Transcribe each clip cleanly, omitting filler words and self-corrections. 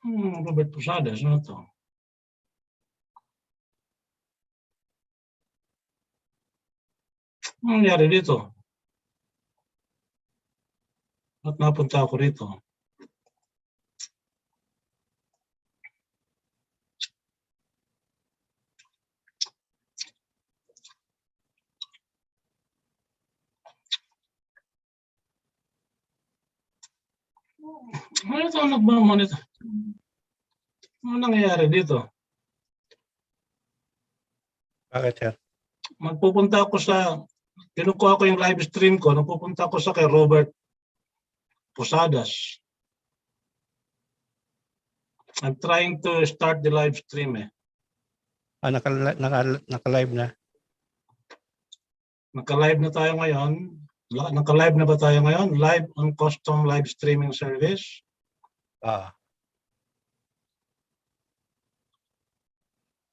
Robert Posadas, ano to? Anong nangyari dito? At napunta ako rito? Ano ito ang nagmamonito? Ano nangyayari dito? Bakit, sir? Magpupunta ako sa, kinukuha ko yung live stream ko, napupunta ako sa kay Robert Posadas. I'm trying to start the live stream eh. Naka-live na. Naka-live na tayo ngayon. Naka-live na ba tayo ngayon? Live on custom live streaming service.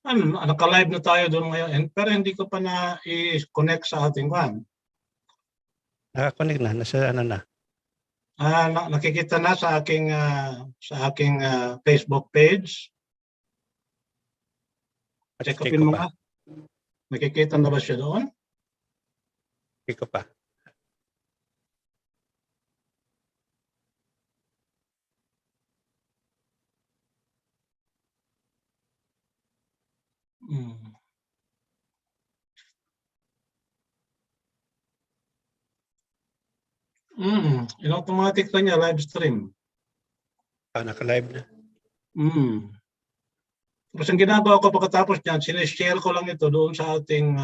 Naka-live na tayo doon ngayon. Pero hindi ko pa na-i-connect sa ating one. Naka-connect na. Nasa ano na? Nakikita na sa aking Facebook page. Check upin mo nga. Nakikita na ba siya doon? Check ko pa. In-automatic na niya live stream. Naka-live na. Tapos ang ginagawa ko pagkatapos niyan, sinishare ko lang ito doon sa ating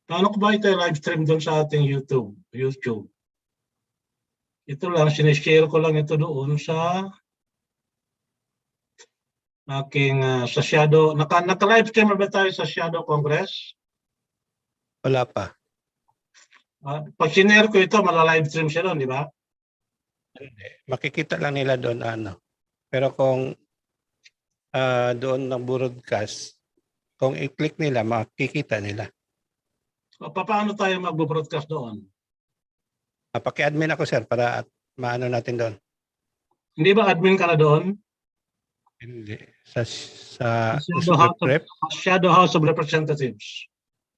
Paano ko ba ito live stream doon sa ating YouTube? Ito lang, sinishare ko lang ito doon sa aking sa Shadow. Naka-live stream ba tayo sa Shadow Congress? Wala pa. Pag sinare ko ito, mala-live stream siya doon, di ba? Makikita lang nila doon ano. Pero kung doon ng broadcast, kung i-click nila, makikita nila. Paano tayo mag-broadcast doon? Paki-admin ako, sir, para maano natin doon. Hindi ba admin ka na doon? Hindi. Shadow House of Representatives.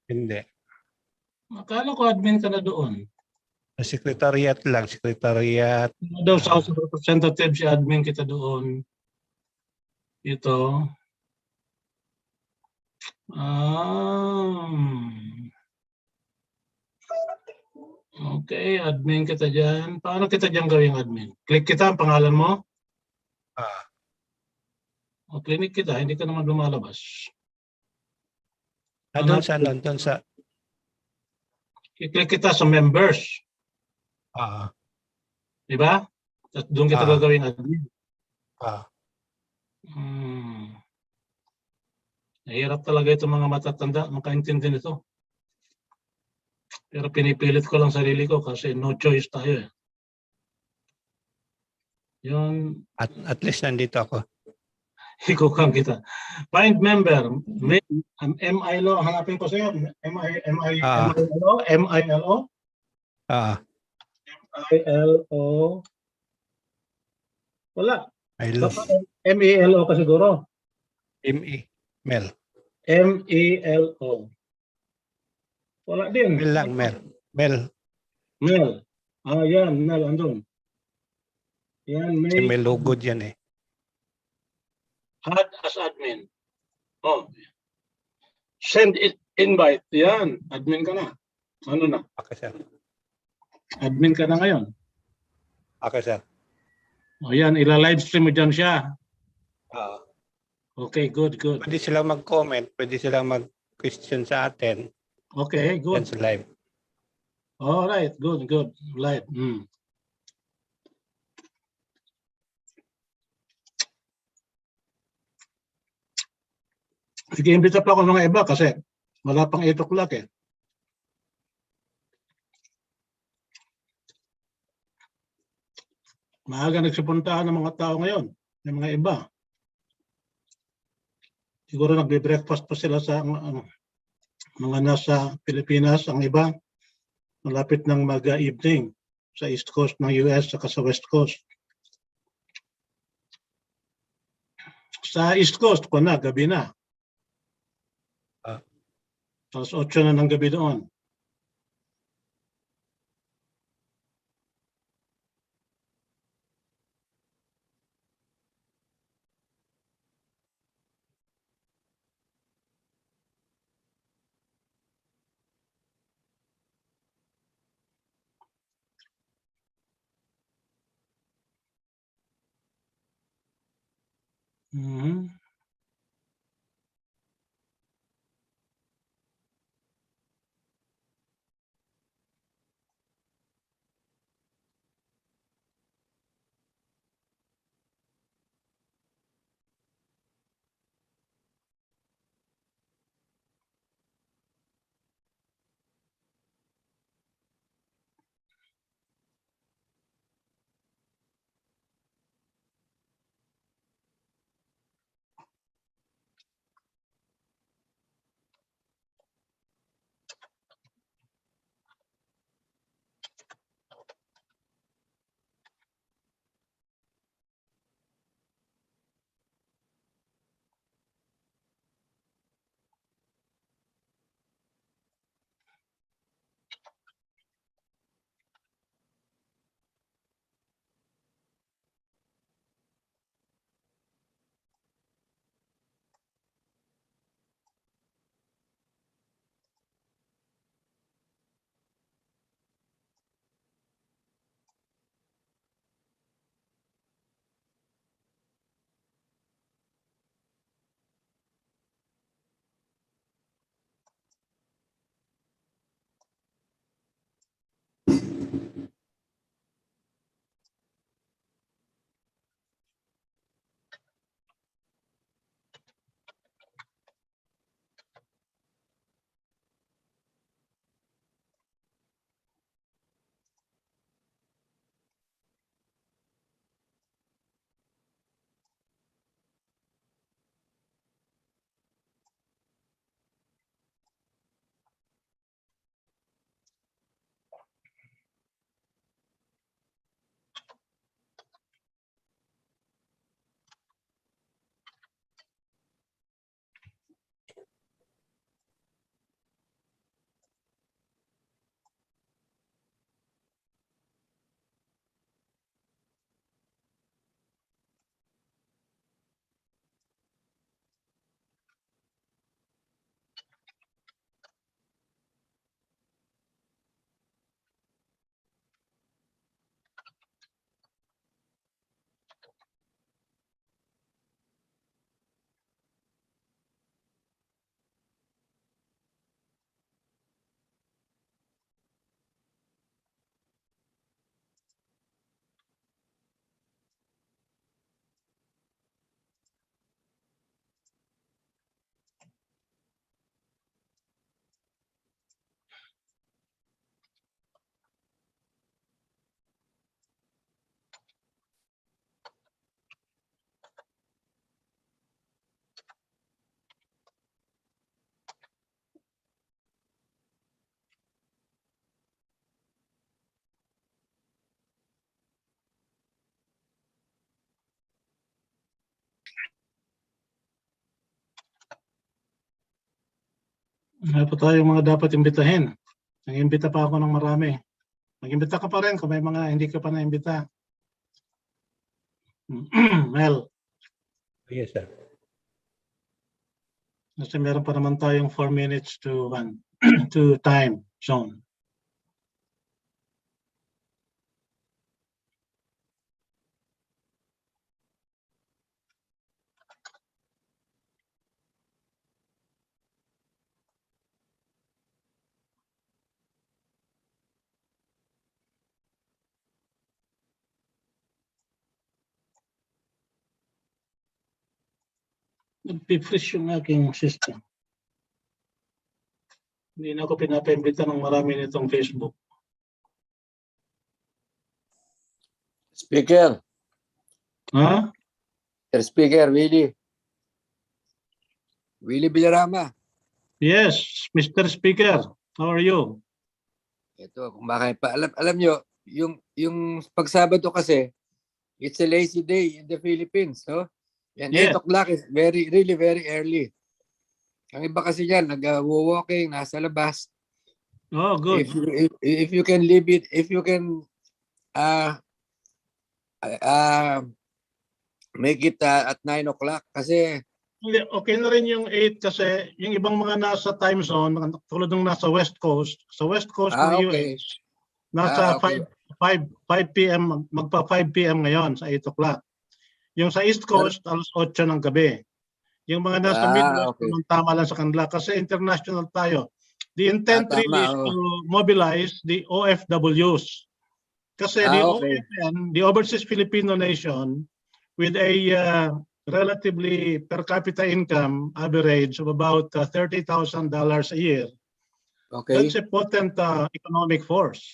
Hindi. Akala ko admin ka na doon. Sa secretariat lang, secretariat. Daw sa House of Representatives, admin kita doon. Ito. Okay, admin kita dyan. Paano kita dyan gawing admin? Click kita ang pangalan mo? O clinic kita, hindi ka naman lumalabas. Doon sa I-click kita sa members. Diba? At doon kita gagawing admin. Nahirap talaga itong mga matatanda, makaintindi nito. Pero pinipilit ko lang sarili ko kasi no choice tayo eh. Yun. At least nandito ako. Ikukang kita. Find member. M-I-L-O. Hanapin ko sa'yo. M-I-L-O? M-I-L-O? M-I-L-O. Wala. M-E-L-O ka siguro. M-E. Mel. M-E-L-O. Wala din. Mel lang, Mel. Mel. Mel. Yan. Mel, andun. Yan, may logo dyan eh. Add as admin. Send it invite. Yan. Admin ka na. Ano na? Okay, sir. Admin ka na ngayon. Okay, sir. Yan. Ila-live stream mo dyan siya. Okay, good. Pwede silang mag-comment. Pwede silang mag-question sa atin. Okay, good. Yan sa live. Alright, good. Live. Sige-imbita pa ako mga iba kasi wala pang 8 o'clock eh. Maaga nagsipuntahan ng mga tao ngayon, ng mga iba. Siguro nagbe-breakfast pa sila sa mga nasa Pilipinas, ang iba malapit ng mag-evening. sa East Coast ng US at sa West Coast. Sa East Coast, gabi na. Alas 8 na ng gabi doon. Mhm. Meron pa tayong mga dapat imbitahin. Nag-imbita pa ako ng marami. Mag-imbita ka pa rin kung may mga hindi ka pa na-imbita. Mel, Yes, sir. kasi meron pa naman tayong 4 minutes to to time zone. Nag-freeze yung aking system. Hindi na ako pinapaimbita ng marami nitong Facebook. Speaker, Ha? Mr. Speaker, Willie Villarama. Yes, Mr. Speaker. How are you? Ito, kung bakit pa, alam nyo, yung pag Sabado kasi, it's a lazy day in the Philippines, no? And Yeah. 8 o'clock is really very early. Ang iba kasi diyan nag-walking, nasa labas. Oh, good. If you can leave it, if you can make it at 9 o'clock kasi Hindi, okay na rin yung 8 kasi yung ibang mga nasa time zone, tulad ng nasa West Coast, sa West Coast ng okay. US, nasa Okay. 5 p.m., magpa 5 p.m. ngayon sa 8 o'clock. Yung sa East Coast, alas 8 ng gabi. Yung mga nasa Midwest, Okay. tama lang sa kanila kasi international tayo. The intent Tama, really is to mobilize the OFWs. Kasi the okay. OFN, the Overseas Filipino Nation, with a relatively per capita income average of about $30,000 a year. Okay. That's a potent economic force.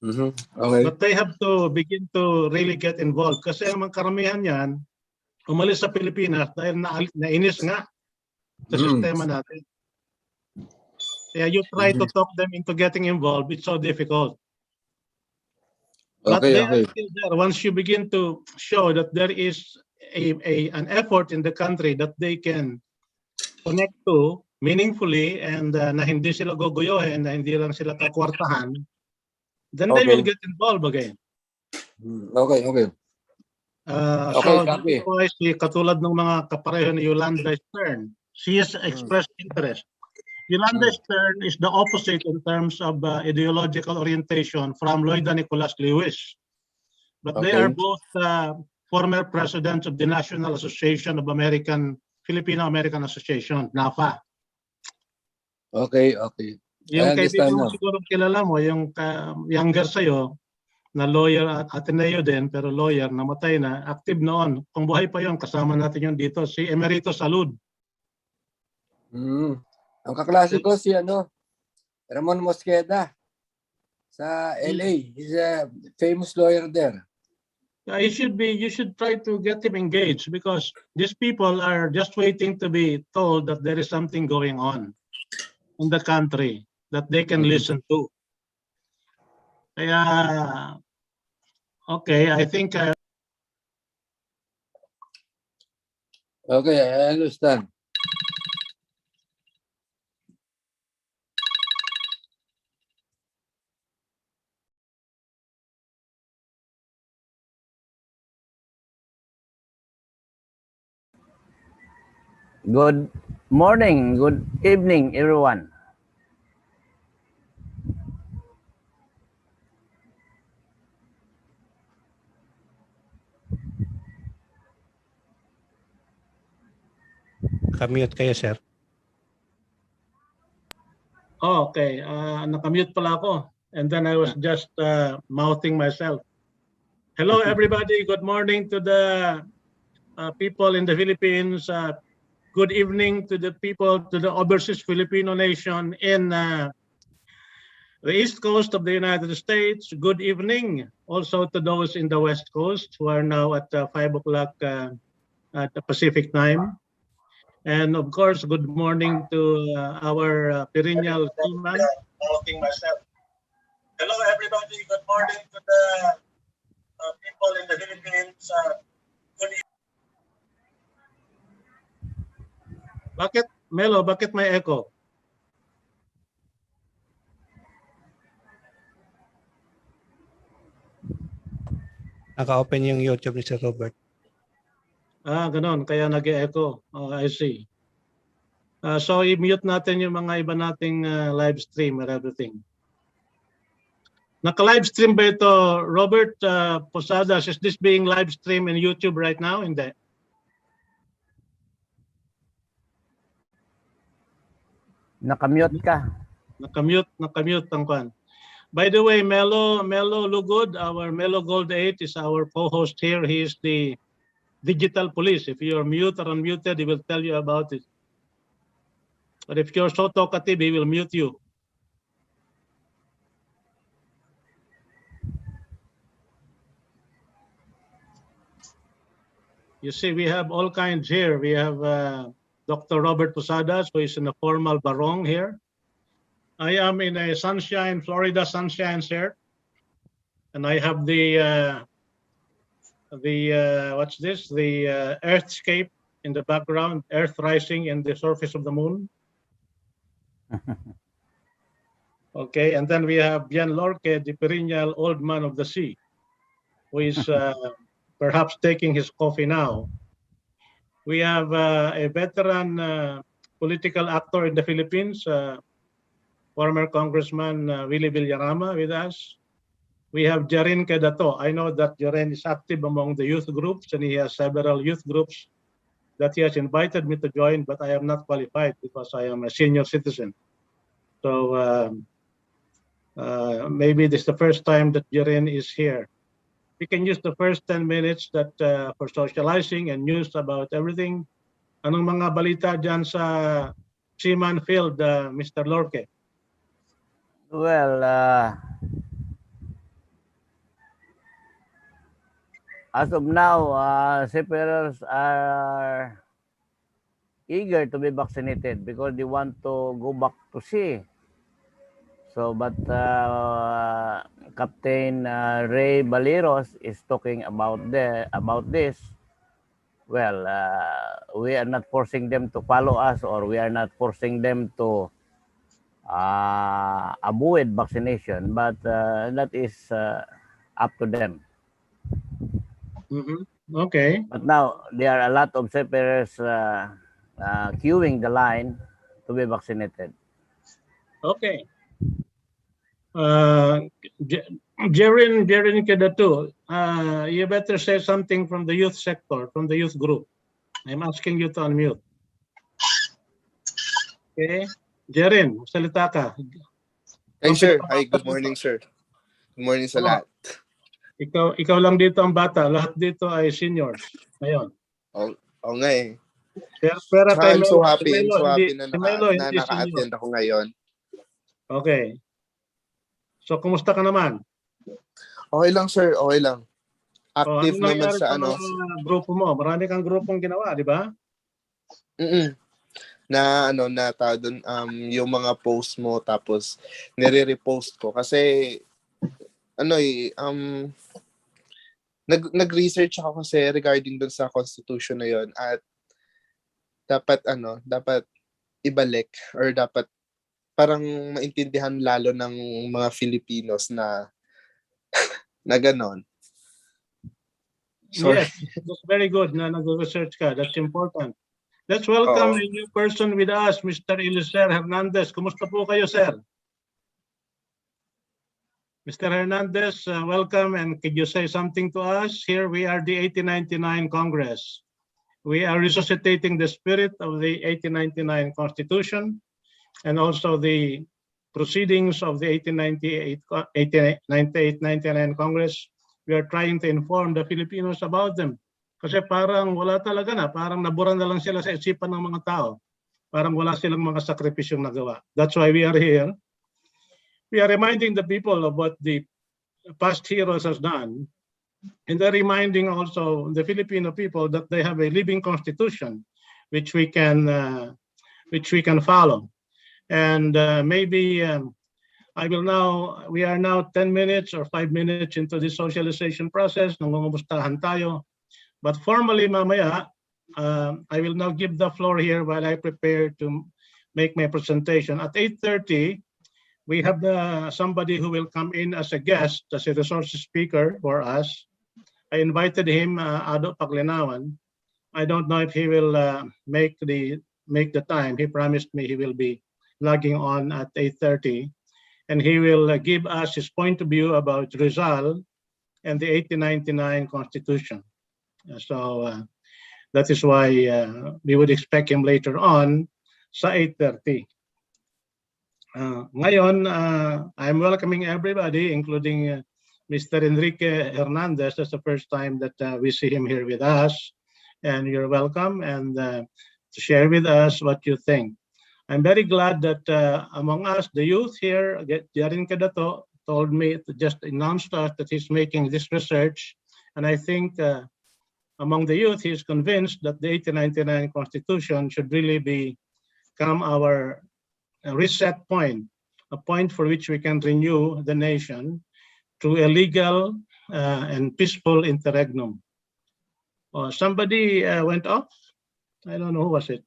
Okay. But they have to begin to really get involved. Kasi ang mga karamihan yan, umalis sa Pilipinas dahil nainis nga sa sistema natin. Kaya you try to talk them into getting involved, it's so difficult. But they are still there. Once you begin to show that there is an effort in the country that they can connect to meaningfully and na hindi sila guguyohin, na hindi lang sila kakwartahan, then they will get involved again. Okay. So this is why katulad ng mga kapareho ni Yolanda Stern, she has expressed interest. Yolanda Stern is the opposite in terms of ideological orientation from Loida Nicolas Lewis. But they are both former presidents of the National Association of Filipino-American Association, NAFA. Okay. Yung kaibigan mo siguro kilala mo, yung younger sa'yo, na lawyer at Ateneo din, pero lawyer, namatay na, active noon. Kung buhay pa yun, kasama natin yun dito, si Emerito Salud. Ang kaklase ko si Ramon Mosqueda sa LA. He's a famous lawyer there. You should try to get him engaged because these people are just waiting to be told that there is something going on in the country that they can listen to. Kaya, okay, I think Okay, I understand. Good morning, good evening, everyone. Kamute kayo, sir. okay, nakamute pala ako. And then I was just mouthing myself. Hello, everybody. Good morning to the people in the Philippines. Good evening to the people, to the Overseas Filipino Nation in the East Coast of the United States. Good evening also to those in the West Coast who are now at 5 o'clock at the Pacific time. And of course, good morning to our perennial seaman. Hello, everybody. Good morning to the people in the Philippines. Good evening. Bakit, Melo, bakit may echo? Naka-open yung YouTube ni Sir Robert. Ganon. Kaya nag-echo. Oh, I see. So, i-mute natin yung mga iba nating live stream and everything. Naka-live stream ba ito, Robert Posadas? Is this being live stream in YouTube right now? Hindi. Nakamute ka. Nakamute ang kwan. By the way, Melo Lugod, our Melo Gold 8 is our co-host here. He is the digital police. If you're mute or unmuted, he will tell you about it. But if you're so talkative, he will mute you. You see, we have all kinds here. We have Dr. Robert Posadas, who is in a formal barong here. I am in a Florida sunshine shirt. and I have the what's this? The Earthscape in the background, Earth rising in the surface of the moon. Okay, and then we have Bien Lorque, the perennial old man of the sea, who is perhaps taking his coffee now. We have a veteran political actor in the Philippines, former Congressman Willie Villarama with us. We have Jarin Kedato. I know that Jarin is active among the youth groups, and he has several youth groups that he has invited me to join, but I am not qualified because I am a senior citizen. So maybe this is the first time that Jarin is here. We can use the first 10 minutes that for socializing and news about everything. Anong mga balita dyan sa Seaman Field, Mr. Lorque? Well, as of now, seafarers are eager to be vaccinated because they want to go back to sea. So, but Captain Ray Baleros is talking about this. Well, we are not forcing them to follow us, or we are not forcing them to avoid vaccination, but that is up to them. Okay. But now there are a lot of seafarers queuing the line to be vaccinated. Okay. Jerin Kedato, you better say something from the youth sector, from the youth group. I'm asking you to unmute. Okay. Jerin, salita ka. Hi, sir. Hi, good morning, sir. Good morning sa lahat. Ikaw lang dito ang bata. Lahat dito ay seniors. Ngayon. Oo nga eh. Pero Tsaka I'm so happy na hindi naka-attend ako ngayon. Okay. So, kumusta ka naman? Okay lang, sir. Okay lang. Active ano naman sa mga grupo mo? Marami kang grupong ginawa, di ba? Na tao doon yung mga post mo tapos nire-repost ko kasi nag-research ako kasi regarding doon sa constitution na yon at dapat ibalik or dapat parang maintindihan lalo ng mga Filipinos na na ganon. Yes, that's very good na nag-research ka. That's important. Let's welcome a new person with us, Mr. Eliser Hernandez. Kumusta po kayo, sir? Mr. Hernandez, welcome, and could you say something to us? Here we are, the 1899 Congress. We are resuscitating the spirit of the 1899 Constitution and also the proceedings of the 1898-99 Congress. We are trying to inform the Filipinos about them. Kasi parang wala talaga na, parang nabura na lang sila sa isipan ng mga tao. Parang wala silang mga sakripisyong nagawa. That's why we are here. We are reminding the people of what the past heroes has done. And they're reminding also the Filipino people that they have a living constitution, which we can follow. And maybe we are now 10 minutes or 5 minutes into the socialization process. Nangungumustahan tayo. But formally, mamaya, I will now give the floor here while I prepare to make my presentation. At 8:30, we have somebody who will come in as a guest, as a resource speaker for us. I invited him, Ado Paglinawan. I don't know if he will make the time. He promised me he will be logging on at 8:30, and he will give us his point of view about Rizal and the 1899 Constitution. So that is why we would expect him later on sa 8:30. Ngayon, I'm welcoming everybody, including Mr. Enrique Hernandez. That's the first time that we see him here with us. And you're welcome, and to share with us what you think. I'm very glad that among us, the youth here, Jarin Kedato told me, just announced us that he's making this research. And I think among the youth, he's convinced that the 1899 Constitution should really become our reset point, a point for which we can renew the nation, through a legal and peaceful interregnum. Somebody went off. I don't know who was it.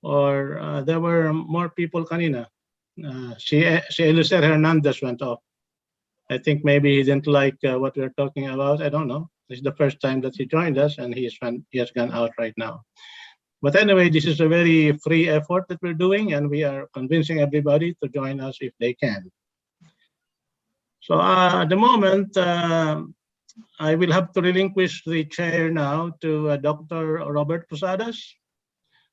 Or there were more people kanina. Si Elisir Hernandez went off. I think maybe he didn't like what we're talking about. I don't know. It's the first time that he joined us, and he has gone out right now. But anyway, this is a very free effort that we're doing, and we are convincing everybody to join us if they can. So at the moment, I will have to relinquish the chair now to Dr. Robert Posadas.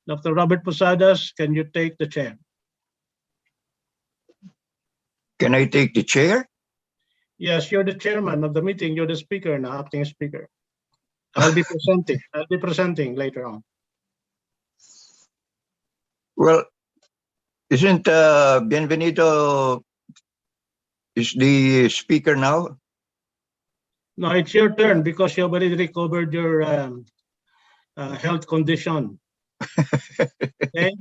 Dr. Robert Posadas, can you take the chair? Can I take the chair? Yes, you're the chairman of the meeting. You're the speaker now, acting speaker. I'll be presenting. I'll be presenting later on. Well, isn't Bienvenido is the speaker now? No, it's your turn because you already recovered your health condition. Okay?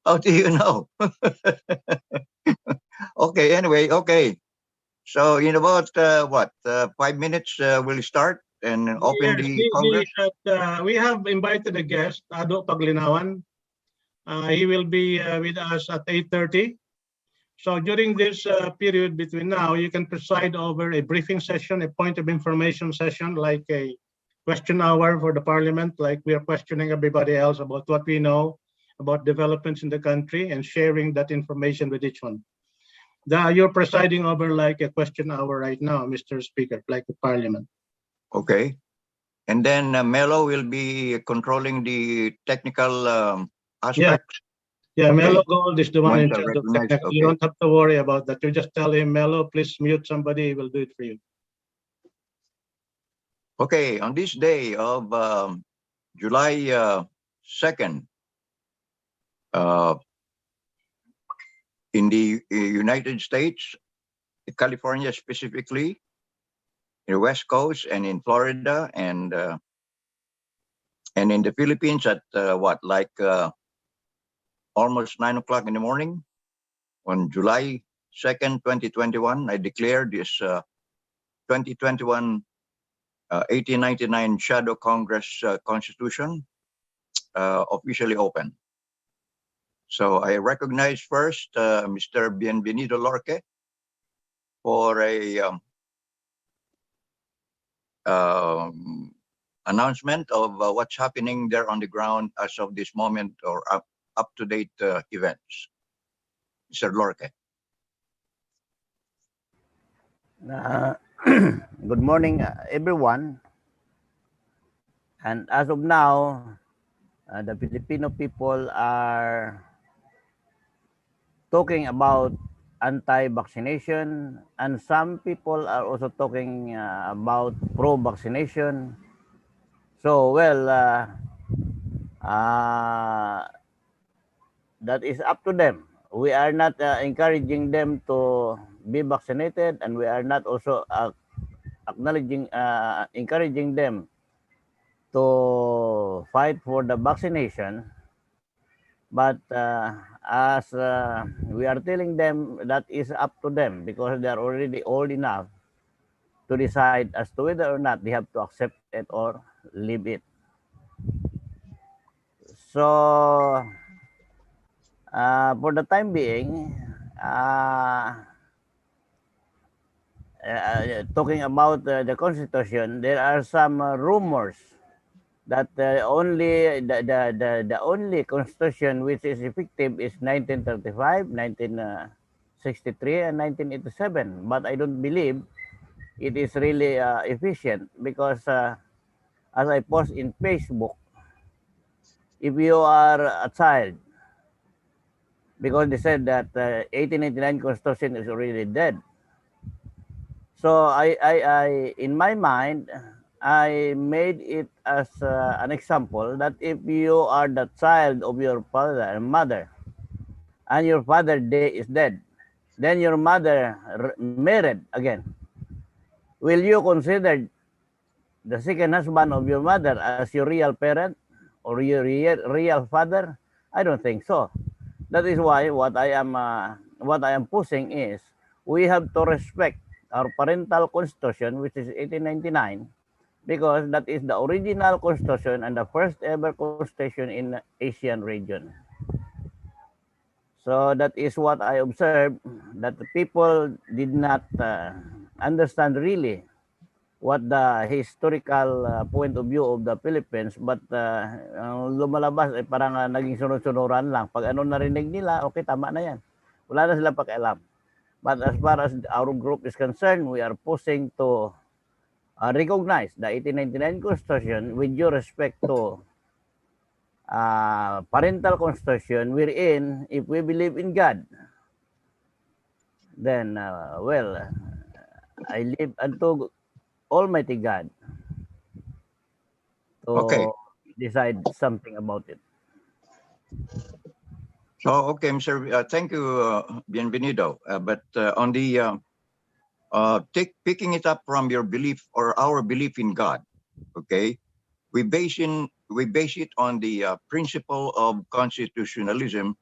How do you know? Okay, anyway, okay. So in about 5 minutes, we'll start and open Yes, the Congress. we have invited a guest, Ado Paglinawan. He will be with us at 8:30. So during this period between now, you can preside over a briefing session, a point of information session, like a question hour for the parliament, like we are questioning everybody else about what we know about developments in the country and sharing that information with each one. You're presiding over like a question hour right now, Mr. Speaker, like the parliament. Okay. And then Melo will be controlling the technical aspects. Yeah, Okay. Melo Gold is the one in Once I charge of recognize, technical. okay. You don't have to worry about that. You just tell him, Melo, please mute somebody. He will do it for you. Okay, on this day of July 2nd, in the United States, California specifically, in the West Coast and in Florida and in the Philippines at almost 9 o'clock in the morning on July 2nd, 2021, I declare this 2021 1899 Shadow Congress Constitution officially open. So I recognize first Mr. Bienvenido Lorque for a announcement of what's happening there on the ground as of this moment or up-to-date events. Mr. Lorque. Good morning, everyone. And as of now, the Filipino people are talking about anti-vaccination, and some people are also talking about pro-vaccination. So, well, that is up to them. We are not encouraging them to be vaccinated, and we are not also encouraging them to fight for the vaccination. But as we are telling them, that is up to them because they are already old enough to decide as to whether or not they have to accept it or leave it. So for the time being, talking about the Constitution, there are some rumors that the only Constitution which is effective is 1935, 1963, and 1987. But I don't believe it is really efficient because, as I post in Facebook, if you are a child, because they said that 1889 Constitution is already dead. So I in my mind, I made it as an example that if you are the child of your father and mother, and your father is dead, then your mother married again, will you consider the second husband of your mother as your real parent or your real father? I don't think so. That is why what I am pushing is we have to respect our parental constitution, which is 1899, because that is the original constitution and the first ever constitution in Asian region. So that is what I observed, that the people did not understand really what the historical point of view of the Philippines, but lumalabas ay parang naging sunod-sunuran lang. Pag ano narinig nila, okay, tama na yan. Wala na sila pakialam. But as far as our group is concerned, we are pushing to recognize the 1899 Constitution with due respect to parental constitution, wherein if we believe in God, then I live unto Almighty God to Okay. decide something about it. So, okay, Mr. Thank you, Bienvenido. But on the picking it up from your belief or our belief in God, okay, we base it on the principle of constitutionalism,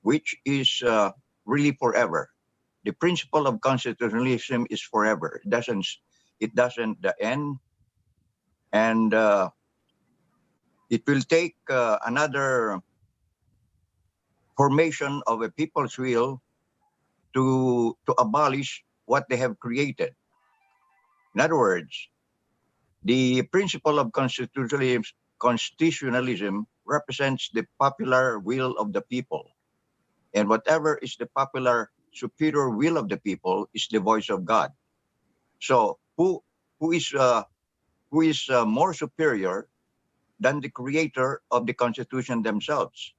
which is really forever. The principle of constitutionalism is forever. It doesn't end, and it will take another formation of a people's will to abolish what they have created. In other words, the principle of constitutionalism represents the popular will of the people, and whatever is the popular superior will of the people is the voice of God. So who is more superior than the creator of the Constitution themselves?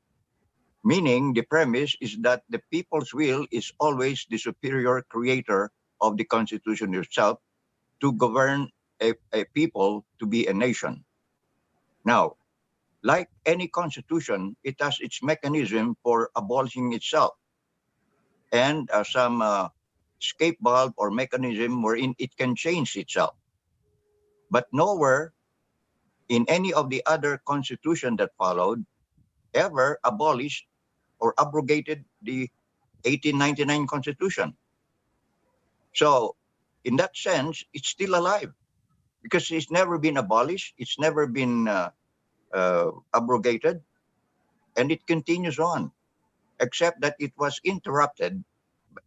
Meaning, the premise is that the people's will is always the superior creator of the Constitution itself to govern a people to be a nation. Now, like any constitution, it has its mechanism for abolishing itself and some escape valve or mechanism wherein it can change itself. But nowhere in any of the other constitution that followed ever abolished or abrogated the 1899 Constitution. So, in that sense, it's still alive because it's never been abolished, it's never been abrogated, and it continues on. Except that it was interrupted,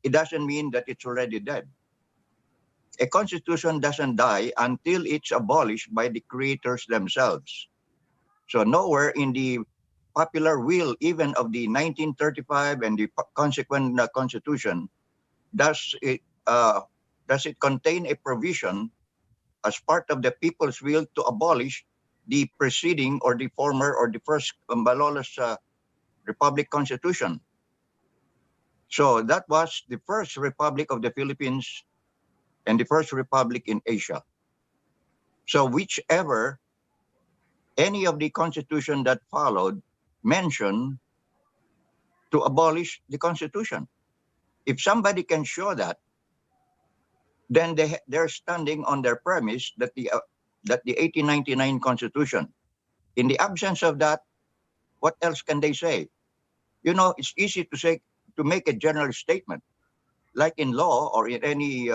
it doesn't mean that it's already dead. A constitution doesn't die until it's abolished by the creators themselves. So nowhere in the popular will, even of the 1935 and the consequent constitution, does it contain a provision as part of the people's will to abolish the preceding or the former or the first Malolos Republic Constitution. So that was the first Republic of the Philippines and the first Republic in Asia. So whichever any of the constitution that followed mentioned to abolish the Constitution. If somebody can show that, then they're standing on their premise that the 1899 Constitution. In the absence of that, what else can they say? You know, it's easy to make a general statement. Like in law or in any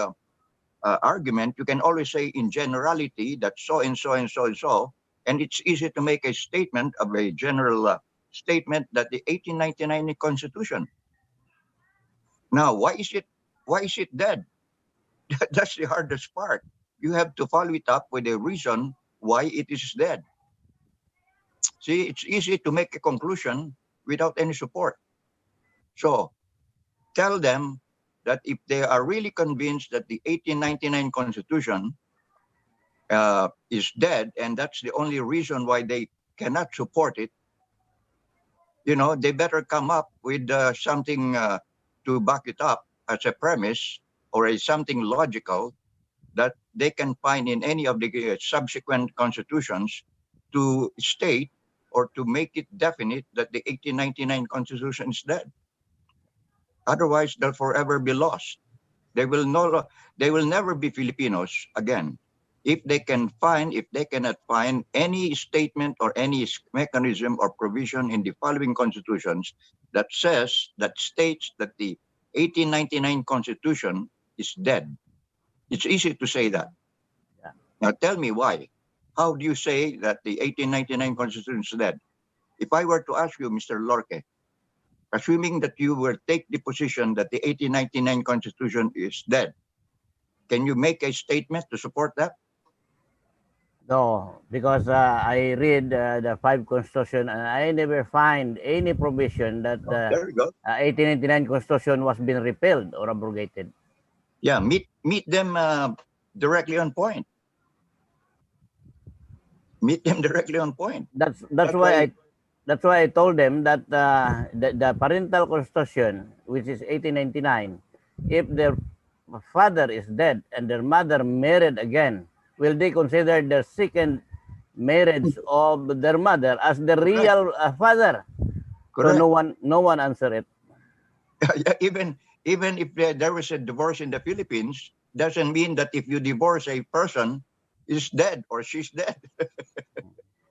argument, you can always say in generality that so and so and so and so, and it's easy to make a statement of a general statement that the 1899 Constitution. Now, why is it dead? That's the hardest part. You have to follow it up with a reason why it is dead. See, it's easy to make a conclusion without any support. So tell them that if they are really convinced that the 1899 Constitution is dead and that's the only reason why they cannot support it, you know, they better come up with something to back it up as a premise or something logical that they can find in any of the subsequent constitutions to state or to make it definite that the 1899 Constitution is dead. Otherwise, they'll forever be lost. They will never be Filipinos again if they cannot find any statement or any mechanism or provision in the following constitutions that states that the 1899 Constitution is dead. It's easy to say that. Yeah. Now tell me why. How do you say that the 1899 Constitution is dead? If I were to ask you, Mr. Lorque, assuming that you will take the position that the 1899 Constitution is dead, can you make a statement to support that? No, because I read the 5 Constitution and I never find any provision that the There we go. 1899 Constitution was being repealed or abrogated. Yeah, meet them directly on point. Meet them directly on point. That's That's why I told them that the parental constitution, which is 1899, if their father is dead and their mother married again, will they consider the second marriage of their mother as the real father? Correct. So no one answer it. even if there was a divorce in the Philippines, doesn't mean that if you divorce a person, is dead or she's dead.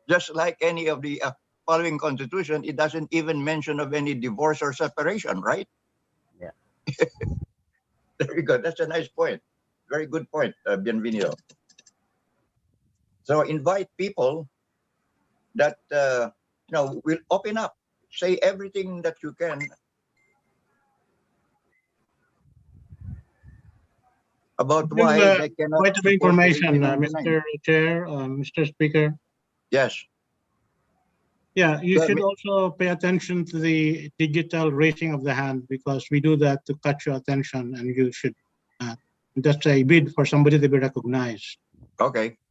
Just like any of the following constitution, it doesn't even mention of any divorce or separation, right? Yeah. There you go. That's a nice point. Very good point, Bienvenido. So invite people that will open up, say everything that you can about why they cannot Point of support the information, 1899. Mr. Chair, Mr. Speaker. Yes. Yeah, you Well, should also pay attention to the digital raising of the hand, because we do that to catch your attention, and you should that's a bid for somebody to be recognized. Okay.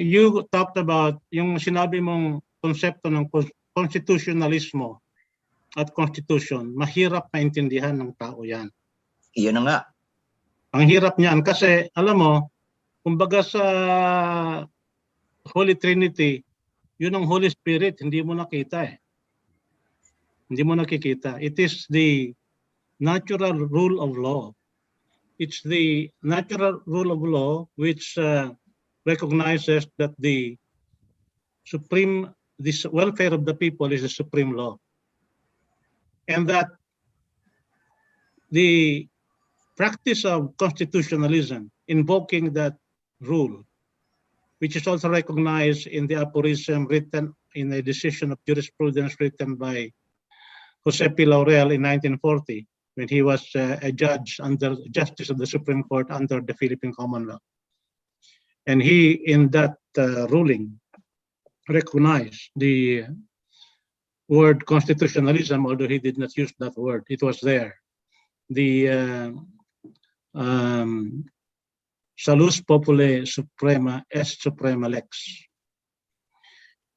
You talked about yung sinabi mong konsepto ng constitutionalismo at constitution. Mahirap maintindihan ng tao yan. Iyan na nga. Ang hirap niyan kasi, alam mo, kumbaga sa Holy Trinity, yun ang Holy Spirit, hindi mo nakita eh. Hindi mo nakikita. It is the natural rule of law. It's the natural rule of law which recognizes that the welfare of the people is the supreme law. And that the practice of constitutionalism, invoking that rule, which is also recognized in the aphorism written in a decision of jurisprudence written by Jose P. Laurel in 1940, when he was a justice of the Supreme Court under the Philippine common law. And he, in that ruling, recognized the word constitutionalism, although he did not use that word. It was there. The salus populi suprema est suprema lex.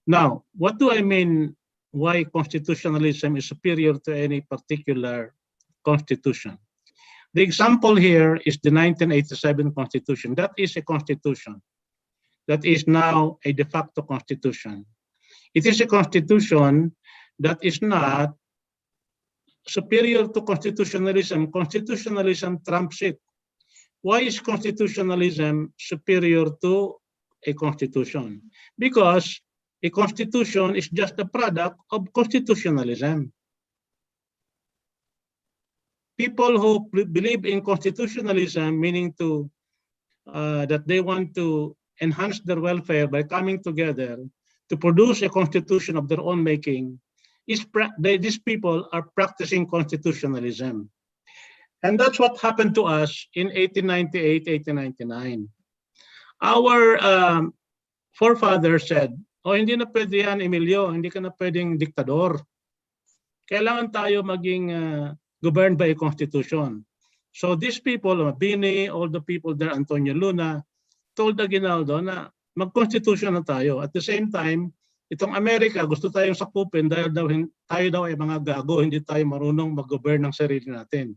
Now, what do I mean why constitutionalism is superior to any particular constitution? The example here is the 1987 Constitution. That is a constitution that is now a de facto constitution. It is a constitution that is not superior to constitutionalism. Constitutionalism trumps it. Why is constitutionalism superior to a constitution? Because a constitution is just a product of constitutionalism. People who believe in constitutionalism, meaning that they want to enhance their welfare by coming together to produce a constitution of their own making, these people are practicing constitutionalism. And that's what happened to us in 1898, 1899. Our forefathers said, hindi na pwede yan, Emilio, hindi ka na pwedeng diktador. Kailangan tayo maging governed by a constitution. So these people, Bini, all the people there, Antonio Luna, told Aguinaldo na mag-constitution na tayo. At the same time, itong Amerika, gusto tayong sakupin dahil tayo daw ay mga gago, hindi tayo marunong mag-govern ng sarili natin.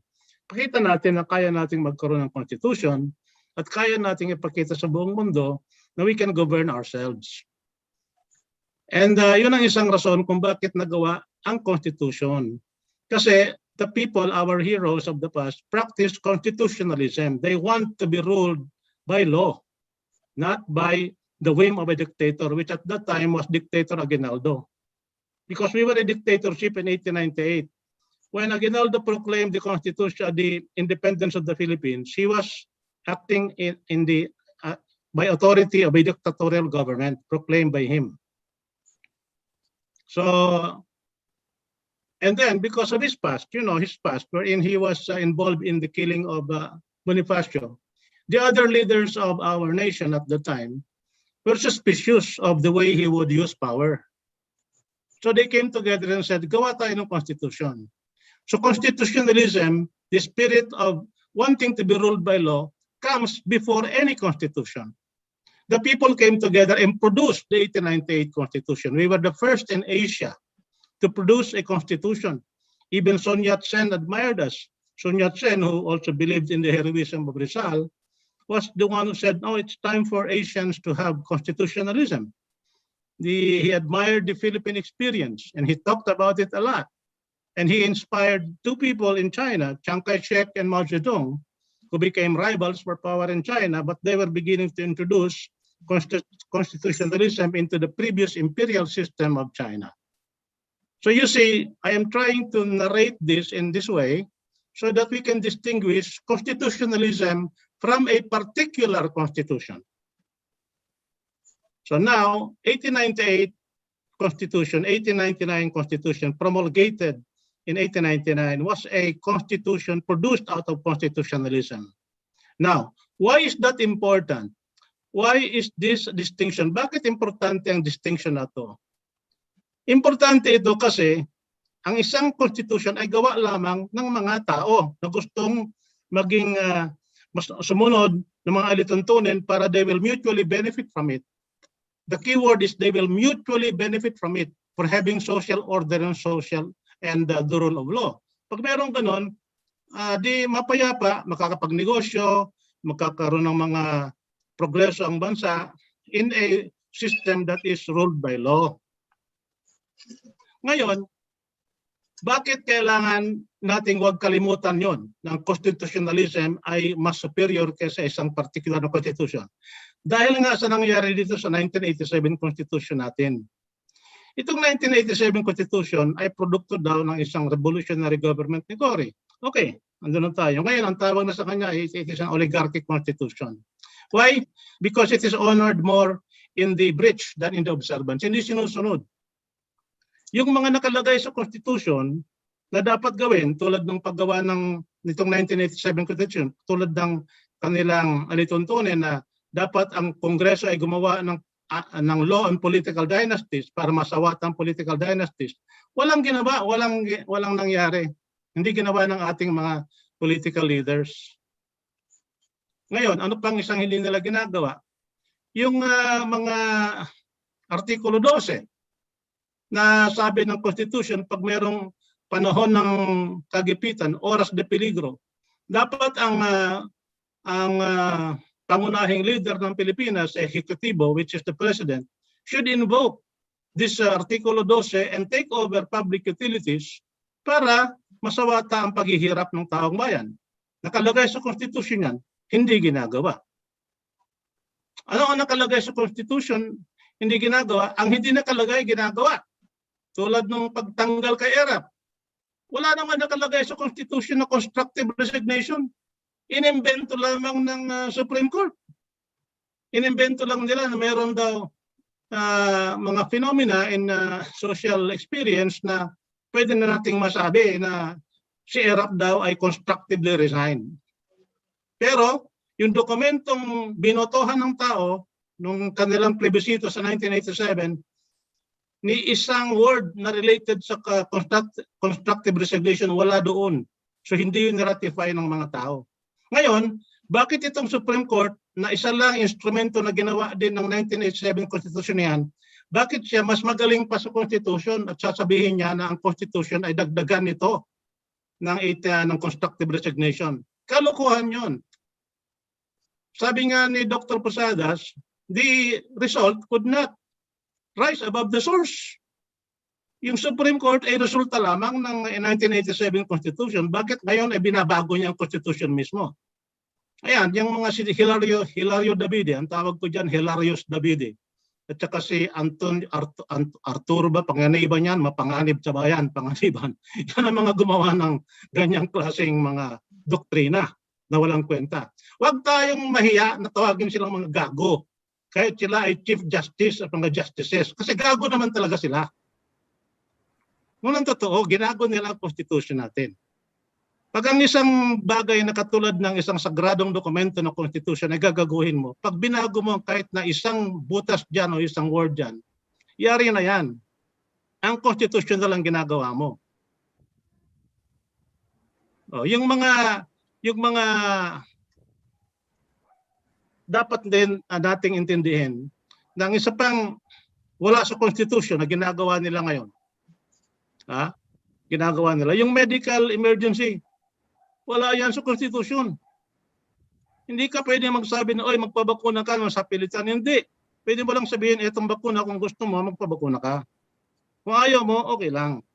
Pakita natin na kaya nating magkaroon ng constitution at kaya nating ipakita sa buong mundo na we can govern ourselves. And yun ang isang rason kung bakit nagawa ang constitution. Kasi the people, our heroes of the past, practice constitutionalism. They want to be ruled by law, not by the whim of a dictator, which at that time was Dictator Aguinaldo. Because we were a dictatorship in 1898. when Aguinaldo proclaimed the Constitution, the independence of the Philippines, he was acting in the by authority of a dictatorial government proclaimed by him. So, and then because of his past, his past, wherein he was involved in the killing of Bonifacio, the other leaders of our nation at the time were suspicious of the way he would use power. So they came together and said, gawa tayo ng constitution. So constitutionalism, the spirit of wanting to be ruled by law, comes before any constitution. The people came together and produced the 1898 Constitution. We were the first in Asia to produce a constitution. Even Sun Yat-sen admired us. Sun Yat-sen, who also believed in the heroism of Rizal, was the one who said, no, it's time for Asians to have constitutionalism. He admired the Philippine experience, and he talked about it a lot. And he inspired two people in China, Chiang Kai-shek and Mao Zedong, who became rivals for power in China, but they were beginning to introduce constitutionalism into the previous imperial system of China. So you see, I am trying to narrate this in this way so that we can distinguish constitutionalism from a particular constitution. So now, 1898 Constitution, 1899 Constitution promulgated in 1899 was a constitution produced out of constitutionalism. Now, why is that important? Why is this distinction? Bakit importante ang distinction na to? Importante ito kasi ang isang constitution ay gawa lamang ng mga tao na gustong maging sumunod ng mga alituntunin para they will mutually benefit from it. The key word is they will mutually benefit from it for having social order and social and the rule of law. Pag meron ganon, di mapayapa, makakapagnegosyo, magkakaroon ng mga progreso ang bansa in a system that is ruled by law. Ngayon, bakit kailangan nating huwag kalimutan yon ng constitutionalism ay mas superior kaysa isang particular na constitution? Dahil nga sa nangyari dito sa 1987 Constitution natin. Itong 1987 Constitution ay produkto daw ng isang revolutionary government ni Cory. Okay, andun na tayo. Ngayon, ang tawag na sa kanya is it is an oligarchic constitution. Why? Because it is honored more in the breach than in the observance. Hindi sinusunod. Yung mga nakalagay sa Constitution na dapat gawin tulad ng paggawa nitong 1987 Constitution, tulad ng kanilang alituntunin na dapat ang Kongreso ay gumawa ng law on political dynasties para masawat ang political dynasties. Walang ginawa, walang nangyari. Hindi ginawa ng ating mga political leaders. Ngayon, ano pang isang hindi nila ginagawa? Yung mga Artikulo 12 na sabi ng Constitution, pag mayroong panahon ng kagipitan, oras de peligro, dapat ang pangunahing leader ng Pilipinas, Ejecutibo, which is the President, should invoke this Artikulo 12 and take over public utilities para masawata ang paghihirap ng taong bayan. Nakalagay sa Constitution yan, hindi ginagawa. Ano ang nakalagay sa Constitution, hindi ginagawa? Ang hindi nakalagay, ginagawa. Tulad ng pagtanggal kay ERAP. Wala naman nakalagay sa Constitution na constructive resignation. Inimbento lamang ng Supreme Court. Inimbento lang nila na mayroon daw mga phenomena in social experience na pwede na nating masabi na si ERAP daw ay constructively resigned. Pero yung dokumentong binotohan ng tao nung kanilang plebisito sa 1987, ni isang word na related sa constructive resignation wala doon. So hindi yun ratify ng mga tao. Ngayon, bakit itong Supreme Court na isa lang instrumento na ginawa din ng 1987 Constitution yan, bakit siya mas magaling pa sa Constitution at sasabihin niya na ang Constitution ay dagdagan nito ng constructive resignation? Kalokohan yun. Sabi nga ni Dr. Posadas, the result could not rise above the source. Yung Supreme Court ay resulta lamang ng 1987 Constitution. Bakit ngayon ay binabago niya ang Constitution mismo? Ayan, yung mga si Hilario Davide, ang tawag ko dyan, Hilarious Davide. at saka si Arturo ba, panganiban yan, mapanganib sa bayan, panganiban. Yan ang mga gumawa ng ganyang klaseng mga doktrina na walang kwenta. Huwag tayong mahiya na tawagin silang mga gago. Kahit sila ay Chief Justice at mga Justices. Kasi gago naman talaga sila. Ngunang totoo, ginago nila ang Constitution natin. Pag ang isang bagay na katulad ng isang sagradong dokumento ng Constitution ay gagaguhin mo, pag binago mo kahit na isang butas dyan o isang word dyan, yari na yan. Ang Constitution na lang ginagawa mo. O, yung mga dapat din nating intindihin na ang isa pang wala sa Constitution na ginagawa nila ngayon. Ginagawa nila. Yung medical emergency, wala yan sa Constitution. Hindi ka pwede magsabi na, oy, magpabakuna ka sa pilitan. Hindi. Pwede mo lang sabihin, etong bakuna, kung gusto mo, magpabakuna ka. Kung ayaw mo, okay lang.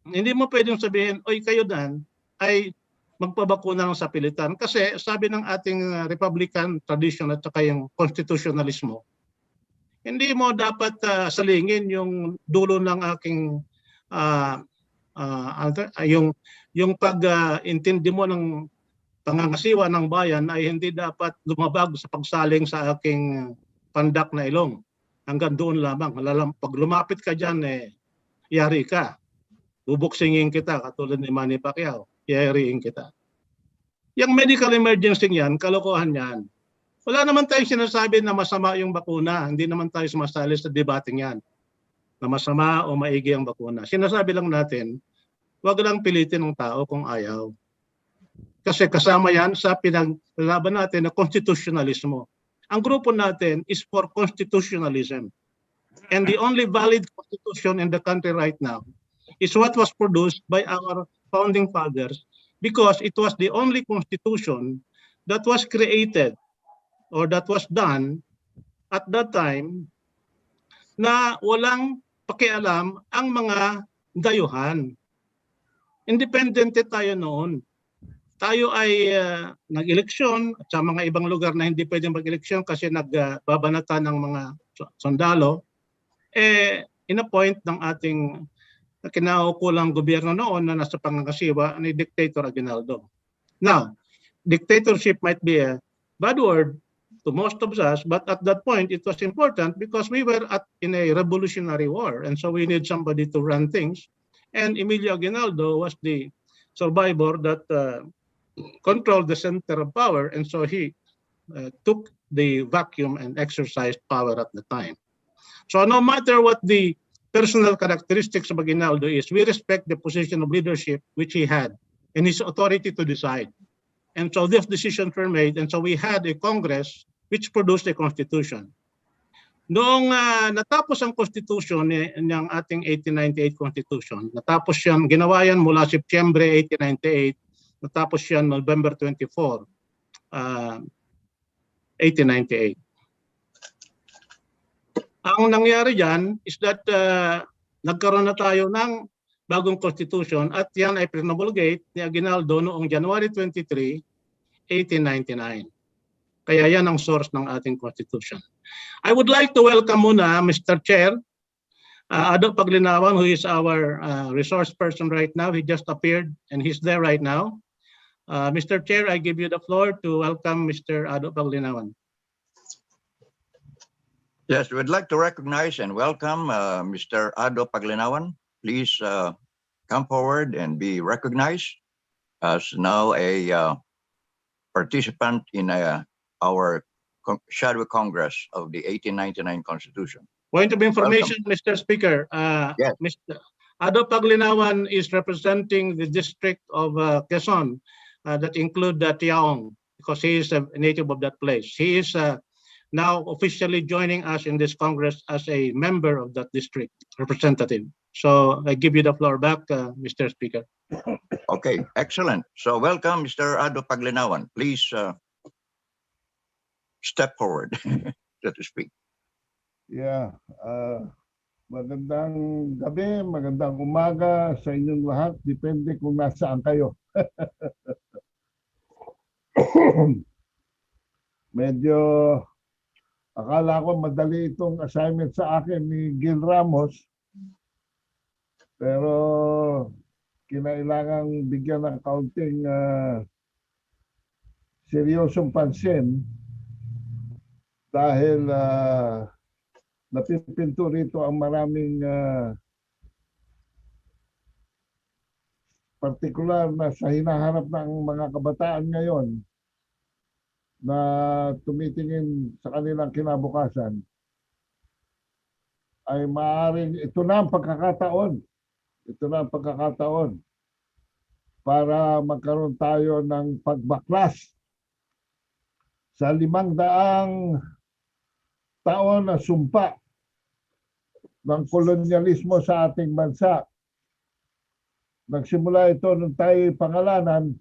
Hindi mo pwedeng sabihin, oy, kayo dan, ay magpabakuna lang sa pilitan. Kasi sabi ng ating Republican tradition at saka yung constitutionalismo, hindi mo dapat salingin yung dulo ng aking yung pag-intindi mo ng pangangasiwa ng bayan ay hindi dapat lumabag sa pagsaling sa aking pandak na ilong. Hanggang doon lamang. Pag lumapit ka dyan, yari ka. Bubuksingin kita katulad ni Manny Pacquiao. Yariin kita. Yung medical emergency yan, kalokohan yan. Wala naman tayong sinasabi na masama yung bakuna. Hindi naman tayo sumasali sa debating yan. Na masama o maigi ang bakuna. Sinasabi lang natin, wag lang pilitin ng tao kung ayaw. Kasi kasama yan sa pinaglalaban natin na constitutionalismo. Ang grupo natin is for constitutionalism. And the only valid constitution in the country right now is what was produced by our founding fathers because it was the only constitution that was created or that was done at that time na walang pakialam ang mga dayuhan. Independente tayo noon. Tayo ay nag-eleksyon sa mga ibang lugar na hindi pwedeng mag-eleksyon kasi nagbabanata ng mga sundalo. In-appoint ng ating kinaukulang gobyerno noon na nasa pangangasiwa ni Dictator Aguinaldo. Now, dictatorship might be a bad word to most of us, but at that point it was important because we were in a revolutionary war and so we need somebody to run things. And Emilio Aguinaldo was the survivor that controlled the center of power, and so he took the vacuum and exercised power at the time. So no matter what the personal characteristics of Aguinaldo is, we respect the position of leadership which he had and his authority to decide. And so these decisions were made, and so we had a Congress which produced a constitution. Noong natapos ang constitution ng ating 1898 constitution, natapos yan, ginawa yan mula September 1898, natapos yan November 24, 1898. Ang nangyari dyan is that nagkaroon na tayo ng bagong constitution at yan ay promulgate ni Aguinaldo noong January 23, 1899. Kaya yan ang source ng ating constitution. I would like to welcome muna Mr. Chair, Ado Paglinawan, who is our resource person right now. He just appeared and he's there right now. Mr. Chair, I give you the floor to welcome Mr. Ado Paglinawan. Yes, we'd like to recognize and welcome Mr. Ado Paglinawan. Please come forward and be recognized as now a participant in our Shadow Congress of the 1899 Constitution. Point of information, welcome. Mr. Speaker. Yes. Mr. Ado Paglinawan is representing the district of Quezon that include Tiaong because he is a native of that place. He is now officially joining us in this Congress as a member of that district representative. So I give you the floor back, Mr. Speaker. Okay, excellent. So welcome, Mr. Ado Paglinawan. Please step forward, so to speak. Yeah. Magandang gabi, magandang umaga sa inyong lahat. Depende kung nasaan kayo. Medyo Akala ko madali itong assignment sa akin ni Gil Ramos. Pero kinailangang bigyan ng kaunting seryosong pansin dahil napipinto rito ang maraming partikular na sa hinaharap ng mga kabataan ngayon na tumitingin sa kanilang kinabukasan ay maaaring ito na ang pagkakataon. Ito na ang pagkakataon para magkaroon tayo ng pagbaklas sa 500 taon na sumpa ng kolonyalismo sa ating bansa. Nagsimula ito nung tayo pangalanan,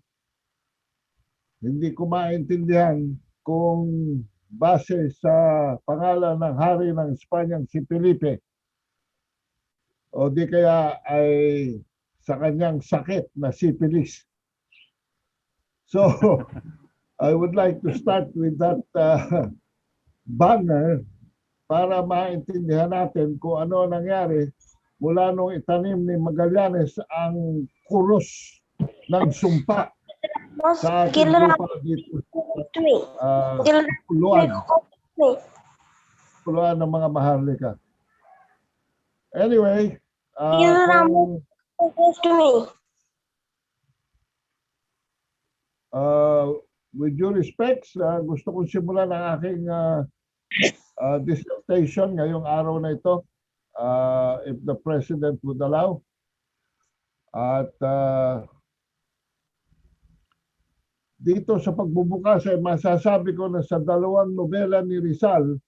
hindi ko maintindihan kung base sa pangalan ng hari ng Espanyang si Felipe o di kaya ay sa kanyang sakit na syphilis. So, I would like to start with that banner para maintindihan natin kung ano nangyari mula nung itanim ni Magallanes ang kuros ng sumpa sa ating lupa dito. Puluan ng mga Maharlika. Anyway, with due respects, gusto kong simulan ang aking dissertation ngayong araw na ito, if the President would allow. At dito sa pagbubukas ay masasabi ko na sa 2 nobela ni Rizal,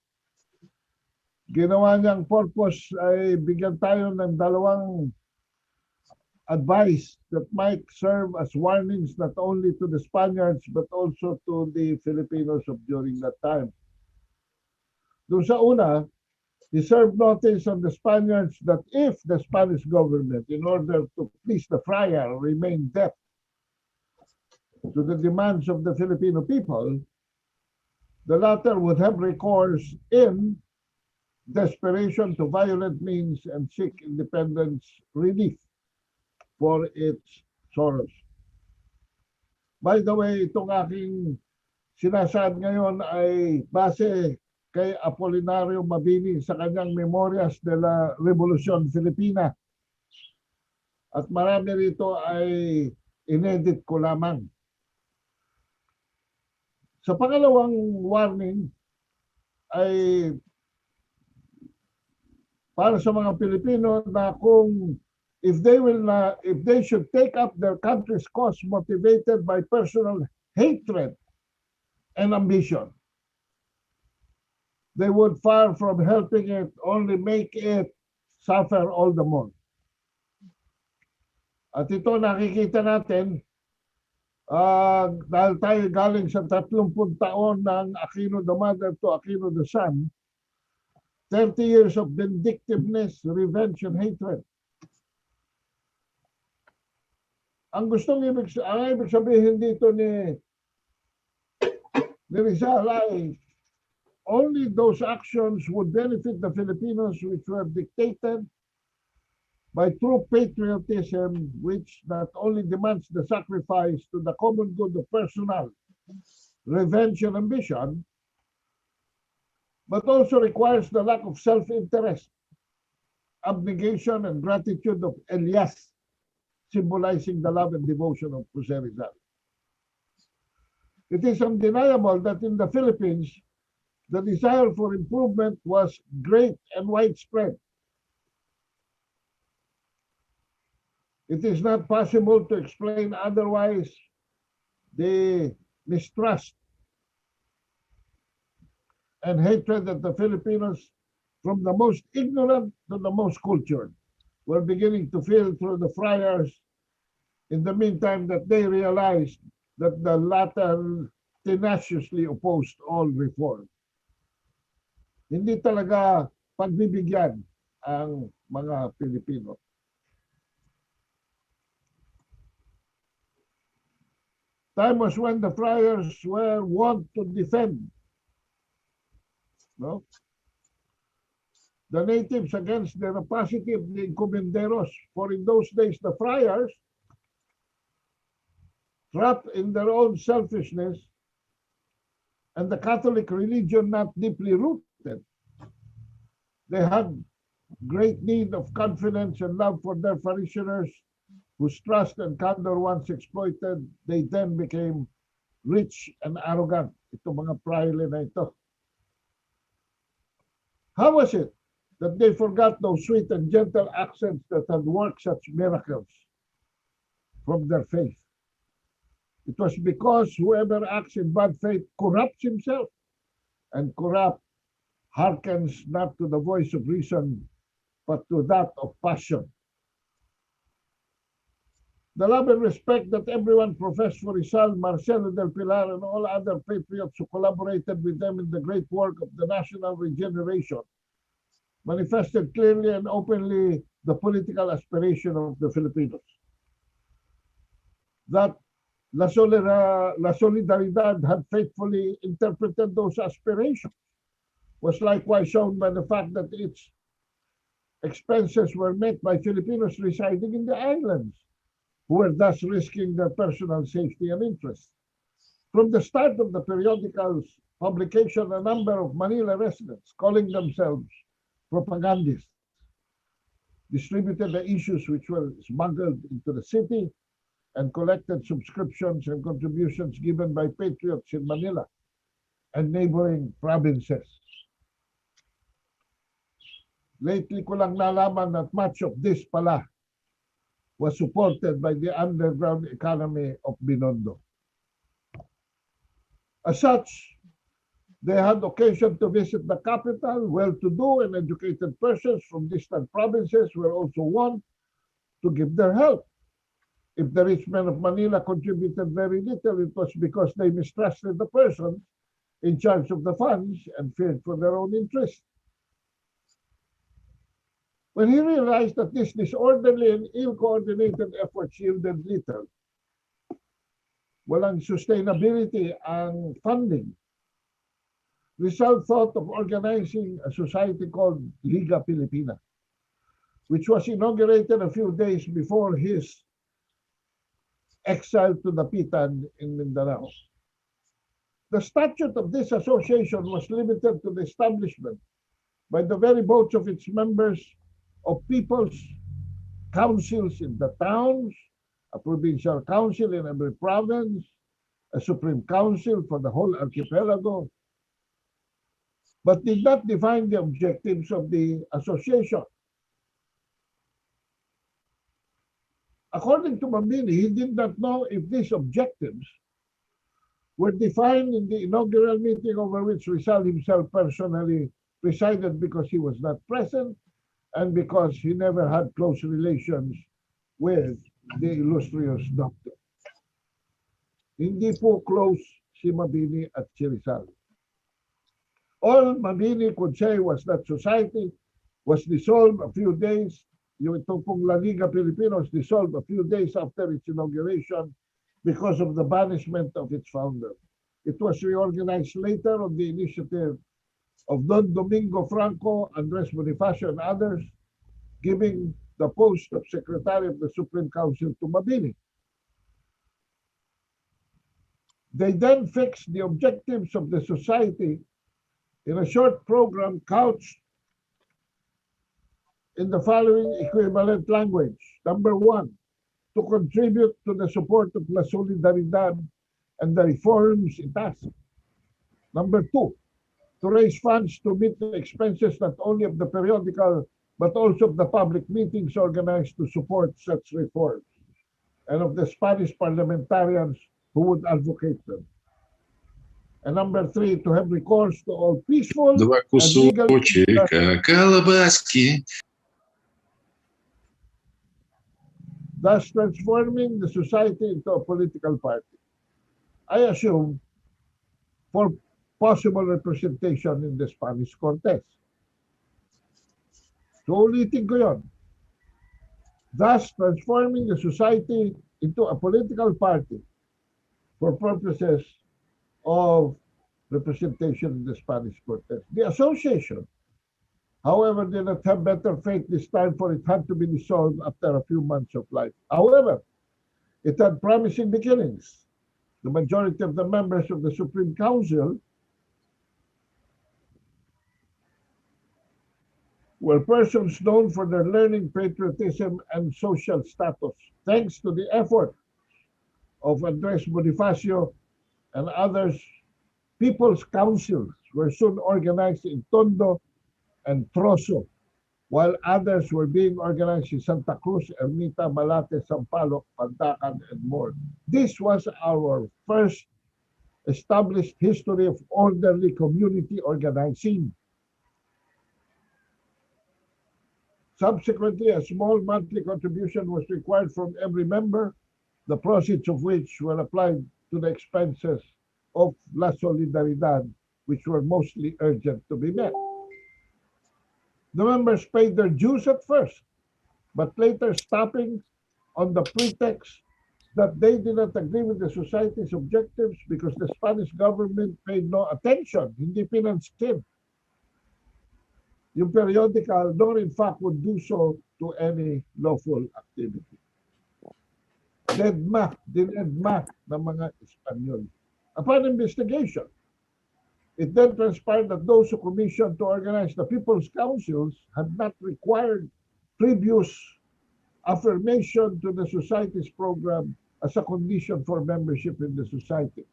ginawa niyang purpose ay bigyan tayo ng 2 advice that might serve as warnings not only to the Spaniards but also to the Filipinos of during that time. Doon sa una, he served notice on the Spaniards that if the Spanish government, in order to please the friar, remained deaf to the demands of the Filipino people, the latter would have recourse in desperation to violent means and seek independence relief for its sorrows. By the way, itong aking sinasaad ngayon ay base kay Apolinario Mabini sa kanyang Memorias de la Revolución Filipina. At marami rito ay inedit ko lamang. Sa pangalawang warning ay para sa mga Pilipino na kung if they should take up their country's cause motivated by personal hatred and ambition, they would, far from helping it, only make it suffer all the more. At ito nakikita natin dahil tayo galing sa 30 taon ng Aquino the Mother to Aquino the Son, 30 years of vindictiveness, revenge, and hatred. Ang ibig sabihin dito ni Rizal ay only those actions would benefit the Filipinos which were dictated by true patriotism, which not only demands the sacrifice to the common good of personal revenge and ambition, but also requires the lack of self-interest, abnegation, and gratitude of Elias, symbolizing the love and devotion of Jose Rizal. It is undeniable that in the Philippines, the desire for improvement was great and widespread. It is not possible to explain otherwise the mistrust and hatred that the Filipinos, from the most ignorant to the most cultured, were beginning to feel through the friars in the meantime that they realized that the latter tenaciously opposed all reform. Hindi talaga pagbibigyan ang mga Pilipino. Time was when the friars were wont to defend no? The natives against the rapacity of the encomenderos. For in those days, the friars, trapped in their own selfishness and the Catholic religion not deeply rooted, they had great need of confidence and love for their parishioners, whose trust and candor once exploited, they then became rich and arrogant. Ito mga praile na ito. How was it that they forgot those sweet and gentle accents that had worked such miracles from their faith? It was because whoever acts in bad faith corrupts himself, and corrupt hearkens not to the voice of reason, but to that of passion. The love and respect that everyone professed for Rizal, Marcelo del Pilar, and all other patriots who collaborated with them in the great work of the national regeneration manifested clearly and openly the political aspiration of the Filipinos. That La Solidaridad had faithfully interpreted those aspirations was likewise shown by the fact that its expenses were met by Filipinos residing in the islands, who were thus risking their personal safety and interest. From the start of the periodical's publication, a number of Manila residents, calling themselves propagandists, distributed the issues which were smuggled into the city and collected subscriptions and contributions given by patriots in Manila and neighboring provinces. Lately ko lang nalaman that much of this pala was supported by the underground economy of Binondo. As such, they had occasion to visit the capital. Well-to-do and educated persons from distant provinces were also wont to give their help. If the rich men of Manila contributed very little, it was because they mistrusted the person in charge of the funds and feared for their own interest. When he realized that this disorderly and ill-coordinated efforts yielded little, walang sustainability ang funding, Rizal thought of organizing a society called Liga Filipina, which was inaugurated a few days before his exile to Dapitan in Mindanao. The statute of this association was limited to the establishment by the very votes of its members of people's councils in the towns, a provincial council in every province, a supreme council for the whole archipelago, but did not define the objectives of the association. According to Mambini, he did not know if these objectives were defined in the inaugural meeting over which Rizal himself personally presided because he was not present and because he never had close relations with the illustrious doctor. Hindi po close si Mabini at si Rizal. All Mabini could say was that society was dissolved a few days, yung itong pong La Liga Filipina was dissolved a few days after its inauguration because of the banishment of its founder. It was reorganized later on the initiative of Don Domingo Franco, Andres Bonifacio, and others, giving the post of Secretary of the Supreme Council to Mabini. They then fixed the objectives of the society in a short program couched in the following equivalent language. Number one, to contribute to the support of La Solidaridad and the reforms it has. Number two, to raise funds to meet the expenses not only of the periodical but also of the public meetings organized to support such reforms and of the Spanish parliamentarians who would advocate them. And number three, to have recourse to all peaceful Два and legal кусочка колбаски. thus transforming the society into a political party. I assume for possible representation in the Spanish Cortes. So ulitin ko yun. Thus transforming the society into a political party for purposes of representation in the Spanish Cortes. The association, however, did not have better fate this time, for it had to be dissolved after a few months of life. However, it had promising beginnings. The majority of the members of the Supreme Council were persons known for their learning, patriotism, and social status. Thanks to the effort of Andres Bonifacio and others, people's councils were soon organized in Tondo and Trozo, while others were being organized in Santa Cruz, Ermita, Malate, Sampaloc, Pandacan, and more. This was our first established history of orderly community organizing. Subsequently, a small monthly contribution was required from every member, the proceeds of which were applied to the expenses of La Solidaridad, which were mostly urgent to be met. The members paid their dues at first, but later stopping on the pretext that they did not agree with the society's objectives because the Spanish government paid no attention, hindi pinansin yung periodical, nor in fact would do so to any lawful activity. Dinedma ng mga Espanyol. Upon investigation, it then transpired that those who commissioned to organize the People's Councils had not required previous affirmation to the society's program as a condition for membership in the society.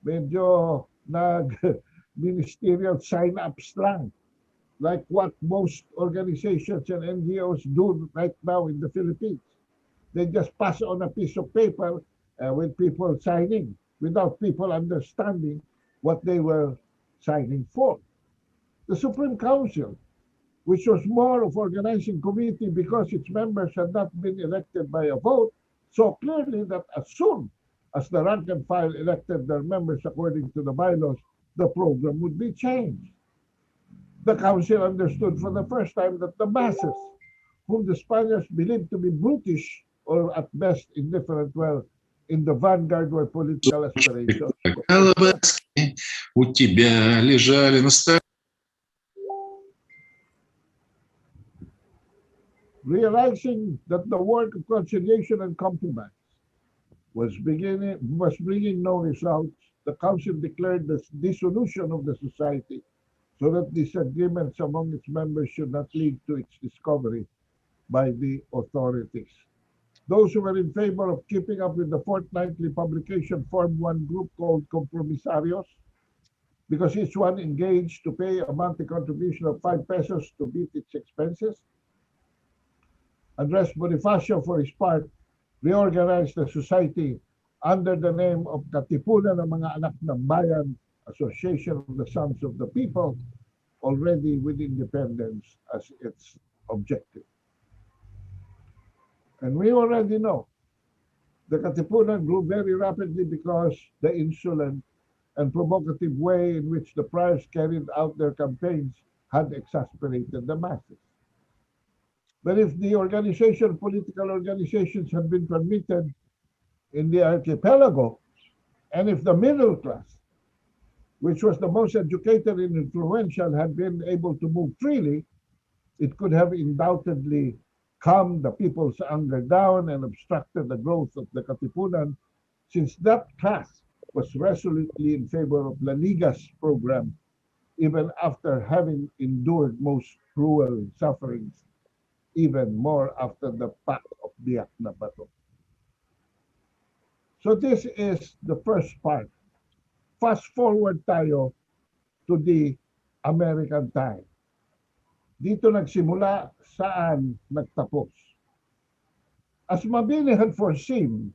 Medyo nag-ministerial sign-ups lang, like what most organizations and NGOs do right now in the Philippines. They just pass on a piece of paper with people signing without people understanding what they were signing for. The Supreme Council, which was more of organizing committee because its members had not been elected by a vote, saw clearly that as soon as the rank and file elected their members according to the bylaws, the program would be changed. The council understood for the first time that the masses, whom the Spaniards believed to be brutish or at best indifferent, well, in the vanguard were political aspirations. Колбаски у тебя лежали на столе. Realizing that the work of conciliation and compromise was bringing no results, the council declared the dissolution of the society so that disagreements among its members should not lead to its discovery by the authorities. Those who were in favor of keeping up with the fortnightly publication formed one group called Compromisarios, because each one engaged to pay a monthly contribution of 5 pesos to meet its expenses. Andres Bonifacio, for his part, reorganized the society under the name of Katipunan ng mga Anak ng Bayan, Association of the Sons of the People, already with independence as its objective. And we already know the Katipunan grew very rapidly because the insolent and provocative way in which the priors carried out their campaigns had exasperated the masses. But if the political organizations had been permitted in the archipelago, and if the middle class, which was the most educated and influential, had been able to move freely, it could have undoubtedly calmed the people's anger down and obstructed the growth of the Katipunan, since that class was resolutely in favor of La Liga's program, even after having endured most cruel sufferings, even more after the Pact of Biak na Bato. So this is the first part. Fast forward tayo to the American time. Dito nagsimula, saan nagtapos. As Mabini had foreseen,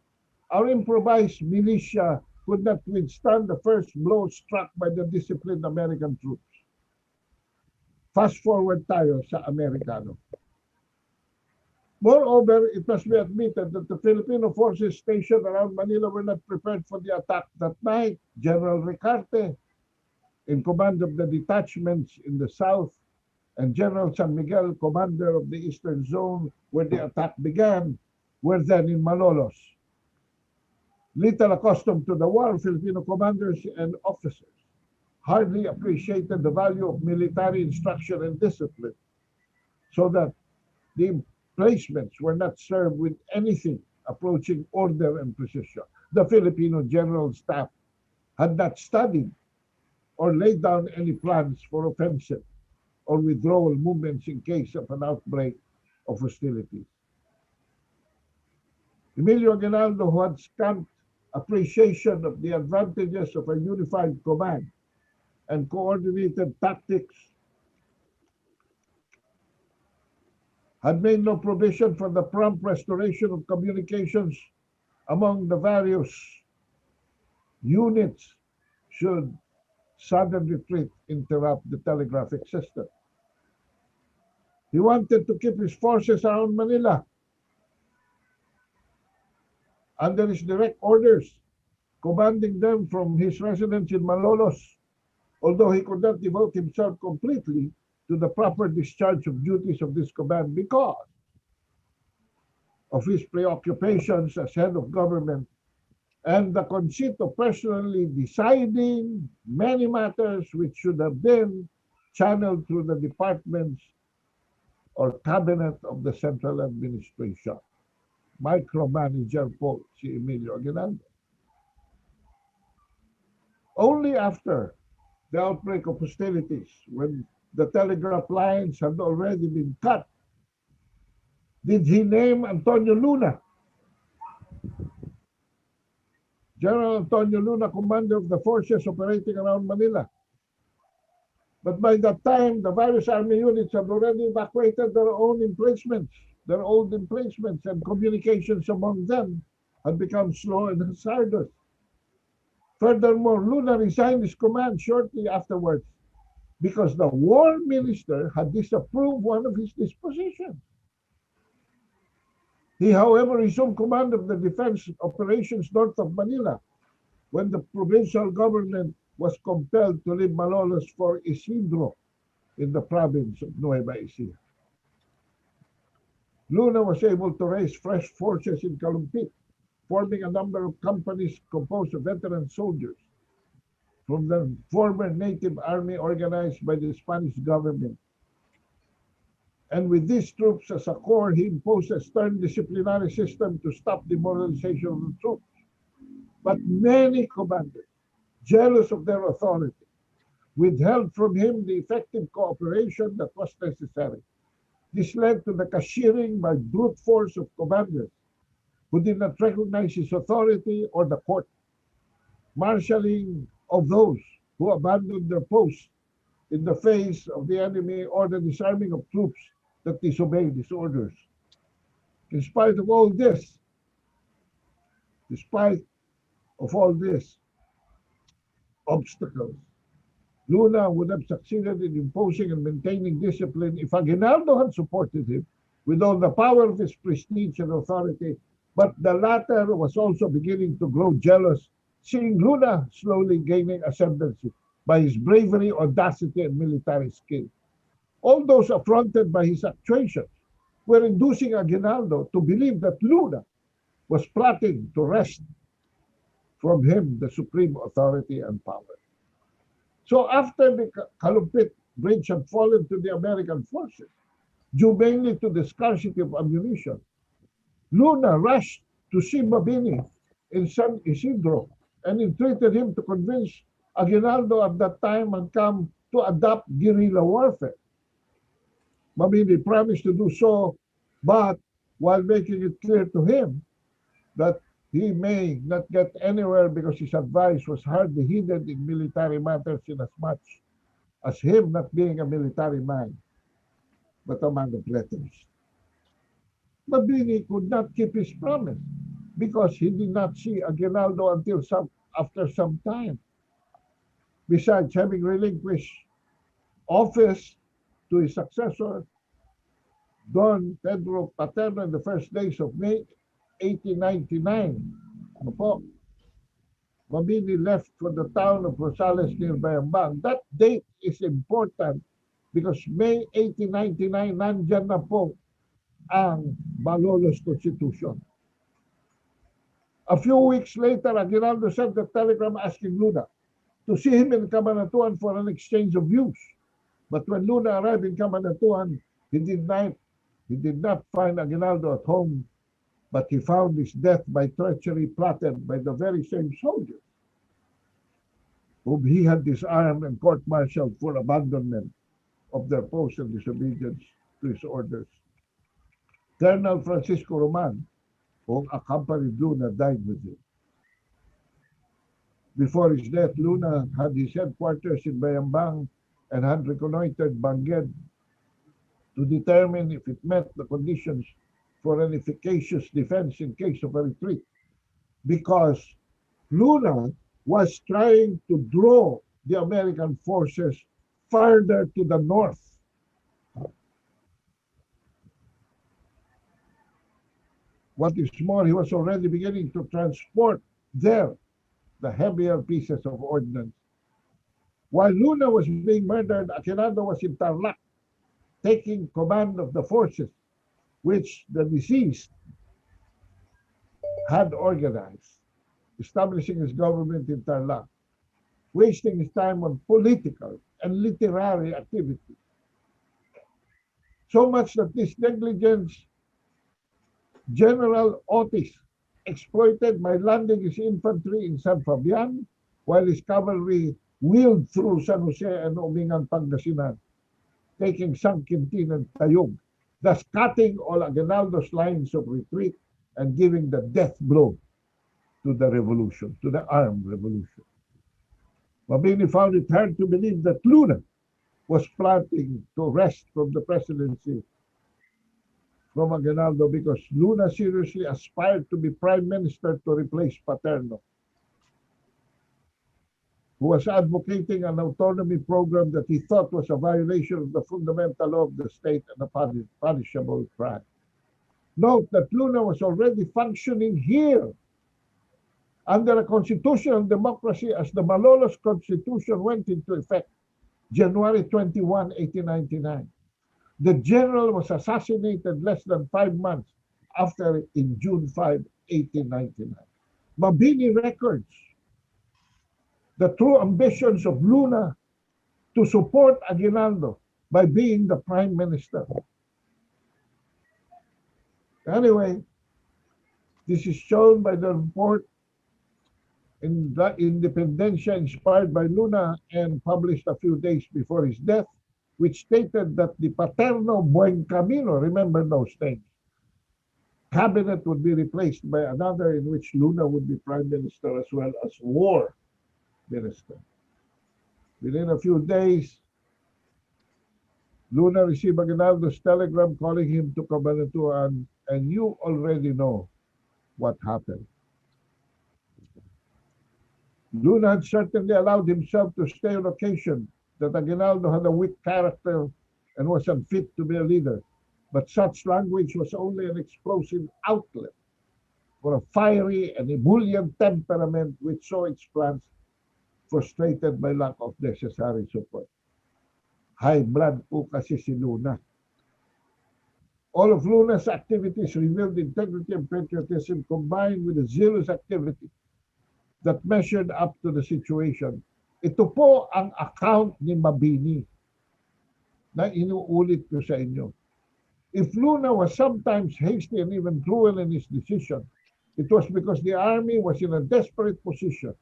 our improvised militia could not withstand the first blow struck by the disciplined American troops. Fast forward tayo sa Amerikano. Moreover, it must be admitted that the Filipino forces stationed around Manila were not prepared for the attack that night. General Ricarte, in command of the detachments in the south, and General San Miguel, commander of the eastern zone where the attack began, were then in Malolos. Little accustomed to the war, Filipino commanders and officers hardly appreciated the value of military instruction and discipline, so that the emplacements were not served with anything approaching order and precision. The Filipino General Staff had not studied or laid down any plans for offensive or withdrawal movements in case of an outbreak of hostilities. Emilio Aguinaldo, who had scant appreciation of the advantages of a unified command and coordinated tactics, had made no provision for the prompt restoration of communications among the various units should sudden retreat interrupt the telegraphic system. He wanted to keep his forces around Manila under his direct orders, commanding them from his residence in Malolos, although he could not devote himself completely to the proper discharge of duties of this command because of his preoccupations as head of government and the conceit of personally deciding many matters which should have been channeled through the departments or cabinet of the central administration. Micromanager po si Emilio Aguinaldo. Only after the outbreak of hostilities, when the telegraph lines had already been cut, did he name Antonio Luna, General Antonio Luna, commander of the forces operating around Manila. But by that time, the various army units had already evacuated their own emplacements, their old emplacements, and communications among them had become slow and hazardous. Furthermore, Luna resigned his command shortly afterwards because the war minister had disapproved one of his dispositions. He, however, resumed command of the defense operations north of Manila when the provincial government was compelled to leave Malolos for Isidro in the province of Nueva Ecija. Luna was able to raise fresh forces in Calumpit, forming a number of companies composed of veteran soldiers from the former native army organized by the Spanish government. And with these troops as a core, he imposed a stern disciplinary system to stop demoralization of the troops. But many commanders, jealous of their authority, withheld from him the effective cooperation that was necessary. This led to the cashiering by brute force of commanders who did not recognize his authority or the court, marshalling of those who abandoned their posts in the face of the enemy, or the disarming of troops that disobeyed his orders. In spite of all this, obstacles, Luna would have succeeded in imposing and maintaining discipline if Aguinaldo had supported him with all the power of his prestige and authority. But the latter was also beginning to grow jealous, seeing Luna slowly gaining ascendancy by his bravery, audacity, and military skill. All those affronted by his actuations were inducing Aguinaldo to believe that Luna was plotting to wrest from him the supreme authority and power. So after the Calumpit Bridge had fallen to the American forces, due mainly to the scarcity of ammunition, Luna rushed to see Mabini in San Isidro and entreated him to convince Aguinaldo at that time had come to adopt guerrilla warfare. Mabini promised to do so, but while making it clear to him that he may not get anywhere because his advice was hardly heeded in military matters, inasmuch as him not being a military man, but a man of letters. Mabini could not keep his promise because he did not see Aguinaldo until after some time. Besides, having relinquished office to his successor, Don Pedro Paterno, in the first days of May 1899, Mabini left for the town of Rosales near Bayambang. That date is important because May 1899, nandyan na po ang Malolos Constitution. A few weeks later, Aguinaldo sent a telegram asking Luna to see him in Cabanatuan for an exchange of views. But when Luna arrived in Cabanatuan, he did not find Aguinaldo at home, but he found his death by treachery plotted by the very same soldiers whom he had disarmed and court-martialed for abandonment of their post and disobedience to his orders. Colonel Francisco Roman, who accompanied Luna, died with him. Before his death, Luna had his headquarters in Bayambang and had reconnoitered Bangued to determine if it met the conditions for an efficacious defense in case of a retreat, because Luna was trying to draw the American forces farther to the north. What is more, he was already beginning to transport there the heavier pieces of ordnance. While Luna was being murdered, Aguinaldo was in Tarlac, taking command of the forces which the deceased had organized, establishing his government in Tarlac, wasting his time on political and literary activity. So much that this negligence, General Otis exploited by landing his infantry in San Fabian while his cavalry wheeled through San Jose and Umingan, Pangasinan, taking San Quintin and Tayug, thus cutting all Aguinaldo's lines of retreat and giving the death blow to the revolution, to the armed revolution. Mabini found it hard to believe that Luna was planning to wrest from the presidency from Aguinaldo, because Luna seriously aspired to be prime minister to replace Paterno, who was advocating an autonomy program that he thought was a violation of the fundamental law of the state and a punishable crime. Note that Luna was already functioning here under a constitutional democracy as the Malolos Constitution went into effect January 21, 1899. The general was assassinated less than 5 months after in June 5, 1899. Mabini records the true ambitions of Luna to support Aguinaldo by being the prime minister. Anyway, this is shown by the report in the Independencia inspired by Luna and published a few days before his death, which stated that the Paterno Buen Camino, remember those things, cabinet would be replaced by another in which Luna would be prime minister as well as war minister. Within a few days, Luna received Aguinaldo's telegram calling him to Cabanatuan, and you already know what happened. Luna had certainly allowed himself to stay on occasion that Aguinaldo had a weak character and was unfit to be a leader, but such language was only an explosive outlet for a fiery and ebullient temperament which saw its plans frustrated by lack of necessary support. High blood po kasi si Luna. All of Luna's activities revealed integrity and patriotism combined with a zealous activity that measured up to the situation. Ito po ang account ni Mabini na inuulit ko sa inyo. If Luna was sometimes hasty and even cruel in his decision, it was because the army was in a desperate position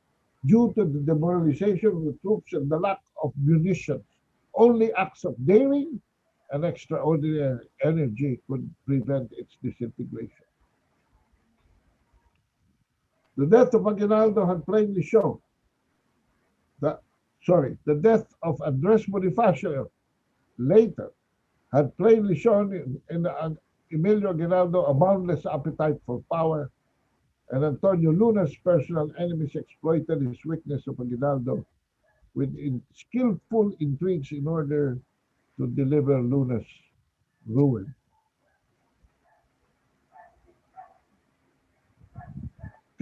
due to the demoralization of the troops and the lack of munitions. Only acts of daring and extraordinary energy could prevent its disintegration. The death of Aguinaldo had plainly shown the death of Andres Bonifacio later had plainly shown in Emilio Aguinaldo a boundless appetite for power, and Antonio Luna's personal enemies exploited his weakness of Aguinaldo with skillful intrigues in order to deliver Luna's ruin.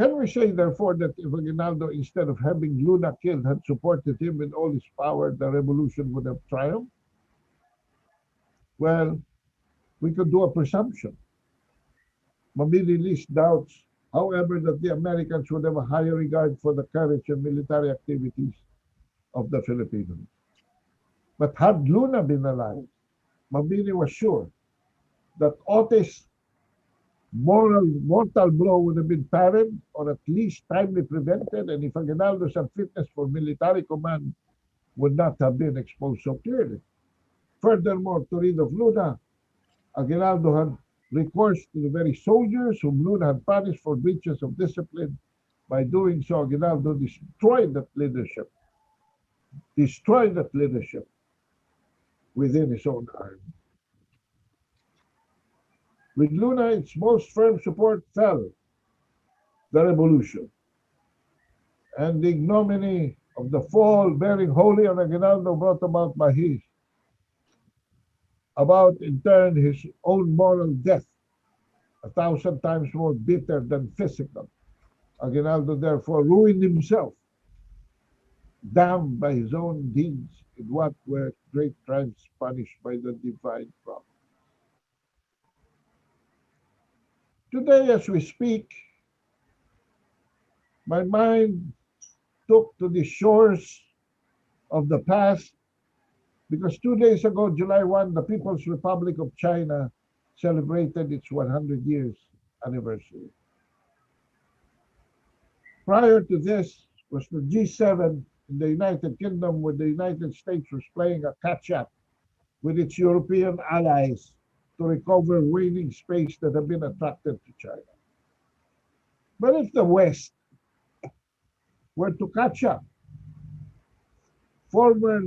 Can we say, therefore, that if Aguinaldo, instead of having Luna killed, had supported him with all his power, the revolution would have triumphed? Well, we could do a presumption. Mabini least doubts, however, that the Americans would have a higher regard for the courage and military activities of the Filipinos. But had Luna been alive, Mabini was sure that Otis' mortal blow would have been parried or at least timely prevented, and if Aguinaldo's unfitness for military command would not have been exposed so clearly. Furthermore, to rid of Luna, Aguinaldo had recourse to the very soldiers whom Luna had punished for breaches of discipline. By doing so, Aguinaldo destroyed that leadership within his own army. With Luna, its most firm support fell the revolution, and the ignominy of the fall bearing wholly on Aguinaldo brought about in turn his own moral death, 1,000 times more bitter than physical. Aguinaldo therefore ruined himself, damned by his own deeds in what were great crimes punished by the divine providence. Today, as we speak, my mind took to the shores of the past because 2 days ago, July 1, the People's Republic of China celebrated its 100 years anniversary. Prior to this was the G7 in the United Kingdom, where the United States was playing a catch-up with its European allies to recover waning space that had been attracted to China. But if the West were to catch up, former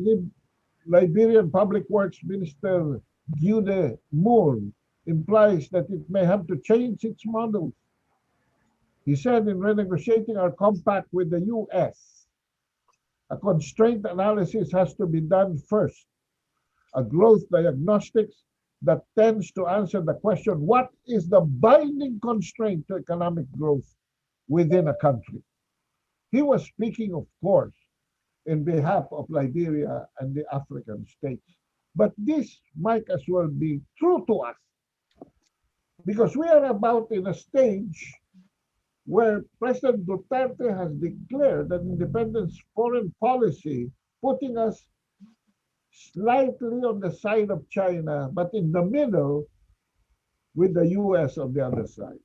Liberian Public Works Minister Gude Moore implies that it may have to change its models. He said in renegotiating our compact with the US, a constraint analysis has to be done first, a growth diagnostics that tends to answer the question, what is the binding constraint to economic growth within a country? He was speaking, of course, in behalf of Liberia and the African states. But this might as well be true to us, because we are about in a stage where President Duterte has declared an independent foreign policy, putting us slightly on the side of China, but in the middle with the US on the other side.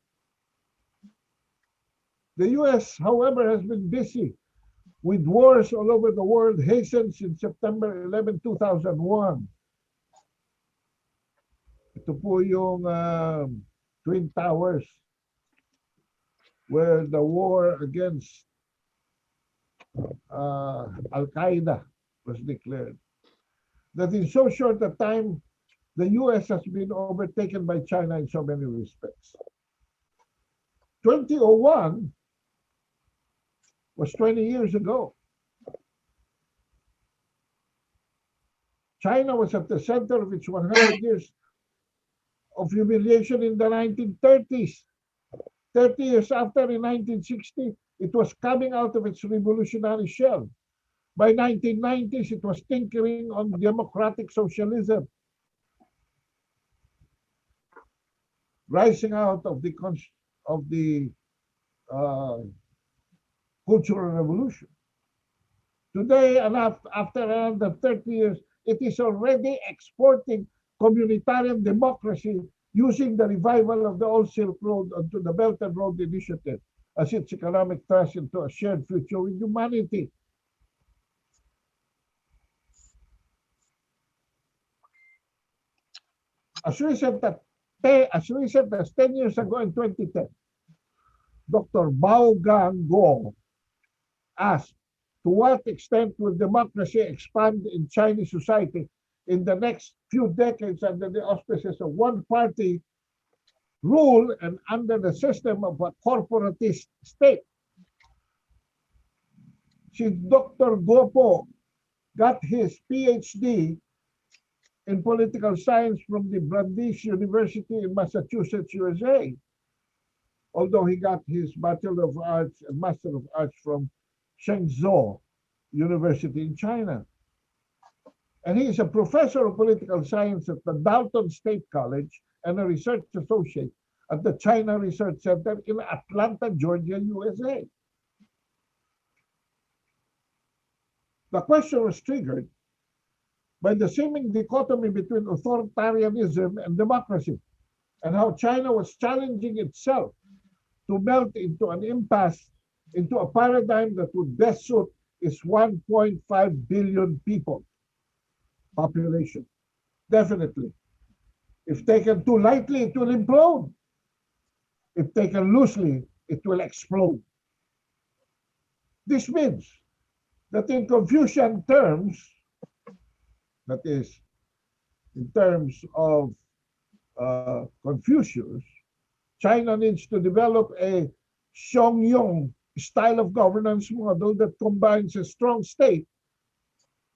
The US, however, has been busy with wars all over the world, hastened since September 11, 2001. Ito po yung Twin Towers, where the war against Al-Qaeda was declared. That in so short a time, the US has been overtaken by China in so many respects. 2001 was 20 years ago. China was at the center of its 100 years of humiliation in the 1930s. 30 years after, in 1960, it was coming out of its revolutionary shell. By 1990s, it was tinkering on democratic socialism, rising out of the Cultural Revolution. Today, and after another 30 years, it is already exporting communitarian democracy using the revival of the Old Silk Road onto the Belt and Road Initiative as its economic thrust into a shared future with humanity. As recent as 10 years ago in 2010, Dr. Bao Gang-go asked, to what extent will democracy expand in Chinese society in the next few decades under the auspices of one-party rule and under the system of a corporatist state? Since Dr. Gopo got his PhD in political science from the Brandeis University in Massachusetts, USA, although he got his Bachelor of Arts and Master of Arts from Shenzhou University in China. And he is a professor of political science at the Dalton State College and a research associate at the China Research Center in Atlanta, Georgia, USA. The question was triggered by the seeming dichotomy between authoritarianism and democracy, and how China was challenging itself to melt into an impasse, into a paradigm that would best suit its 1.5 billion people population. Definitely. If taken too lightly, it will implode. If taken loosely, it will explode. This means that in Confucian terms, that is, in terms of Confucius, China needs to develop a Xiongyong style of governance model that combines a strong state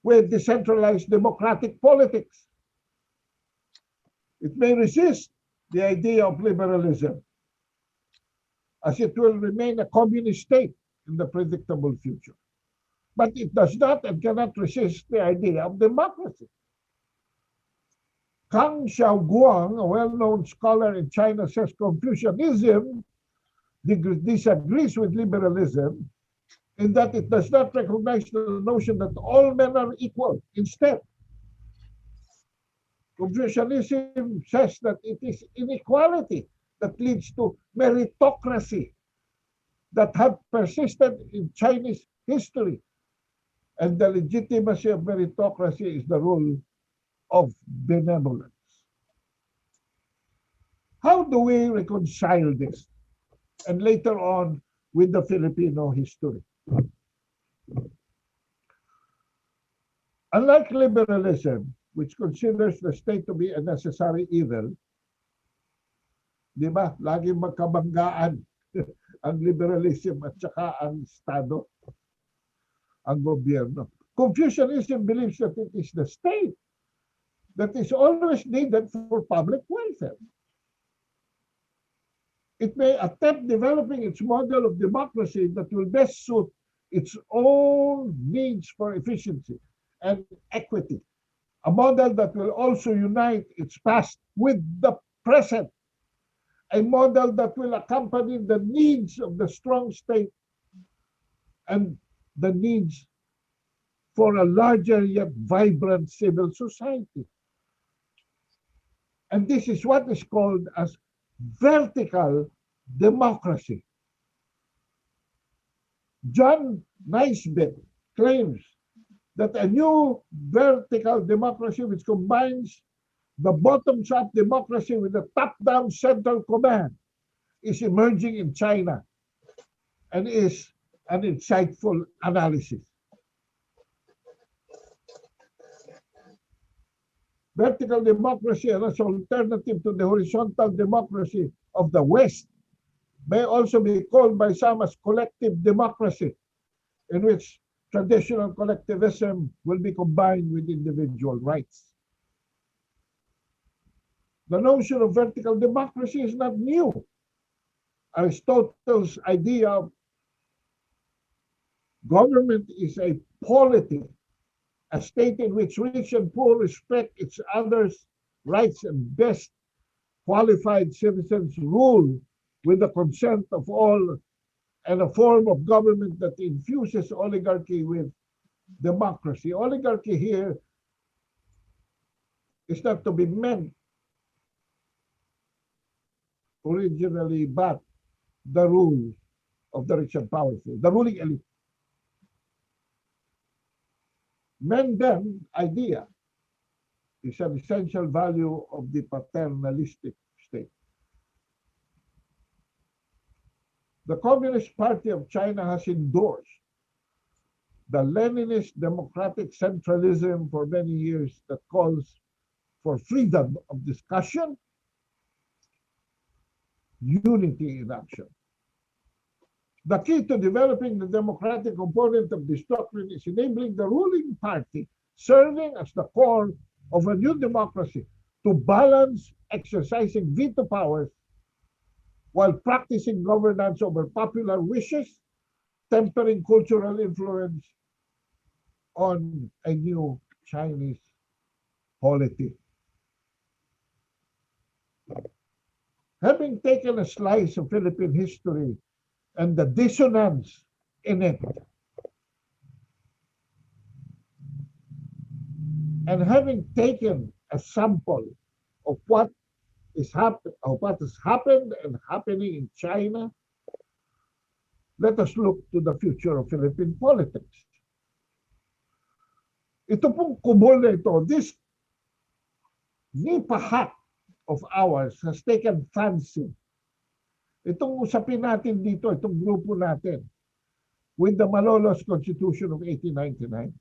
with decentralized democratic politics. It may resist the idea of liberalism, as it will remain a communist state in the predictable future. But it does not and cannot resist the idea of democracy. Kang Xiaoguang, a well-known scholar in China, says Confucianism disagrees with liberalism in that it does not recognize the notion that all men are equal. Instead, Confucianism says that it is inequality that leads to meritocracy that have persisted in Chinese history. And the legitimacy of meritocracy is the rule of benevolence. How do we reconcile this? And later on with the Filipino history. Unlike liberalism, which considers the state to be a necessary evil, di ba, laging magkabanggaan ang liberalism at saka ang Estado, ang gobyerno. Confucianism believes that it is the state that is always needed for public welfare. It may attempt developing its model of democracy that will best suit its own needs for efficiency and equity, a model that will also unite its past with the present, a model that will accompany the needs of the strong state and the needs for a larger yet vibrant civil society. And this is what is called as vertical democracy. John Naisbitt claims that a new vertical democracy which combines the bottoms-up democracy with the top-down central command is emerging in China and is an insightful analysis. Vertical democracy as an alternative to the horizontal democracy of the West may also be called by some as collective democracy, in which traditional collectivism will be combined with individual rights. The notion of vertical democracy is not new. Aristotle's idea of government is a polity, a state in which rich and poor respect each other's rights and best qualified citizens rule with the consent of all, and a form of government that infuses oligarchy with democracy. Oligarchy here is not to be meant originally, but the rule of the rich and powerful, the ruling elite. Men-them idea is an essential value of the paternalistic state. The Communist Party of China has endorsed the Leninist democratic centralism for many years that calls for freedom of discussion, unity in action. The key to developing the democratic component of this doctrine is enabling the ruling party serving as the core of a new democracy to balance exercising veto powers while practicing governance over popular wishes, tempering cultural influence on a new Chinese polity. Having taken a slice of Philippine history and the dissonance in it, And having taken a sample of what is what has happened and happening in China, let us look to the future of Philippine politics. Ito pong kubol na ito, this nipa hat of ours has taken fancy. Itong usapin natin dito, itong grupo natin, with the Malolos Constitution of 1899.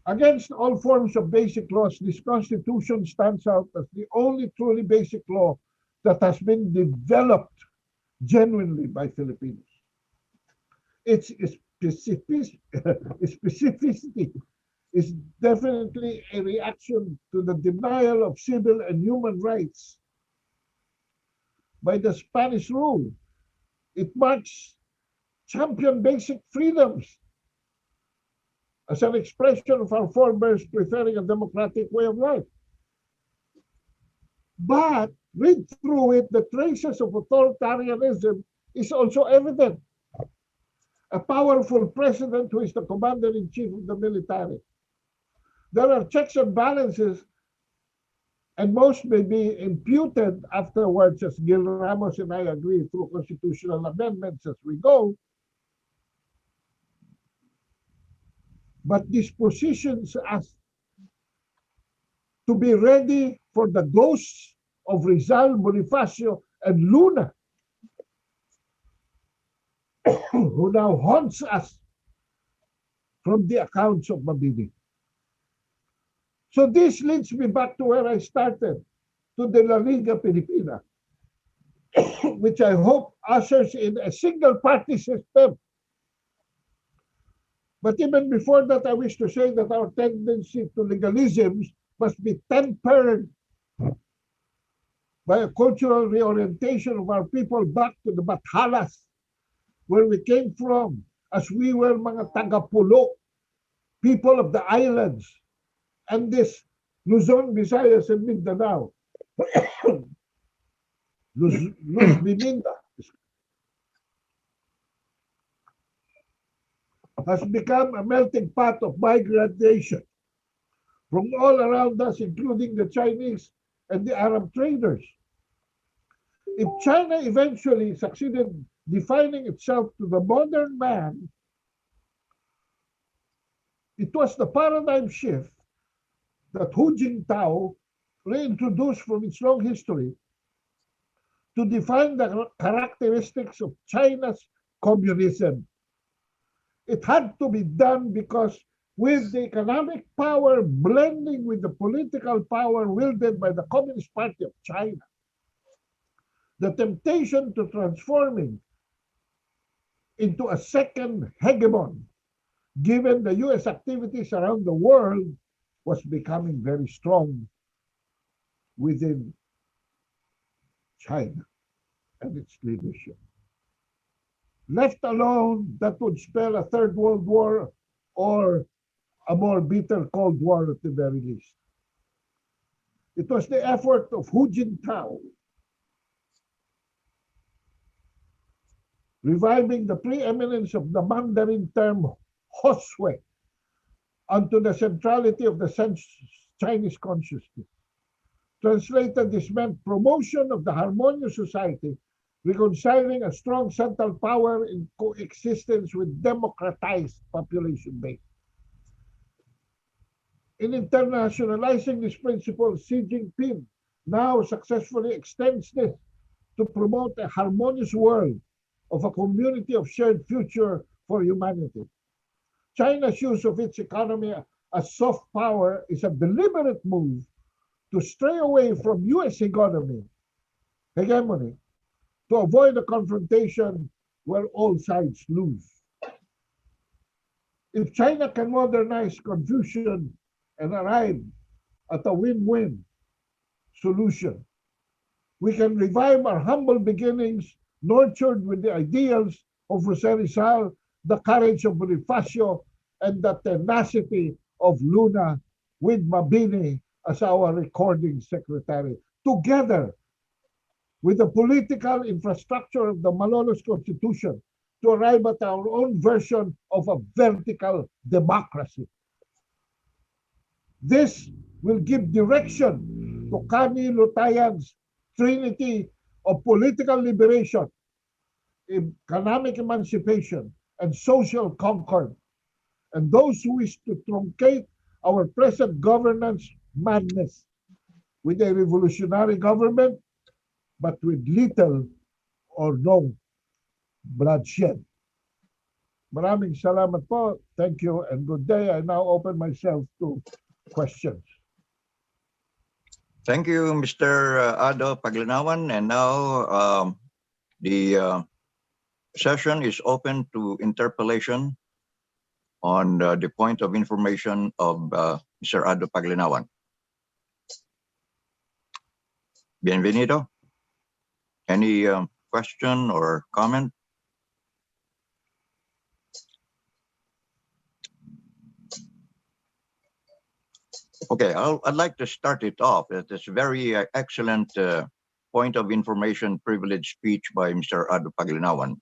Against all forms of basic laws, this Constitution stands out as the only truly basic law that has been developed genuinely by Filipinos. Its specificity is definitely a reaction to the denial of civil and human rights by the Spanish rule. It marks champion basic freedoms as an expression of our forebears preferring a democratic way of life. But read through it, the traces of authoritarianism is also evident. A powerful president who is the commander-in-chief of the military. There are checks and balances, and most may be imputed afterwards, as Gil Ramos and I agree, through constitutional amendments as we go. But this positions us to be ready for the ghosts of Rizal, Bonifacio, and Luna, who now haunts us from the accounts of Mabini. So this leads me back to where I started, to the La Liga Pilipina, which I hope ushers in a single-party system. But even before that, I wish to say that our tendency to legalisms must be tempered by a cultural reorientation of our people back to the Bathalas, where we came from, as we were mga Tagapulo, people of the islands, and this Luzon, Visayas, and Mindanao, Luz Biminda, has become a melting pot of migration from all around us, including the Chinese and the Arab traders. If China eventually succeeded defining itself to the modern man, it was the paradigm shift that Hu Jintao reintroduced from its long history to define the characteristics of China's communism. It had to be done because with the economic power blending with the political power wielded by the Communist Party of China, the temptation to transforming into a second hegemon, given the US activities around the world, was becoming very strong within China and its leadership. Left alone, that would spell a third world war or a more bitter Cold War at the very least. It was the effort of Hu Jintao reviving the preeminence of the Mandarin term Hosui onto the centrality of the Chinese consciousness. Translated, this meant promotion of the harmonious society, reconciling a strong central power in coexistence with democratized population base. In internationalizing this principle, Xi Jinping now successfully extends this to promote a harmonious world of a community of shared future for humanity. China's use of its economy as soft power is a deliberate move to stray away from US hegemony to avoid a confrontation where all sides lose. If China can modernize Confucian and arrive at a win-win solution, we can revive our humble beginnings nurtured with the ideals of Jose Rizal, the courage of Bonifacio, and the tenacity of Luna, with Mabini as our recording secretary, together with the political infrastructure of the Malolos Constitution, to arrive at our own version of a vertical democracy. This will give direction to Kani Lutayag's trinity of political liberation, economic emancipation, and social concord. And those who wish to truncate our present governance madness with a revolutionary government, but with little or no bloodshed. Maraming salamat po. Thank you and good day. I now open myself to questions. Thank you, Mr. Ado Paglinawan. And now the session is open to interpellation on the point of information of Mr. Ado Paglinawan. Bienvenido. Any question or comment? Okay, I'd like to start it off at this very excellent point of information privilege speech by Mr. Ado Paglinawan.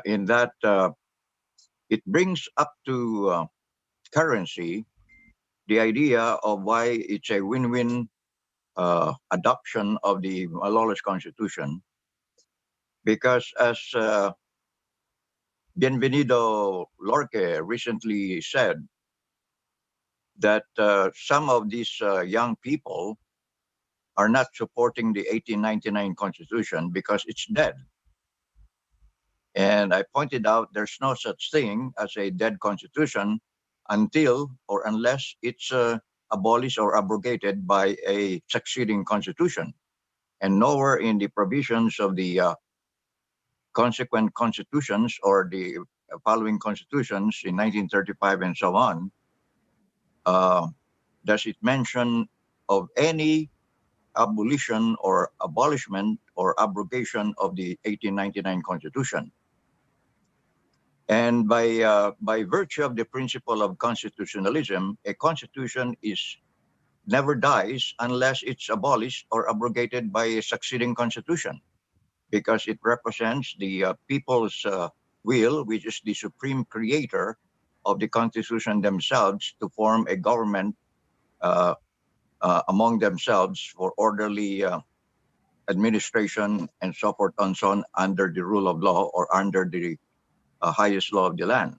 In that it brings up to currency the idea of why it's a win-win adoption of the Malolos Constitution, because as Bienvenido Lorque recently said, that some of these young people are not supporting the 1899 Constitution because it's dead. And I pointed out there's no such thing as a dead Constitution until or unless it's abolished or abrogated by a succeeding Constitution. And nowhere in the provisions of the consequent constitutions or the following constitutions in 1935 and so on does it mention of any abolition or abolishment or abrogation of the 1899 Constitution. And by virtue of the principle of constitutionalism, a constitution never dies unless it's abolished or abrogated by a succeeding constitution, because it represents the people's will, which is the supreme creator of the Constitution themselves, to form a government among themselves for orderly administration and so forth and so on under the rule of law or under the highest law of the land.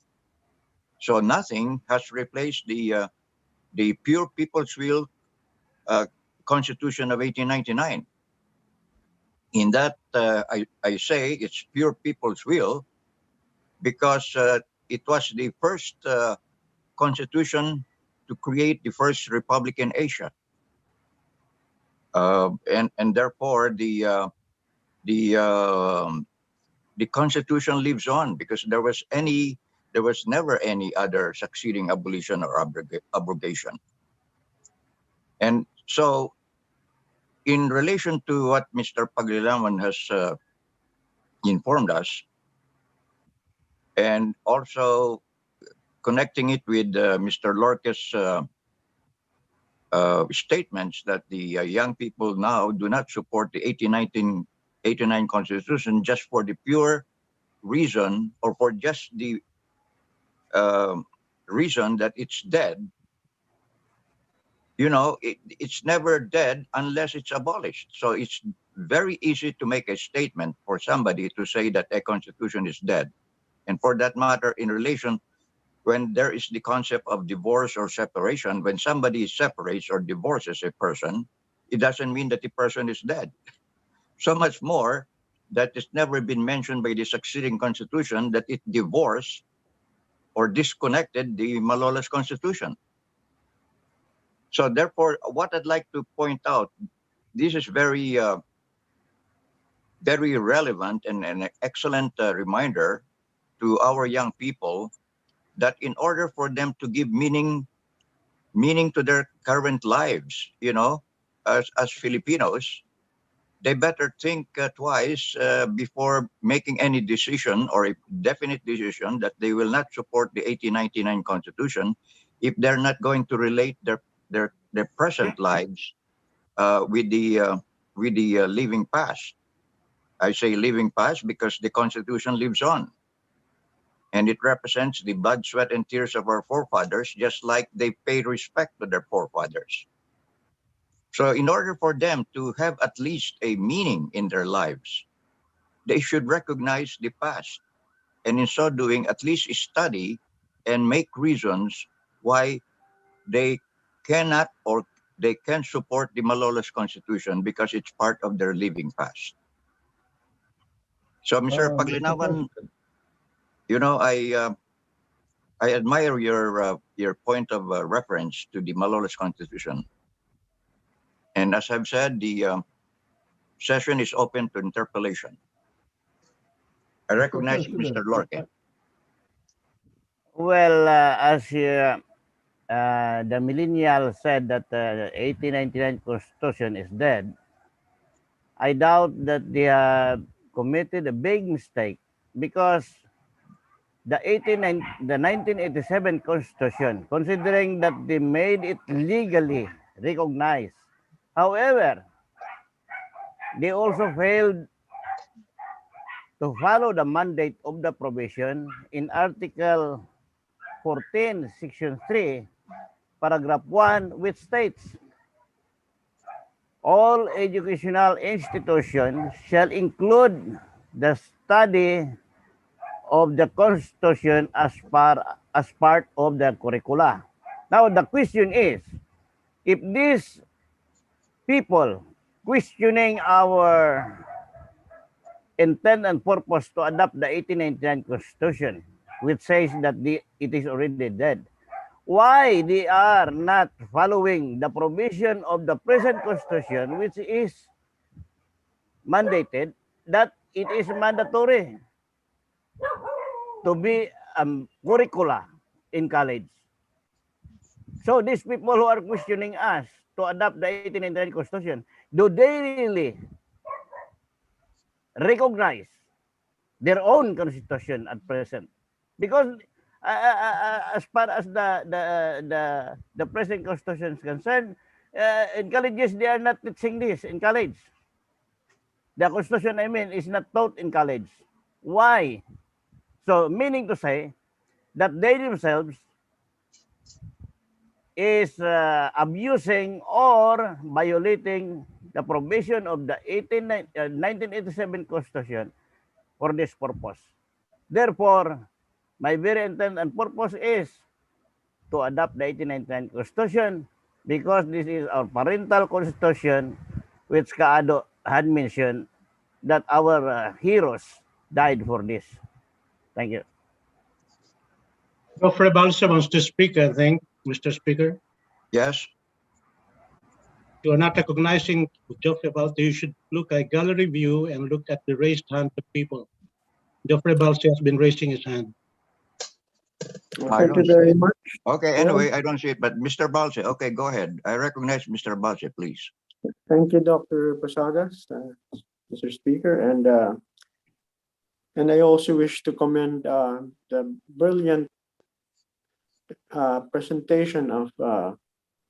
So nothing has replaced the pure people's will Constitution of 1899. In that, I say it's pure people's will because it was the first constitution to create the first republic in Asia. And therefore the Constitution lives on because there was never any other succeeding abolition or abrogation. And so, in relation to what Mr. Paglinawan has informed us, and also connecting it with Mr. Lorca's statements that the young people now do not support the 1889 Constitution just for the pure reason or for just the reason that it's dead. You know, it's never dead unless it's abolished. So it's very easy to make a statement for somebody to say that a constitution is dead. And for that matter, in relation, when there is the concept of divorce or separation, when somebody separates or divorces a person, it doesn't mean that the person is dead. So much more that it's never been mentioned by the succeeding constitution that it divorced or disconnected the Malolos Constitution. So therefore, what I'd like to point out, this is very, very relevant and an excellent reminder to our young people that in order for them to give meaning to their current lives, you know, as Filipinos, they better think twice before making any decision or a definite decision that they will not support the 1899 Constitution if they're not going to relate their present lives with the living past. I say living past because the Constitution lives on. And it represents the blood, sweat, and tears of our forefathers, just like they pay respect to their forefathers. So in order for them to have at least a meaning in their lives, they should recognize the past. And in so doing, at least study and make reasons why they cannot or they can support the Malolos Constitution because it's part of their living past. So, Mr. Mr. Paglinawan, President, you know, I admire your point of reference to the Malolos Constitution. And as I've said, the session is open to interpellation. I recognize President, Mr. Lorque. Well, as the millennial said that the 1899 Constitution is dead, I doubt that they have committed a big mistake because the 1987 Constitution, considering that they made it legally recognized. However, they also failed to follow the mandate of the provision in Article 14, Section 3, Paragraph 1, which states, all educational institutions shall include the study of the Constitution as part of the curricula. Now, the question is, if these people questioning our intent and purpose to adopt the 1899 Constitution, which says that it is already dead, why they are not following the provision of the present Constitution, which is mandated that it is mandatory to be curricula in college. So these people who are questioning us to adopt the 1899 Constitution, do they really recognize their own Constitution at present? Because as far as the present Constitution is concerned, in colleges they are not teaching this in college. The Constitution, I mean, is not taught in college. Why? So meaning to say that they themselves is abusing or violating the provision of the 1987 Constitution for this purpose. Therefore, my very intent and purpose is to adopt the 1899 Constitution because this is our parental constitution, which Kaado had mentioned that our heroes died for this. Thank you. Geoffrey Balsa wants to speak, I think, Mr. Speaker. Yes. You are not recognizing Geoffrey Balsa. You should look at gallery view and look at the raised hand of people. Geoffrey Balsa has been raising his hand. Thank you very much. Okay, anyway, I don't see it, but Mr. Balse, okay, go ahead. I recognize Mr. Balse, please. Thank you, Dr. Posadas, Mr. Speaker, and I also wish to commend the brilliant presentation of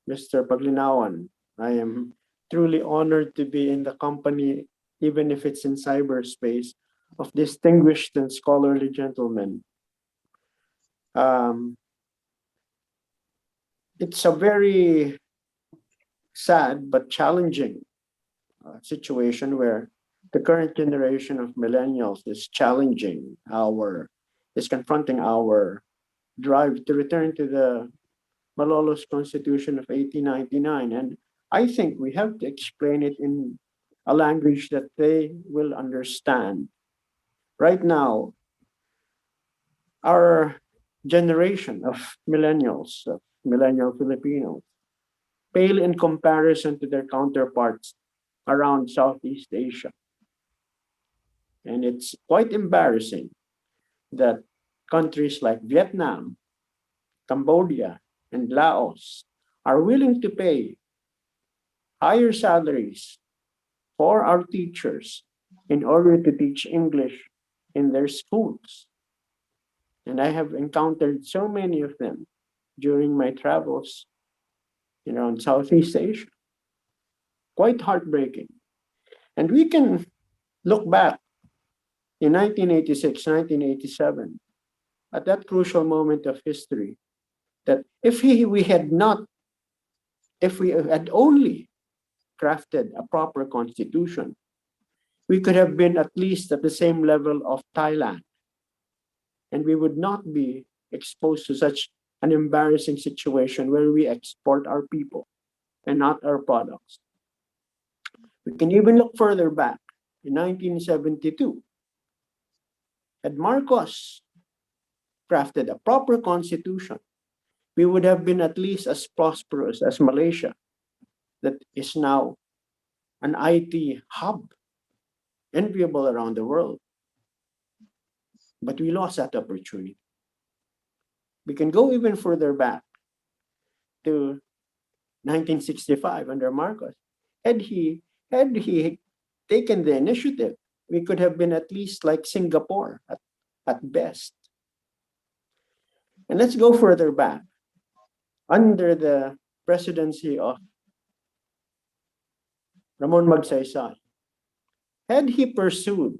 Mr. Paglinawan. I am truly honored to be in the company, even if it's in cyberspace, of distinguished and scholarly gentlemen. It's a very sad but challenging situation where the current generation of millennials is confronting our drive to return to the Malolos Constitution of 1899. And I think we have to explain it in a language that they will understand. Right now, our generation of millennials, millennial Filipinos, pale in comparison to their counterparts around Southeast Asia. And it's quite embarrassing that countries like Vietnam, Cambodia, and Laos are willing to pay higher salaries for our teachers in order to teach English in their schools. And I have encountered so many of them during my travels around Southeast Asia. Quite heartbreaking. And we can look back in 1986, 1987, at that crucial moment of history that if we had only crafted a proper constitution, we could have been at least at the same level of Thailand, and we would not be exposed to such an embarrassing situation where we export our people and not our products. We can even look further back in 1972. Had Marcos crafted a proper constitution, we would have been at least as prosperous as Malaysia, that is now an IT hub, enviable around the world. But we lost that opportunity. We can go even further back to 1965 under Marcos. Had he taken the initiative, we could have been at least like Singapore at best. And let's go further back. Under the presidency of Ramon Magsaysay, had he pursued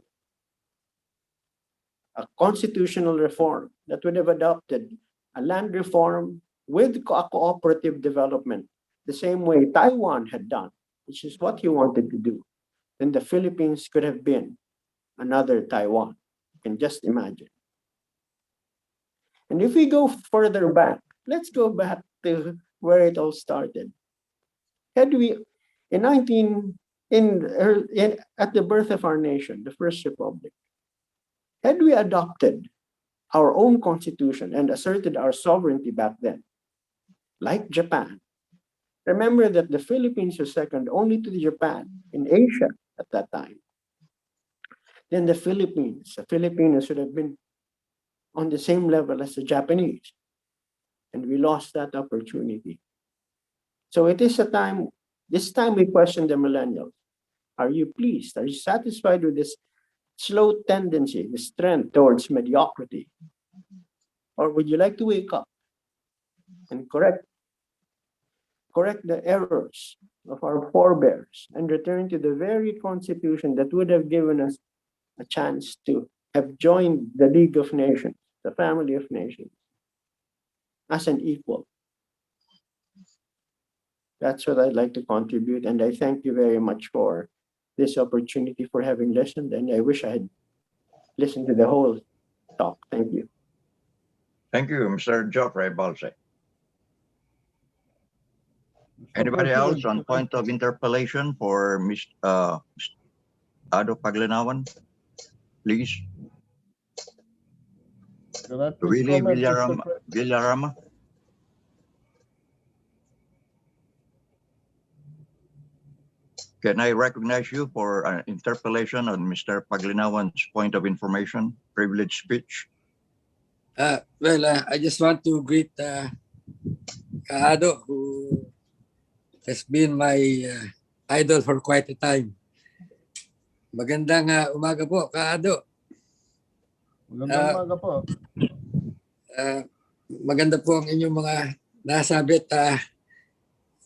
a constitutional reform that would have adopted a land reform with cooperative development, the same way Taiwan had done, which is what he wanted to do, then the Philippines could have been another Taiwan. You can just imagine. And if we go further back, let's go back to where it all started. Had we, at the birth of our nation, the First Republic, had we adopted our own constitution and asserted our sovereignty back then, like Japan, remember that the Philippines was second only to Japan in Asia at that time. Then the Filipinos should have been on the same level as the Japanese. And we lost that opportunity. So it is this time we question the millennials. Are you pleased? Are you satisfied with this slow tendency, this trend towards mediocrity? Or would you like to wake up and correct the errors of our forebears and return to the very constitution that would have given us a chance to have joined the League of Nations, the family of nations, as an equal? That's what I'd like to contribute, and I thank you very much for this opportunity, for having listened, and I wish I had listened to the whole talk. Thank you. Thank you, Mr. Geoffrey Balse. Mr. Anybody President, else on point of interpellation for Mr. Ado Paglinawan? Please. Can I please Willie comment, Mr. Villarama? Can I recognize you for an interpellation on Mr. Paglinawan's point of information, privilege speech? I just want to greet Kaado, who has been my idol for quite a time. Magandang umaga po, Kaado. Magandang umaga po. Maganda po ang inyong mga nasabit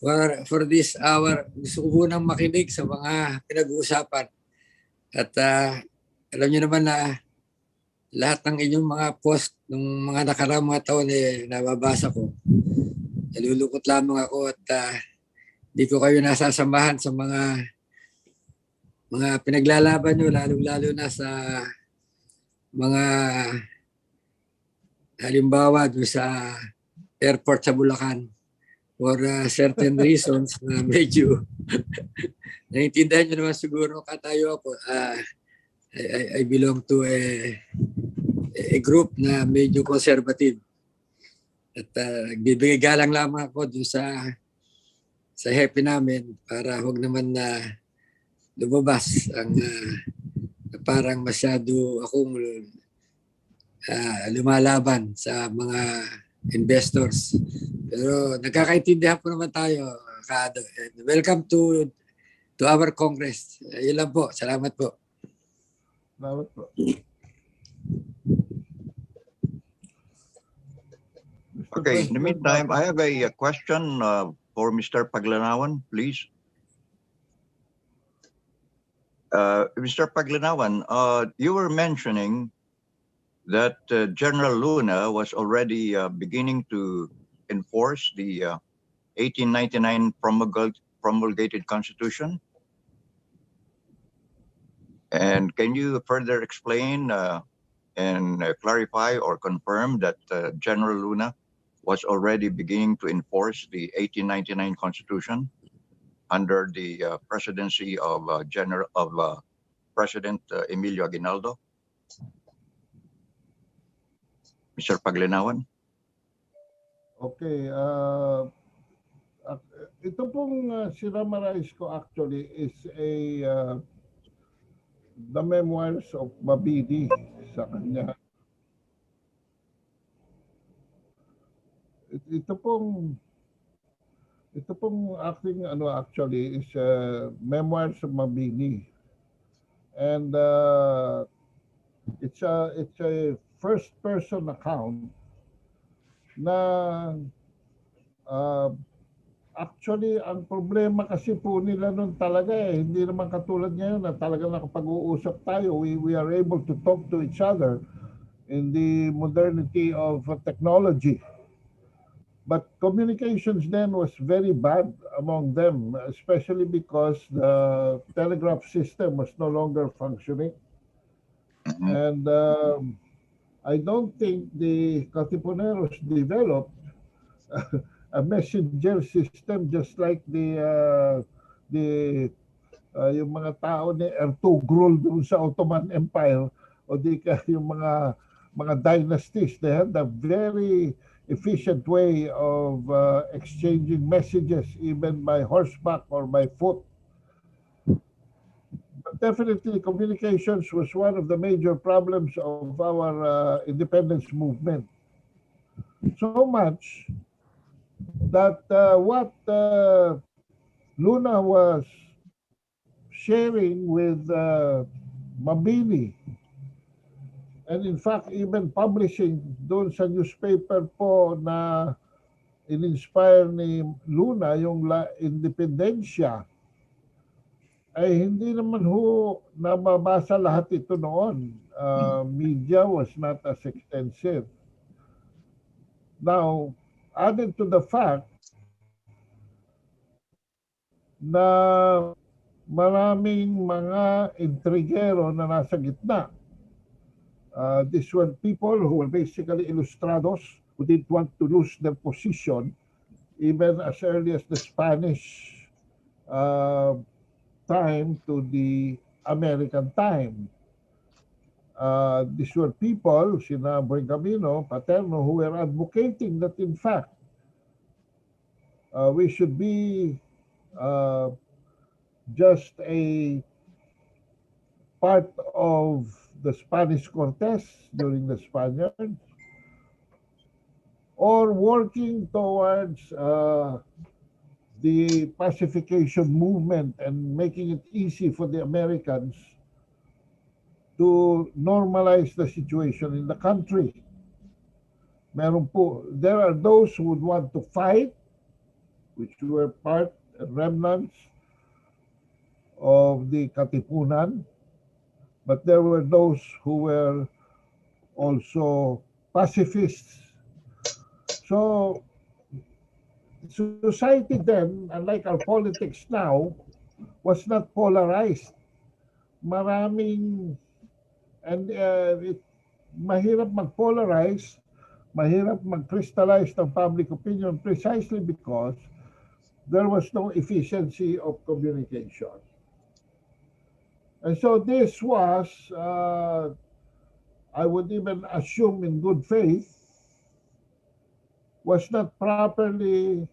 for this hour. Gusto ko nang makinig sa mga pinag-uusapan. At alam niyo naman na lahat ng inyong mga post ng mga nakaraang mga taon nababasa ko. Nalulungkot lamang ako at di ko kayo nasasamahan sa mga pinaglalaban nyo, lalo na sa mga halimbawa doon sa airport sa Bulacan for certain reasons na medyo naiintindihan nyo naman siguro katayo ako. I belong to a group na medyo conservative. At bibigay galang lamang ako doon sa happy namin para huwag naman na lumabas ang parang masyado akong lumalaban sa mga investors. Pero nagkakaintindihan po naman tayo, Kaado. Welcome to our Congress. Yun lang po. Salamat po. Salamat po. Okay, in the meantime, I have a question for Mr. Paglinawan, please. Mr. Paglinawan, you were mentioning that General Luna was already beginning to enforce the 1899 promulgated Constitution? And can you further explain and clarify or confirm that General Luna was already beginning to enforce the 1899 Constitution under the presidency of President Emilio Aguinaldo? Mr. Paglinawan? Okay. Ito pong sinamarize ko actually is the memoirs of Mabini sa kanya. Ito pong aking actually is memoirs of Mabini. And it's a first person account na actually ang problema kasi po nila nun talaga hindi naman katulad ngayon na talaga nakapag-uusap tayo. We are able to talk to each other in the modernity of technology. But communications then was very bad among them, especially because the telegraph system was no longer functioning. And I don't think the Katipuneros developed a messenger system just like yung mga tao ni Ertugrul doon sa Ottoman Empire o di ka yung mga dynasties. They had a very efficient way of exchanging messages even by horseback or by foot. But definitely communications was one of the major problems of our independence movement. So much that what Luna was sharing with Mabini, and in fact even publishing doon sa newspaper po na in-inspire ni Luna, yung La Independencia, ay hindi naman ho nababasa lahat ito noon. Media was not as extensive. Now, added to the fact na maraming mga intrigero na nasa gitna. These were people who were basically ilustrados who didn't want to lose their position even as early as the Spanish time to the American time. These were people, sina Camino, Paterno, who were advocating that in fact we should be just a part of the Spanish Cortes during the Spaniards, or working towards the pacification movement and making it easy for the Americans to normalize the situation in the country. There are those who would want to fight, which were part remnants of the Katipunan, but there were those who were also pacifists. So society then, unlike our politics now, was not polarized. Mahirap mag-polarize, mahirap mag-crystallize ng public opinion precisely because there was no efficiency of communication. And so this was, I would even assume in good faith, was not properly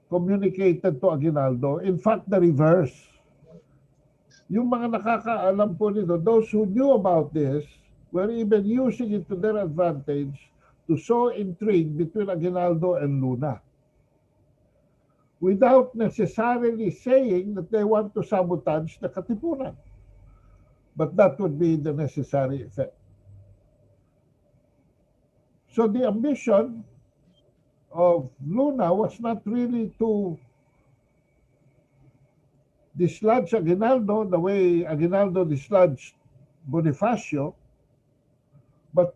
communicated to Aguinaldo. In fact, the reverse. Yung mga nakakaalam po nito, those who knew about this, were even using it to their advantage to sow intrigue between Aguinaldo and Luna, without necessarily saying that they want to sabotage the Katipunan. But that would be the necessary effect. So the ambition of Luna was not really to dislodge Aguinaldo the way Aguinaldo dislodged Bonifacio, But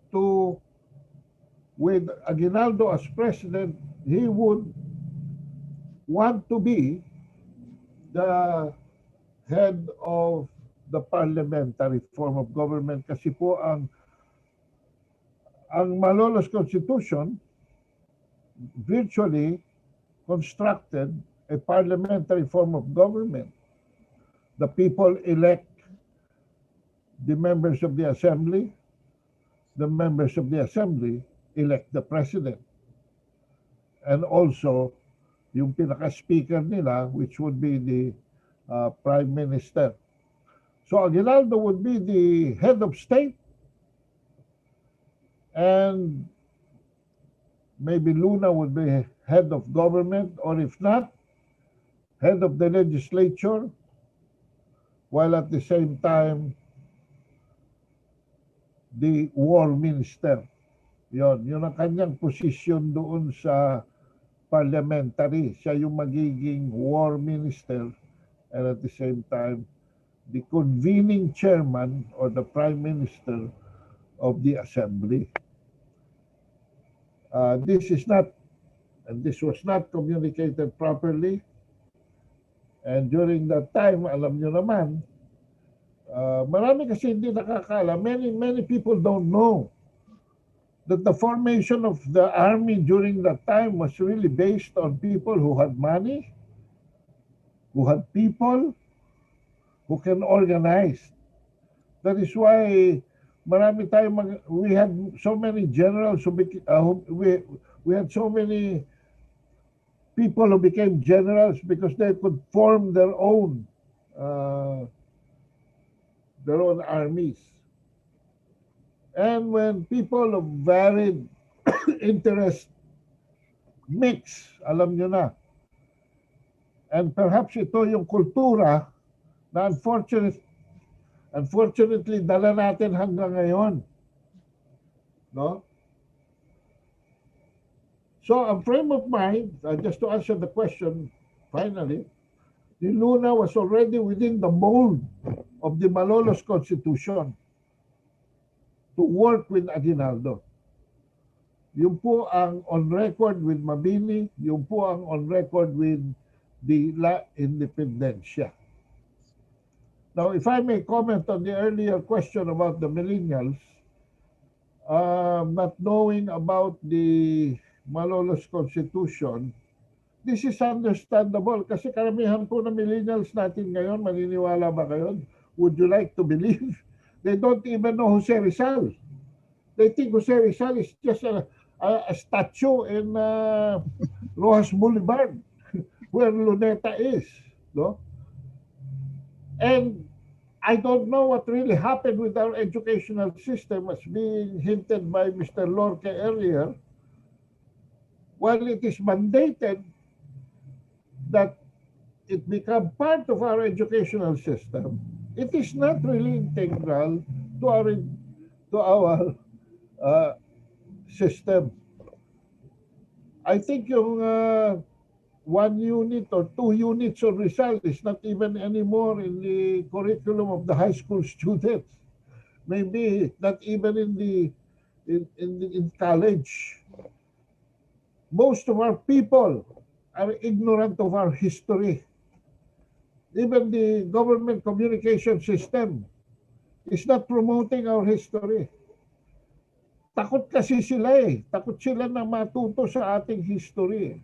with Aguinaldo as president, he would want to be the head of the parliamentary form of government kasi po ang Malolos Constitution virtually constructed a parliamentary form of government. The people elect the members of the assembly. The members of the assembly elect the president. And also, yung pinaka-speaker nila, which would be the prime minister. So Aguinaldo would be the head of state, and maybe Luna would be head of government, or if not, head of the legislature, while at the same time, the war minister. Yun ang kanyang posisyon doon sa parliamentary. Siya yung magiging war minister, and at the same time, the convening chairman or the prime minister of the assembly. This was not communicated properly. And during that time, alam nyo naman, marami kasi hindi nakakala. Many people don't know that the formation of the army during that time was really based on people who had money, who had people, who can organize. That is why marami tayong we had so many generals we had so many people who became generals because they could form their own armies. And when people of varied interest mix, alam nyo na, and perhaps ito yung kultura na unfortunately dala natin hanggang ngayon. No? So, a frame of mind, just to answer the question, finally, the Luna was already within the mold of the Malolos Constitution to work with Aguinaldo. Yung po ang on record with Mabini, yung po ang on record with the La Independencia. Now, if I may comment on the earlier question about the millennials, not knowing about the Malolos Constitution, this is understandable kasi karamihan po na millennials natin ngayon, maniniwala ba kayo? Would you like to believe? They don't even know Jose Rizal. They think Jose Rizal is just a statue in Rojas Boulevard, where Luneta is. No? And I don't know what really happened with our educational system as being hinted by Mr. Lorque earlier. While it is mandated that it become part of our educational system, it is not really integral to our system. I think yung 1 unit or 2 units of Rizal is not even anymore in the curriculum of the high school students. Maybe not even in college. Most of our people are ignorant of our history. Even the government communication system is not promoting our history. Takot kasi sila eh. Takot sila na matuto sa ating history.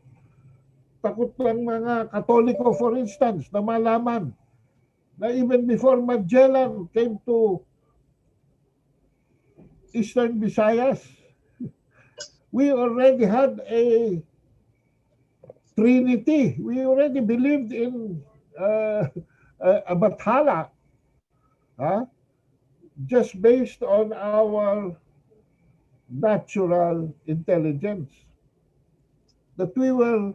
Takot lang mga Katoliko, for instance, na malaman na even before Magellan came to Eastern Visayas, we already had a Trinity. We already believed in a Bathala, just based on our natural intelligence. That we were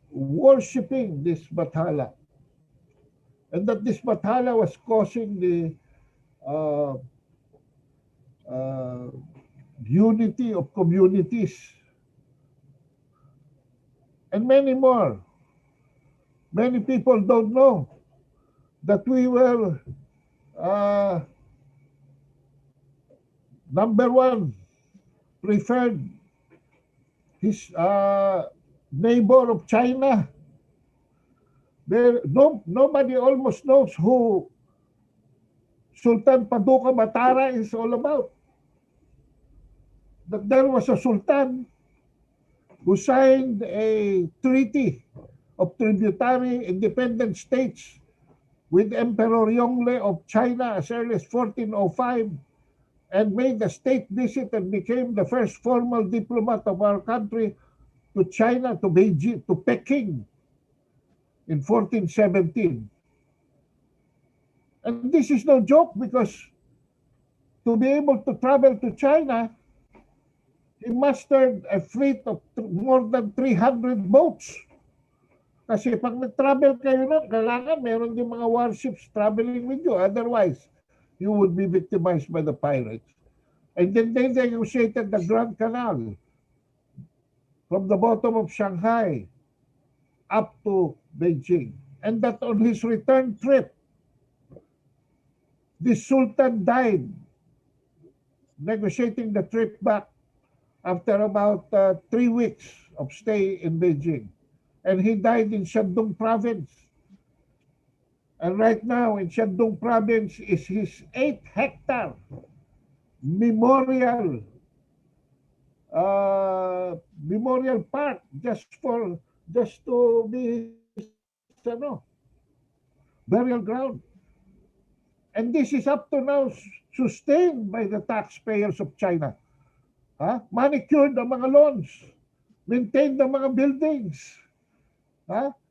worshipping this Bathala. And that this Bathala was causing the unity of communities. And many more. Many people don't know that we were number one, preferred his neighbor of China. Nobody almost knows who Sultan Paduka Batara is all about. That there was a sultan who signed a treaty of tributary independent states with Emperor Yongle of China as early as 1405 and made a state visit and became the first formal diplomat of our country to China, to Beijing, to Peking in 1417. And this is no joke, because to be able to travel to China, he mustered a fleet of more than 300 boats. Kasi pag nag-travel kayo nun, kailangan meron din mga warships traveling with you. Otherwise, you would be victimized by the pirates. And then they negotiated the Grand Canal from the bottom of Shanghai up to Beijing. And that on his return trip, the Sultan died negotiating the trip back after about 3 weeks of stay in Beijing. And he died in Shandong province. And right now in Shandong province is his 8-hectare memorial park just to be burial ground. And this is up to now sustained by the taxpayers of China. Manicured ang mga lawns, maintained ang mga buildings.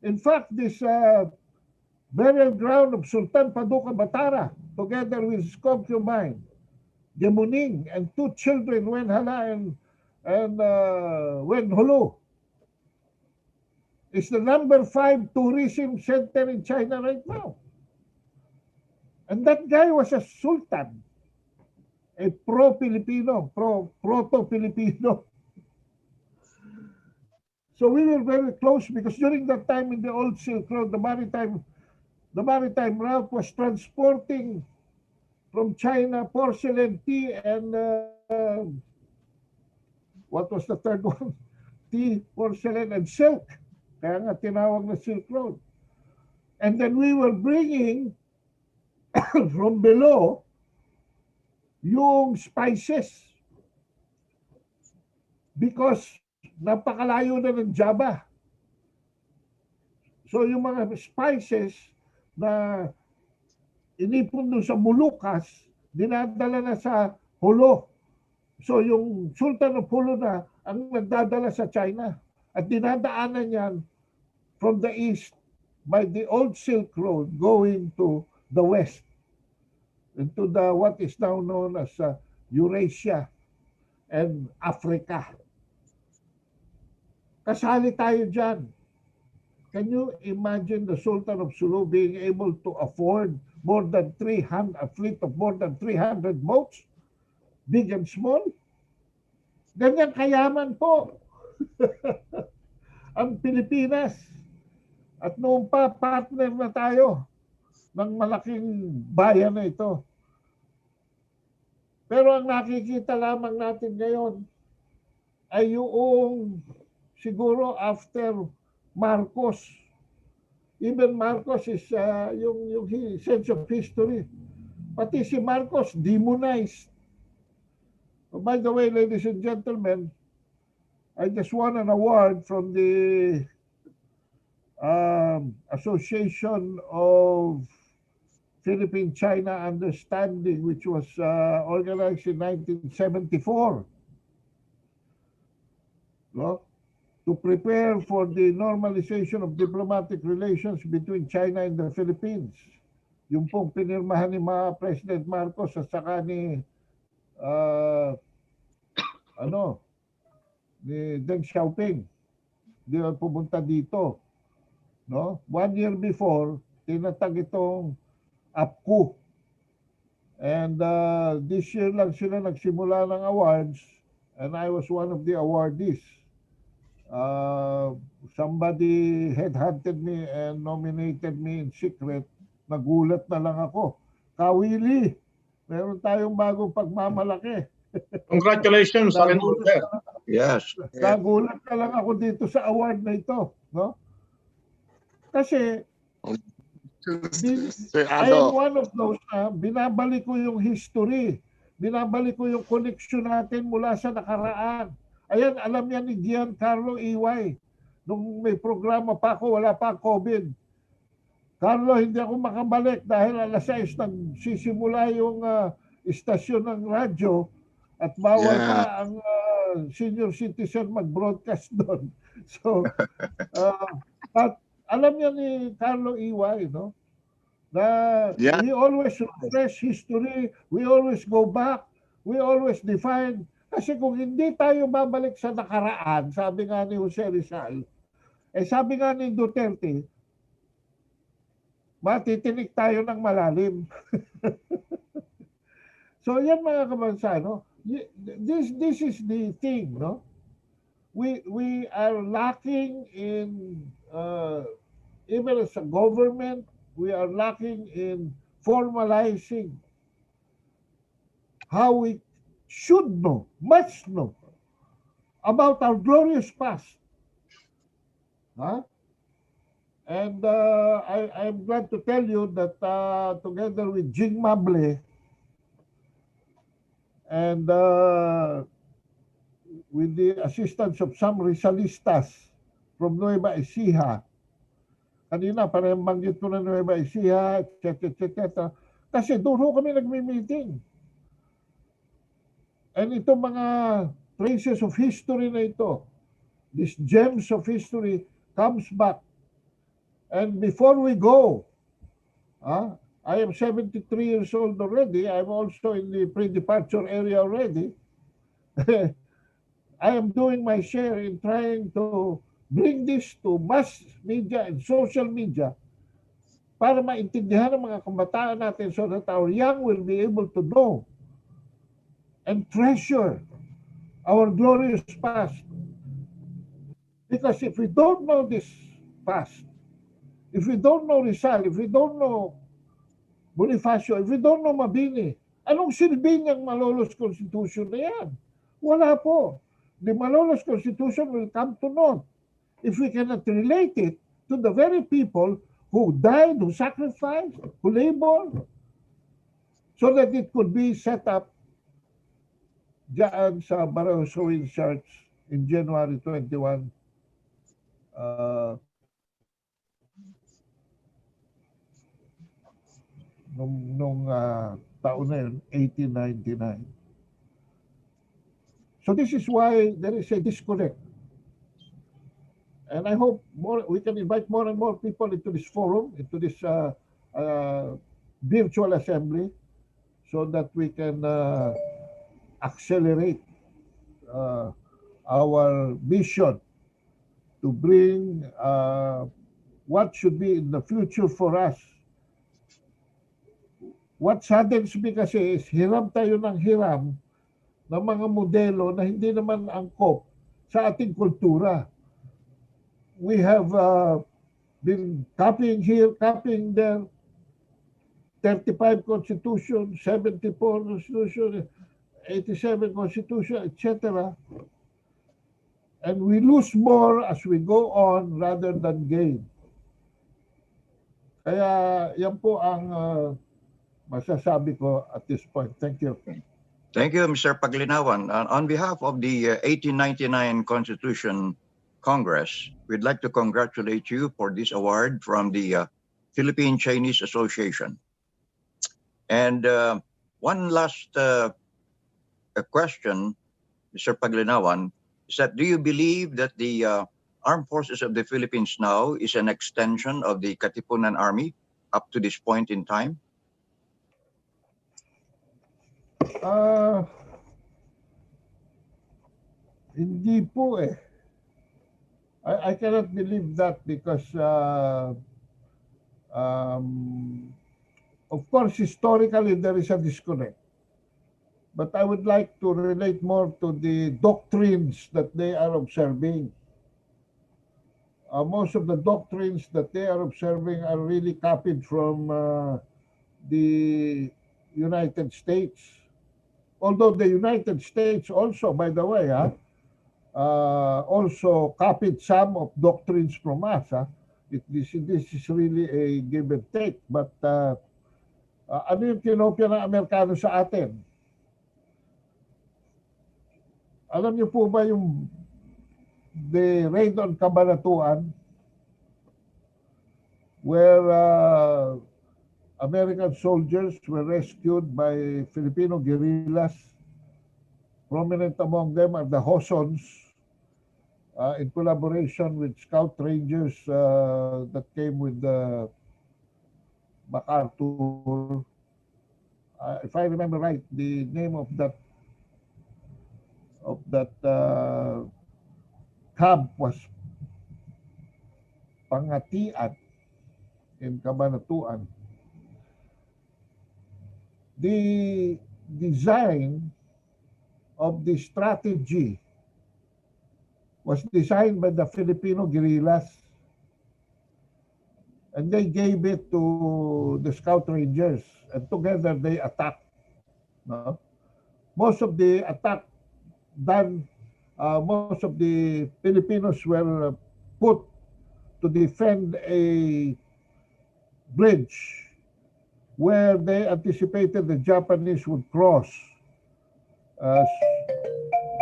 In fact, this burial ground of Sultan Paduka Batara, together with his concubine, Gemuning, and 2 children, Wenhala and Wenhulu, is the number 5 tourism center in China right now. And that guy was a sultan, a pro-Filipino, proto-Filipino. So we were very close because during that time in the old Silk Road, the maritime route was transporting from China porcelain, tea, and what was the third one? Tea, porcelain, and silk. Kaya nga tinawag na Silk Road. And then we were bringing from below yung spices because napakalayo na ng Java. So yung mga spices na inipon doon sa Molucas, dinadala na sa Hulo. So yung Sultan of Hulo na ang nagdadala sa China. At dinadaanan yan from the east by the old Silk Road going to the west, into the what is now known as Eurasia and Africa. Kasali tayo dyan. Can you imagine the Sultan of Sulu being able to afford a fleet of more than 300 boats, big and small? Ganyan kayaman po ang Pilipinas. At noon pa, partner na tayo ng malaking bayan na ito. Pero ang nakikita lamang natin ngayon ay yung siguro after Marcos. Even Marcos is yung sense of history. Pati si Marcos demonized. Oh, by the way, ladies and gentlemen, I just won an award from the Association of Philippine-China Understanding, which was organized in 1974. No? To prepare for the normalization of diplomatic relations between China and the Philippines. Yung pong pinirmahan ni President Marcos at saka ni Deng Xiaoping. Di ba pumunta dito? No? 1 year before, tinatag itong APCU. And this year lang sila nagsimula ng awards, and I was one of the awardees. Somebody headhunted me and nominated me in secret. Nagulat na lang ako. Kawili, meron tayong bagong pagmamalaki. Congratulations, Sergeant Walter. Yes. Nagulat na lang ako dito sa award na ito, no? Kasi I am one of those na binabalik ko yung history. Binabalik ko yung connection natin mula sa nakaraan. Ayan, alam yan ni Giancarlo EY. Nung may programa pa ako, wala pa COVID. Carlo, hindi ako makabalik dahil alas 6 nagsisimula yung istasyon ng radyo at bawal pa ang senior citizen mag-broadcast doon. So, at alam niya ni Carlo EY, no? Na we always refresh history, we always go back, we always define. Kasi kung hindi tayo babalik sa nakaraan, sabi nga ni Jose Rizal, sabi nga ni Duterte, matitinik tayo ng malalim. So yan mga kabansa, no? This is the thing, no? We are lacking in even as a government, we are lacking in formalizing how we should know, must know about our glorious past. Huh? And I'm glad to tell you that together with Jing Mable and with the assistance of some Rizalistas from Nueva Ecija, kanina parang banggit ko na Nueva Ecija, etc. Kasi doon ho kami nagmi-meeting. And itong mga traces of history na ito, these gems of history comes back. And before we go, I am 73 years old already. I'm also in the pre-departure area already. I am doing my share in trying to bring this to mass media and social media para maintindihan ng mga kabataan natin so that our young will be able to know and treasure our glorious past. Because if we don't know this past, if we don't know Rizal, if we don't know Bonifacio, if we don't know Mabini, anong silbi niyang Malolos Constitution na yan? Wala po. The Malolos Constitution will come to naught if we cannot relate it to the very people who died, who sacrificed, who labored, so that it could be set up diyan sa Barrio Sowin Church in January 21, nung taon na yun, 1899. So this is why there is a disconnect. And I hope we can invite more and more people into this forum, into this virtual assembly, so that we can accelerate our mission to bring what should be in the future for us. What saddens me kasi is hiram tayo ng hiram ng mga modelo na hindi naman angkop sa ating kultura. We have been copying here, copying there, 35 Constitution, 74 Constitution, 87 Constitution, etc. And we lose more as we go on rather than gain. Kaya yan po ang masasabi ko at this point. Thank you. Thank you, Mr. Paglinawan. On behalf of the 1899 Constitution Congress, we'd like to congratulate you for this award from the Philippine Chinese Association. And one last question, Mr. Paglinawan, is that do you believe that the Armed Forces of the Philippines now is an extension of the Katipunan Army up to this point in time? Hindi po eh. I cannot believe that because of course historically there is a disconnect. But I would like to relate more to the doctrines that they are observing. Most of the doctrines that they are observing are really copied from the United States. although the United States also, by the way, also copied some of doctrines from us. This is really a give and take. But ano yung kinopya ng Amerikano sa atin? Alam niyo po ba yung the raid on Cabanatuan where American soldiers were rescued by Filipino guerrillas? Prominent among them are the Hosons, in collaboration with Scout Rangers that came with MacArthur. If I remember right, the name of that camp was Pangatian in Cabanatuan. The design of the strategy was designed by the Filipino guerrillas, and they gave it to the Scout Rangers, and together they attacked. No? Most of the attack done, most of the Filipinos were put to defend a bridge where they anticipated the Japanese would cross.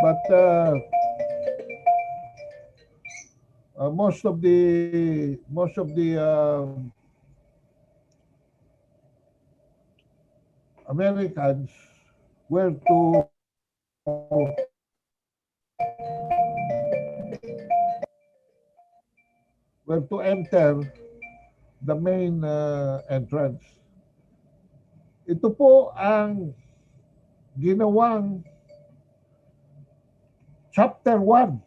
But most of the Americans were to enter the main entrance. Ito po ang ginawang Chapter 1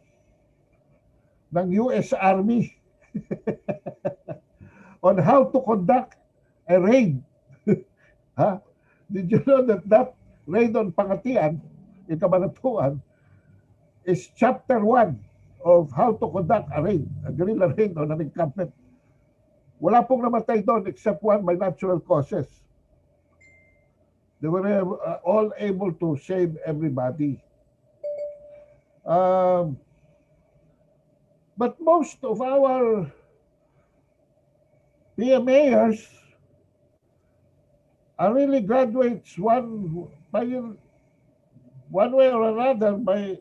ng US Army on how to conduct a raid. Did you know that raid on Pangatian in Cabanatuan is Chapter 1 of how to conduct a raid, a guerrilla raid on an encampment? Wala pong namatay doon except one by natural causes. They were all able to save everybody. But most of our PMAers are really graduates one way or another by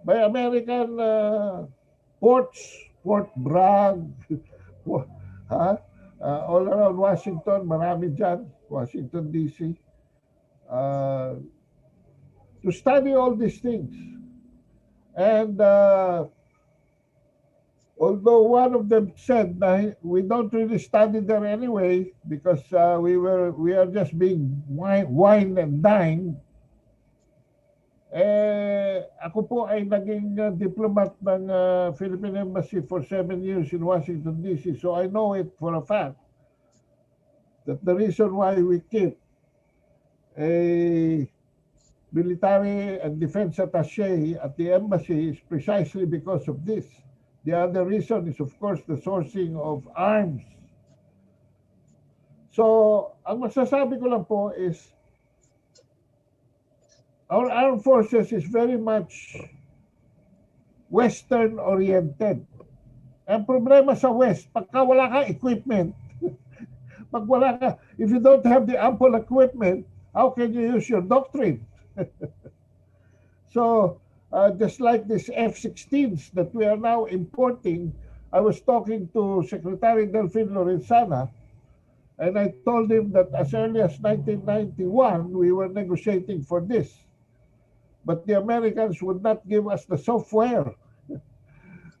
American ports, Fort Bragg, all around Washington, marami dyan, Washington DC, to study all these things. And although one of them said that we don't really study there anyway because we are just being wine and dined. Ako po ay naging diplomat ng Philippine Embassy for 7 years in Washington DC, so I know it for a fact that the reason why we keep a military and defense attaché at the embassy is precisely because of this. The other reason is, of course, the sourcing of arms. So, ang masasabi ko lang po is our armed forces is very much Western-oriented. Ang problema sa West, pagka wala ka equipment, if you don't have the ample equipment, how can you use your doctrine? So, just like these F-16s that we are now importing, I was talking to Secretary Delfin Lorenzana, and I told him that as early as 1991, we were negotiating for this. But the Americans would not give us the software,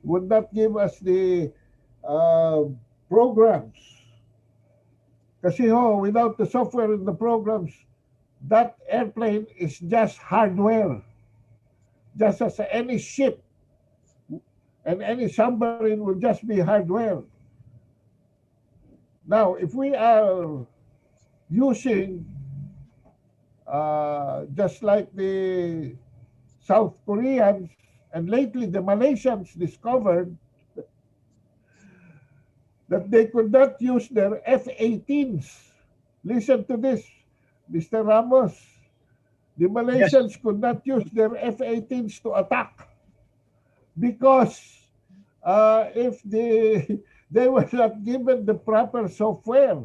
would not give us the programs. Kasi without the software and the programs, that airplane is just hardware. Just as any ship and any submarine will just be hardware. Now, if we are using, just like the South Koreans, and lately the Malaysians discovered that they could not use their F-18s. Listen to this, Mr. Ramos. The Malaysians could not use their F-18s to attack because if they were not given the proper software.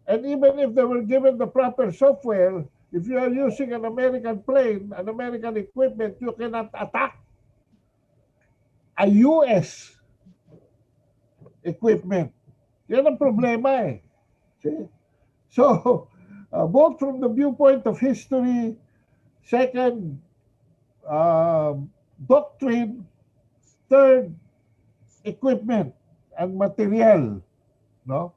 And even if they were given the proper software, if you are using an American plane, an American equipment, you cannot attack a US equipment. Yan ang problema eh. See? So, both from the viewpoint of history, second, doctrine, third, equipment and material, no?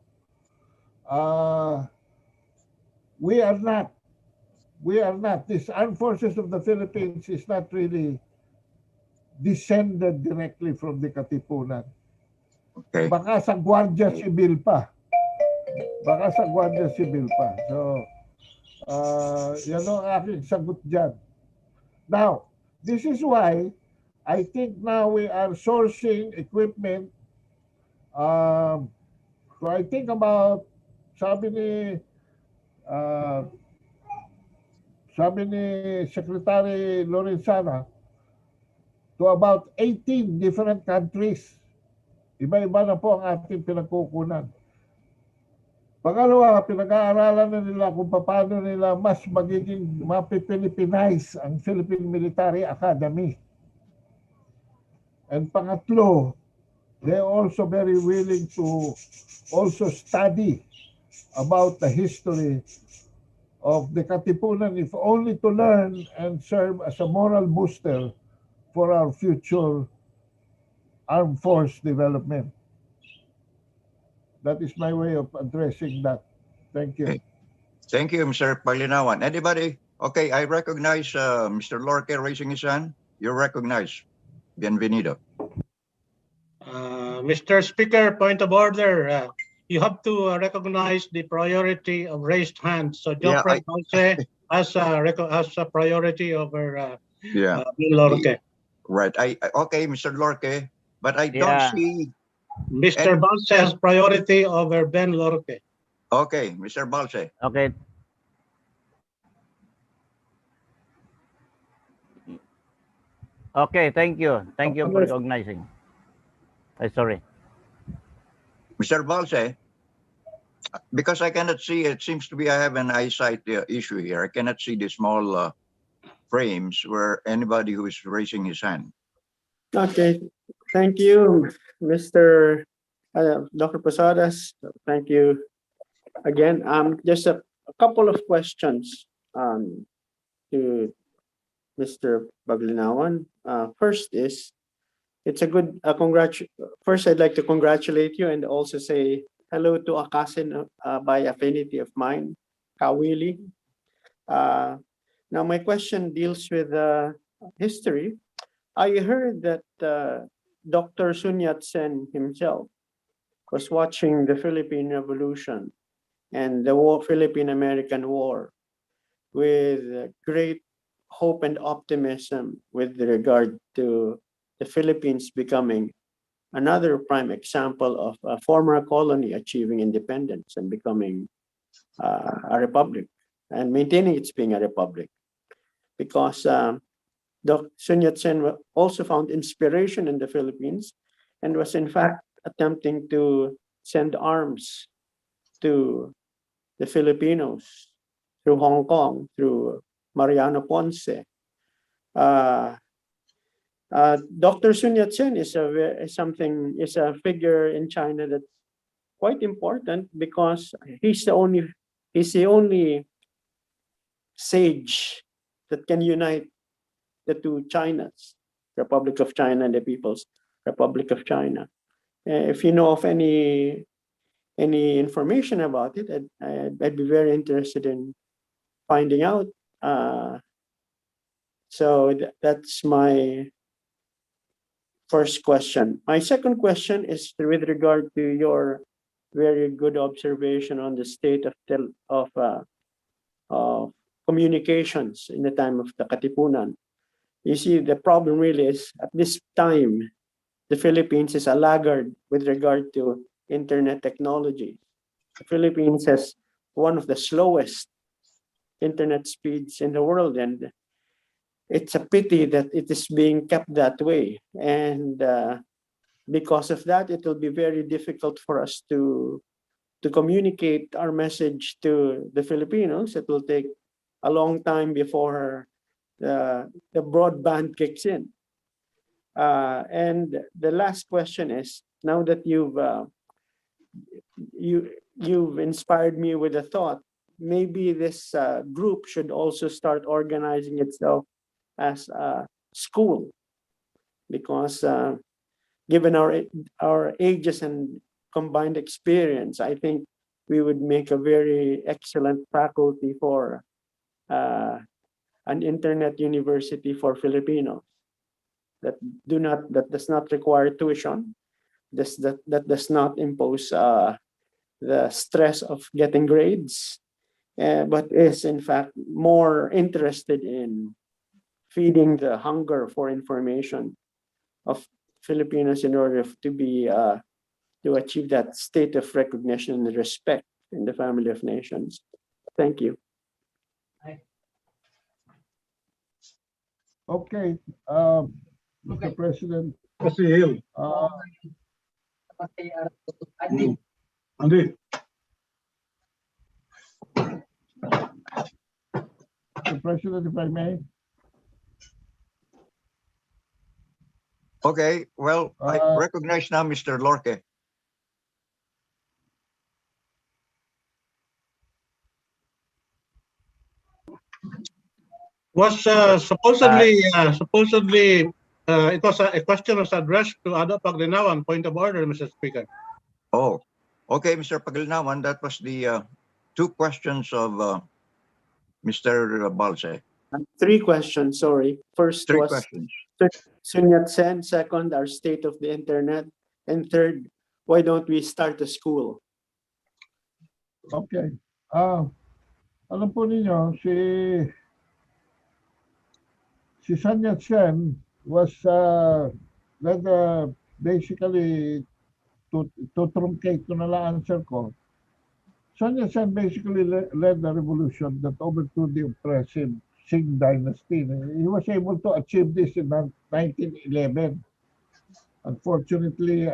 We are not. This armed forces of the Philippines is not really descended directly from the Katipunan. Okay. Baka sa Guardia Civil pa. So, yan ang aking sagot dyan. Now, this is why I think now we are sourcing equipment. So I think about, sabi ni Secretary Lorenzana, to about 18 different countries. Iba-iba na po ang ating pinagkukunan. Pangalawa, pinag-aaralan na nila kung paano nila mas magiging mapipilipinize ang Philippine Military Academy. And pangatlo, they're also very willing to also study about the history of the Katipunan, if only to learn and serve as a moral booster for our future armed force development. That is my way of addressing that. Thank you. Okay. Thank you, Mr. Palinawan. Anybody? Okay, I recognize Mr. Lorque raising his hand. You're recognized. Bienvenido. Mr. Speaker, point of order. You have to recognize the priority of raised hands. So Geoffrey Ponce has a priority over Bill Lorque. Right. Okay, Mr. Lorque, but I don't see. Mr. Balse has priority over Ben Lorque. Okay, Mr. Balse. Okay. Okay, thank you. Thank you for recognizing. Sorry. Mr. Balse, because I cannot see, it seems to be I have an eyesight issue here. I cannot see the small frames where anybody who is raising his hand. Okay, thank you, Mr. Dr. Posadas. Thank you again. Just a couple of questions to Mr. Baglinawan. First is, it's a good first I'd like to congratulate you and also say hello to a cousin by affinity of mine, Kawili. Now my question deals with history. I heard that Dr. Sun Yat-sen himself was watching the Philippine Revolution and the Philippine-American War with great hope and optimism with regard to the Philippines becoming another prime example of a former colony achieving independence and becoming a republic and maintaining its being a republic. Because Dr. Sun Yat-sen also found inspiration in the Philippines and was in fact attempting to send arms to the Filipinos through Hong Kong, through Mariano Ponce. Dr. Sun Yat-sen is a figure in China that's quite important because he's the only sage that can unite the two Chinas, Republic of China and the People's Republic of China. If you know of any information about it, I'd be very interested in finding out. So that's my first question. My second question is with regard to your very good observation on the state of communications in the time of the Katipunan. You see, the problem really is at this time, the Philippines is a laggard with regard to internet technology. The Philippines has one of the slowest internet speeds in the world, and it's a pity that it is being kept that way. And because of that, it will be very difficult for us to communicate our message to the Filipinos. It will take a long time before the broadband kicks in. And the last question is, now that you've inspired me with a thought, maybe this group should also start organizing itself as a school, because given our ages and combined experience, I think we would make a very excellent faculty for an internet university for Filipinos that does not require tuition, that does not impose the stress of getting grades, but is in fact more interested in feeding the hunger for information of Filipinos in order to achieve that state of recognition and respect in the family of nations. Thank you. Okay, Mr. President, Kasi Hill. Andy. Mr. President, if I may. Okay, well, I recognize now Mr. Lorque. Was supposedly it was a question was addressed to Ada Paglinawan. Point of order, Mr. Speaker. Oh, okay, Mr. Paglinawan, that was the two questions of Mr. Balse. Three questions, sorry. First Three was questions. Sun Yat-sen. Second, our state of the internet. And third, why don't we start a school? Okay. Alam po ninyo, si Sun Yat-sen was basically to truncate ko na lang answer ko. Sun Yat-sen basically led the revolution that overthrew the oppressive Qing dynasty. He was able to achieve this in 1911. Unfortunately, 3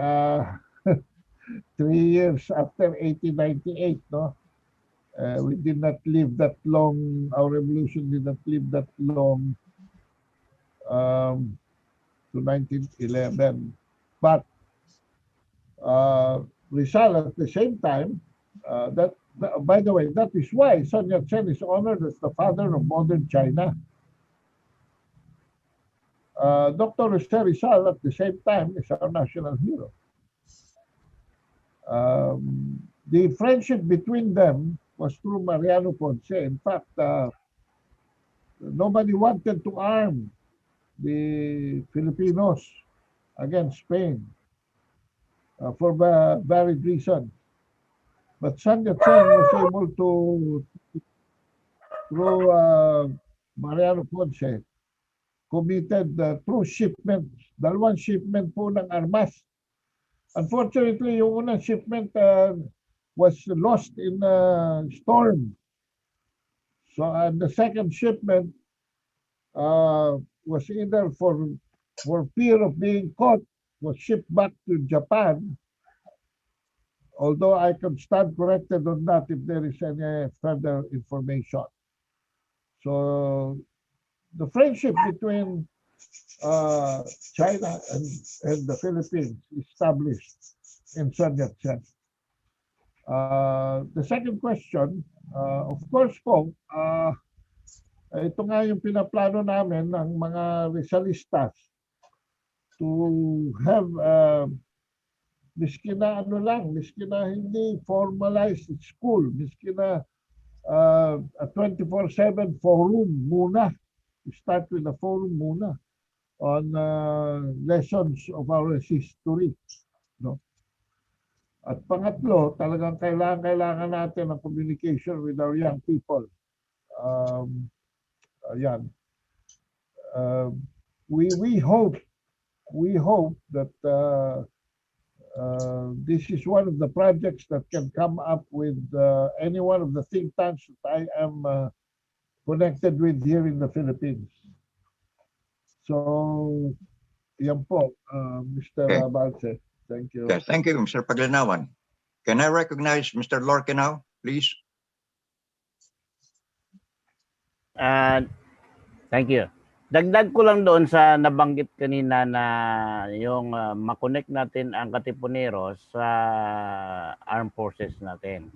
years after 1898, no, we did not live that long. Our revolution did not live that long to 1911. But Rizal at the same time, by the way, that is why Sun Yat-sen is honored as the father of modern China. Dr. Rizal at the same time is our national hero. The friendship between them was through Mariano Ponce. In fact, nobody wanted to arm the Filipinos against Spain for varied reasons. But Sun Yat-sen was able to, through Mariano Ponce, committed through shipment, dalawang shipment po ng armas. Unfortunately, yung unang shipment was lost in a storm. So the second shipment was either for fear of being caught, was shipped back to Japan. Although I can stand corrected on that if there is any further information. So the friendship between China and the Philippines established in Sun Yat-sen. The second question, of course po, ito nga yung pinaplano namin ng mga Rizalistas to have miski na hindi formalized school, miski na a 24/7 forum muna. We start with a forum muna on lessons of our history. No? At pangatlo, talagang kailangan natin ng communication with our young people. Ayan. We hope that this is one of the projects that can come up with any one of the think tanks that I am connected with here in the Philippines. So, yan po, Mr. Okay. Balse. Thank you. Yes, thank you, Mr. Paglinawan. Can I recognize Mr. Lorque now, please? Thank you. Dagdag ko lang doon sa nabanggit kanina na yung makonect natin ang Katipuneros sa armed forces natin.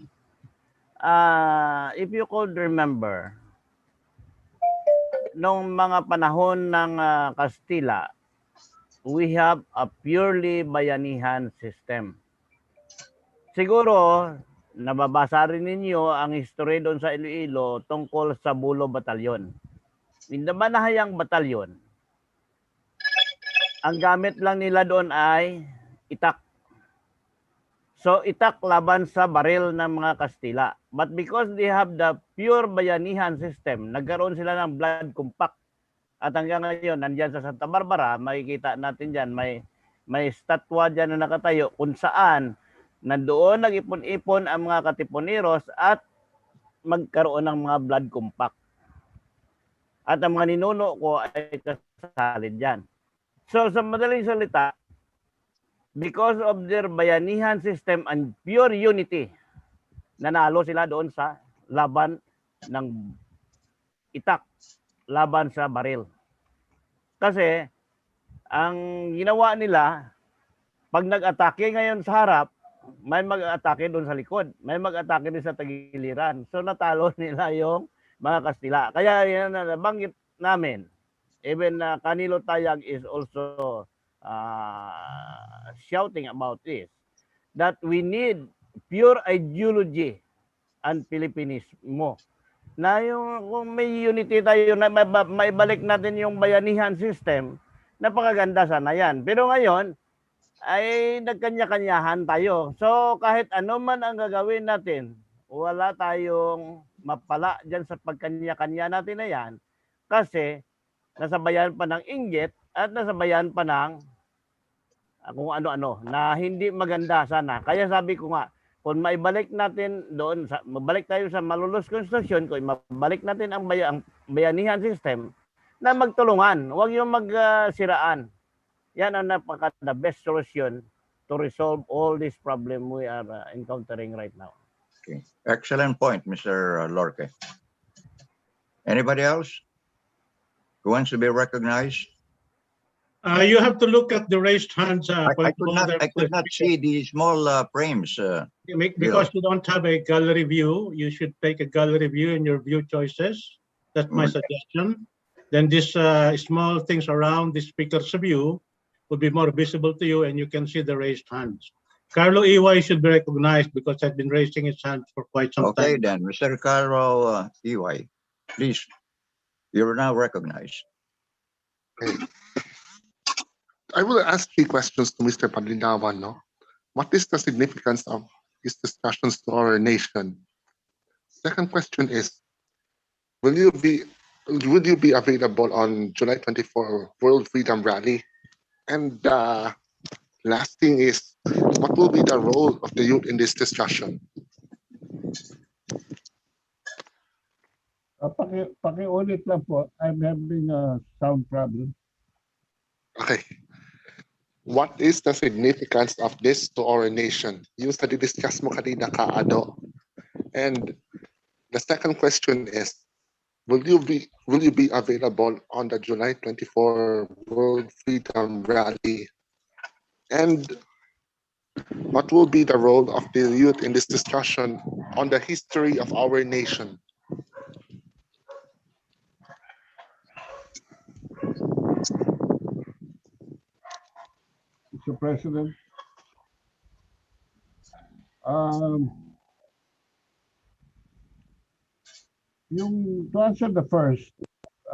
If you could remember, nung mga panahon ng Kastila, we have a purely bayanihan system. Siguro, nababasa rin ninyo ang history doon sa Iloilo tungkol sa Bulo Batalyon. In the Manahayang Batalyon, ang gamit lang nila doon ay itak. So itak laban sa baril ng mga Kastila. But because they have the pure bayanihan system, nagkaroon sila ng blood compact. At hanggang ngayon, nandyan sa Santa Barbara, makikita natin dyan, may statwa dyan na nakatayo kung saan nandoon nag-ipon-ipon ang mga Katipuneros at magkaroon ng mga blood compact. At ang mga ninuno ko ay kasali dyan. So sa madaling salita, because of their bayanihan system and pure unity, nanalo sila doon sa laban ng itak, laban sa baril. Kasi ang ginawa nila, pag nag-atake ngayon sa harap, may mag-atake doon sa likod, may mag-atake din sa tagiliran. So natalo nila yung mga Kastila. Kaya yan na nabanggit namin. Even Canilo Tayag is also shouting about this. That we need pure ideology and Filipinismo. Na yung kung may unity tayo, na maibalik natin yung bayanihan system, napakaganda sana yan. Pero ngayon, ay nagkanya-kanyahan tayo. So kahit ano man ang gagawin natin, wala tayong mapala dyan sa pagkanya-kanya natin na yan kasi nasabayan pa ng inggit at nasabayan pa ng kung ano-ano na hindi maganda sana. Kaya sabi ko nga, kung maibalik natin doon, mabalik tayo sa malulus konstitusyon, kung mabalik natin ang bayanihan system, na magtulungan, huwag yung magsiraan. Yan ang the best solution to resolve all this problem we are encountering right now. Okay. Excellent point, Mr. Lorque. Anybody else who wants to be recognized? You have to look at the raised hands. I could not see the small frames. Because you don't have a gallery view, you should take a gallery view in your view choices. That's my suggestion. Then these small things around the speaker's view would be more visible to you and you can see the raised hands. Carlo EY should be recognized because I've been raising his hand for quite some time. Okay then, Mr. Carlo EY, please, you're now recognized. Okay. I will ask 3 questions to Mr. Paglinawan. No? What is the significance of his discussions to our nation? Second question is, will you be available on July 24 World Freedom Rally? And last thing is, what will be the role of the youth in this discussion? Pakiulit lang po. I'm having a sound problem. Okay. What is the significance of this to our nation? Yung sa discuss mo kanina kaado. And the second question is, will you be available on the July 24 World Freedom Rally? And what will be the role of the youth in this discussion on the history of our nation? Mr. President, to answer the first,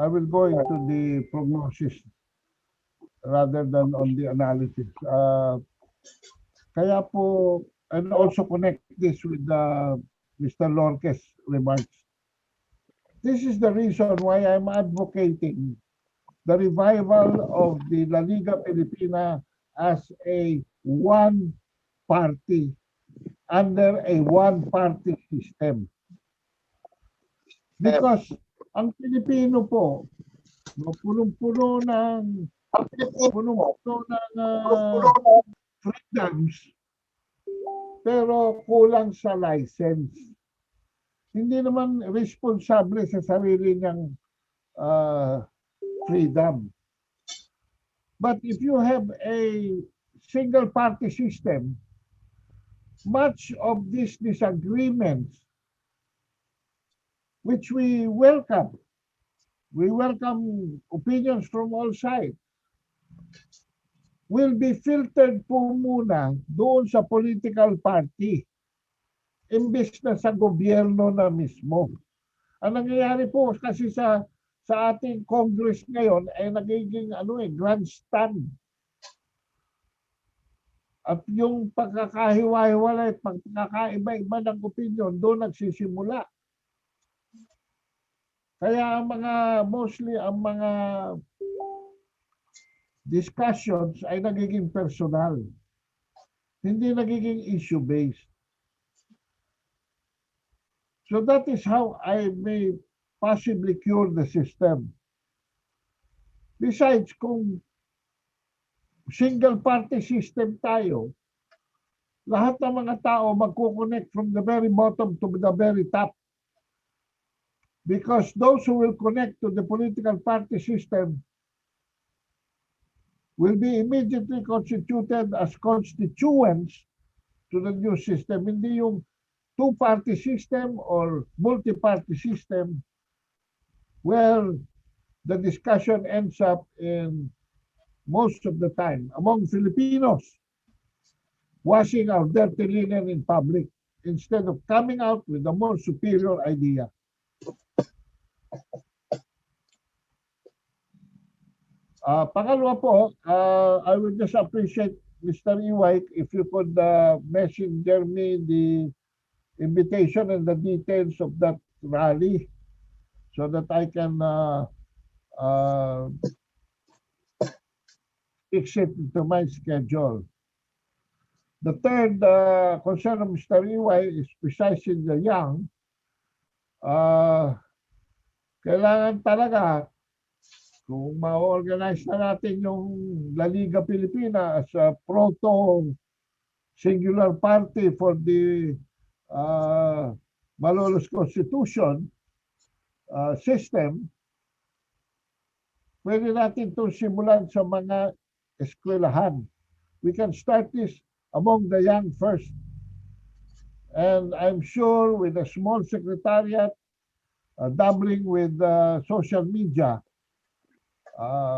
I will go into the prognosis rather than on the analysis. Kaya po, and also connect this with Mr. Lorque's remarks. This is the reason why I'm advocating the revival of the La Liga Filipina as a one party, under a one party system. Because Ang Pilipino po, no, punong-puno ng freedoms, pero kulang sa license. Hindi naman responsable sa sarili niyang freedom. But if you have a single party system, much of these disagreements, which we welcome opinions from all sides, will be filtered po muna doon sa political party imbes na sa gobyerno na mismo. Ang nangyayari po kasi sa ating Congress ngayon ay nagiging grandstand. At yung pagkakahiwa-hiwalay, pagkakaiba-iba ng opinion, doon nagsisimula. Kaya mostly ang mga discussions ay nagiging personal. Hindi nagiging issue-based. So that is how I may possibly cure the system. Besides, kung single party system tayo, lahat ng mga tao magko-connect from the very bottom to the very top. Because those who will connect to the political party system will be immediately constituted as constituents to the new system. Hindi yung two-party system or multi-party system where the discussion ends up in most of the time among Filipinos washing our dirty linen in public instead of coming out with a more superior idea. Pangalawa po, I would just appreciate, Mr. Iway, if you could messenger me the invitation and the details of that rally so that I can fix it into my schedule. The third concern of Mr. Iway is precisely the young. Kailangan talaga kung ma-organize na natin yung La Liga Pilipina as a proto-singular party for the Malolos Constitution system, pwede natin itong simulan sa mga eskwelahan. We can start this among the young first. And I'm sure with a small secretariat, doubling with social media,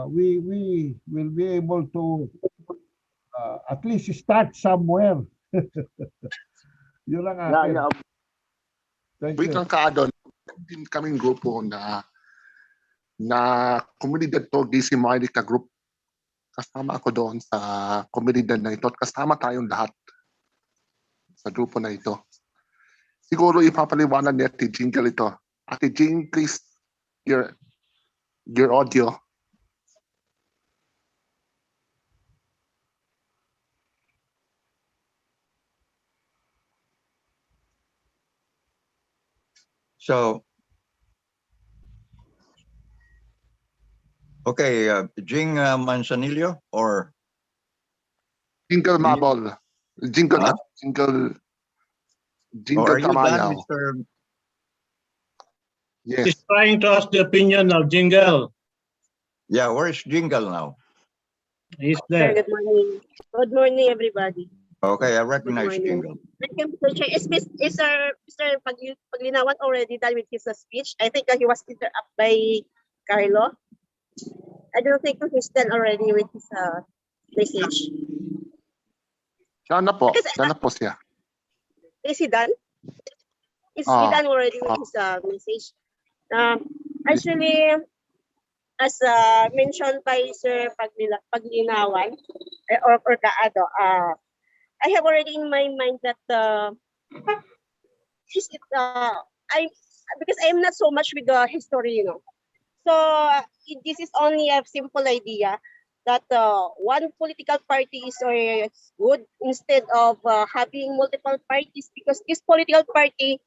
we will be able to at least start somewhere. Yun lang akin. Thank you. Wait lang kaadon, din kaming grupo na komunidad to DC Monica Group. Kasama ako doon sa komunidad na ito at kasama tayong lahat sa grupo na ito. Siguro ipapaliwanag ni Ate Jingle ito. Ate Jing, please, your audio. So, okay, Jing Manzanillo or Jingle Mabol. Jingle, huh? Jingle Are you Tamayaw. done, Mr. Yes. He's trying to ask the opinion of Jingle. Yeah, where's Jingle now? He's there. Good morning. Good morning, everybody. Okay, I recognize Jingle. Welcome to Chair. Is Mr. Paglinawan already done with his speech? I think he was interrupted by Carlo. I don't think he's done already with his message. Sana po siya. Is he done? Is he done already with his message? Actually, as mentioned by Sir Paglinawan or Kaado, I have already in my mind that because I am not so much with the history, So this is only a simple idea that one political party is good instead of having multiple parties, because this political party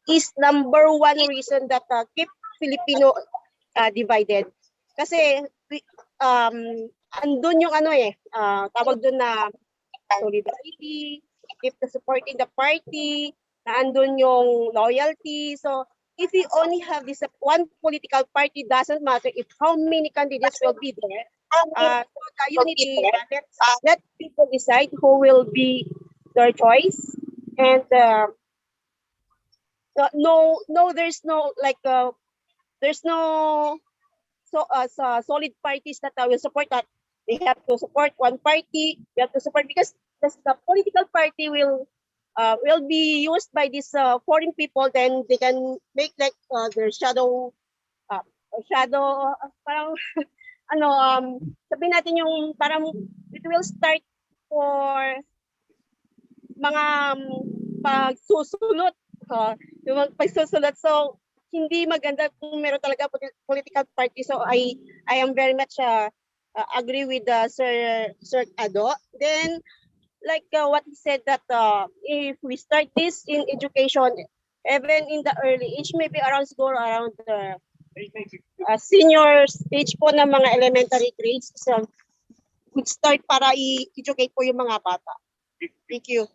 is number one reason that keep Filipino divided. Kasi andun yung tawag doon na solidarity, if the supporting the party, na andun yung loyalty. So if you only have this one political party, doesn't matter if how many candidates will be there. So the unity, let people decide who will be their choice, and there's no solid parties that will support that. They have to support one party. We have to support because the political party will be used by these foreign people. Then they can make like their shadow, parang sabihin natin yung parang it will start for mga pagsusulot, yung pagsusulot. So hindi maganda kung meron talaga political party. So I am very much agree with Sir Ado. Then like what he said that if we start this in education, even in the early age, maybe around the senior stage po ng mga elementary grades, would start para i-educate po yung mga bata. Thank you.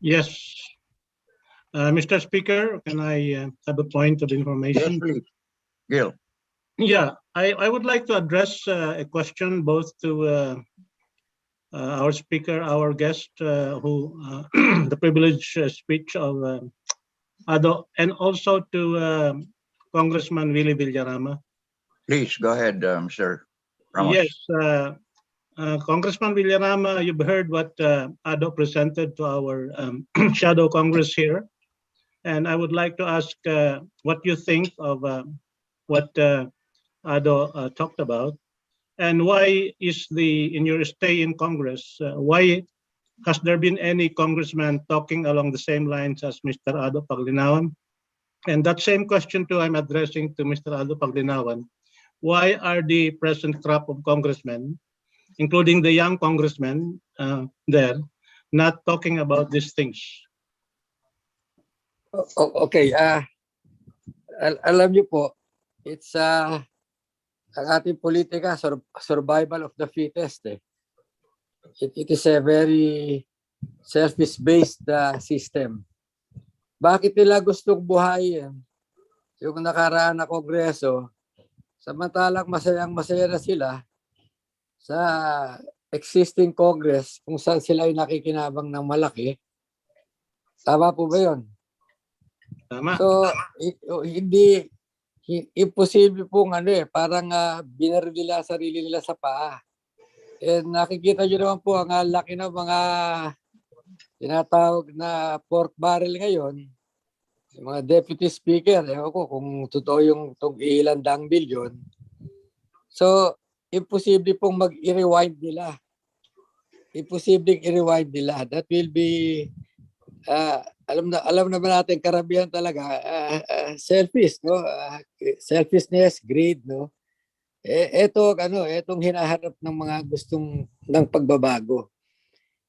Yes. Mr. Speaker, can I have a point of information? Yes, please. Gil. Yeah, I would like to address a question both to our speaker, our guest, who the privileged speech of Ado, and also to Congressman Willie Villarama. Please go ahead, Mr. Ramos. Yes, Congressman Villarama, you've heard what Ado presented to our shadow Congress here, and I would like to ask what you think of what Ado talked about. And why is in your stay in Congress, why has there been any congressman talking along the same lines as Mr. Ado Paglinawan? And that same question too I'm addressing to Mr. Ado Paglinawan. Why are the present crop of congressmen, including the young congressmen there, not talking about these things? Okay, alam niyo po, it's ang ating politika, survival of the fittest. It is a very selfish-based system. Bakit nila gustong buhayin yung nakaraan na kongreso, samantalang masayang-masaya na sila sa existing congress kung saan sila ay nakikinabang ng malaki? Tama po ba yun? Tama. So, imposible pong parang binaril nila sarili nila sa paa. And nakikita nyo naman po ang laki ng mga tinatawag na pork barrel ngayon. Yung mga deputy speaker, ewan ko kung totoo yung ilan daang bilyon. So, imposible pong mag-i-rewind nila. Imposible i-rewind nila. That will be alam naman natin karamihan talaga selfish, no? Selfishness, greed, no? Etong hinaharap ng mga gustong ng pagbabago.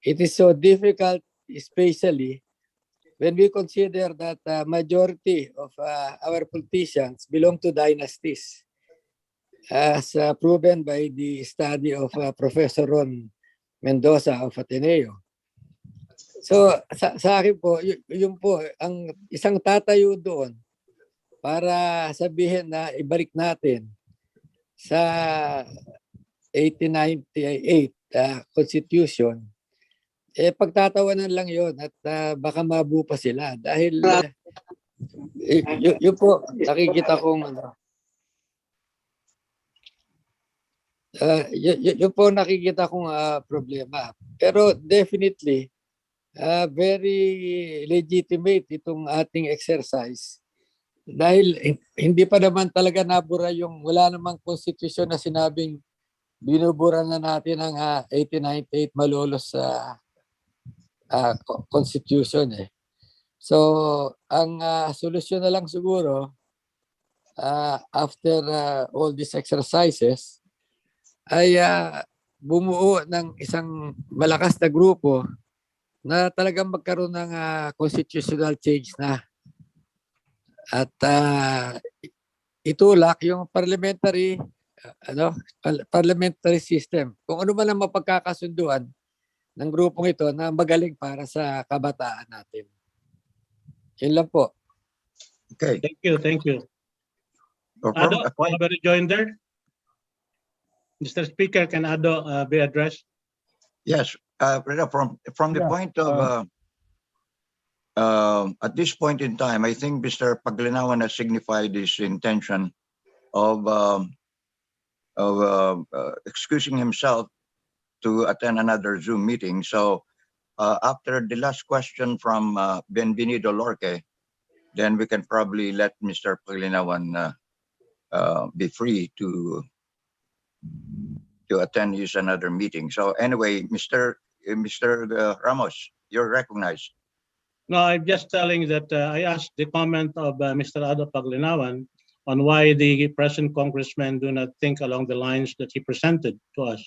It is so difficult, especially when we consider that majority of our politicians belong to dynasties, as proven by the study of Professor Ron Mendoza of Ateneo. So sa akin po, yun po, ang isang tatayo doon para sabihin na ibalik natin sa 1898 Constitution, pagtatawanan lang yun at baka mabu pa sila dahil yun po nakikita kong yun po nakikita kong problema. Pero definitely very legitimate itong ating exercise dahil hindi pa naman talaga nabura wala namang konstitusyon na sinabing binubura na natin ang 1898 malolos constitution. So ang solusyon na lang siguro after all these exercises ay bumuo ng isang malakas na grupo na talagang magkaroon ng constitutional change na. At itulak yung parliamentary parliamentary system. Kung ano man ang mapagkakasunduan ng grupong ito na magaling para sa kabataan natin. Yun lang po. Okay. Thank you, thank you. From Ado, a point, already joined there? Mr. Speaker, can Ado be addressed? yes, from the Yeah, point of at this point in time, I think Mr. Paglinawan has signified his intention of excusing himself to attend another Zoom meeting. So after the last question from Benvenido Lorque, then we can probably let Mr. Paglinawan be free to attend his another meeting. So anyway, Mr. Ramos, you're recognized. No, I'm just telling that I asked the comment of Mr. Ado Paglinawan on why the present congressmen do not think along the lines that he presented to us.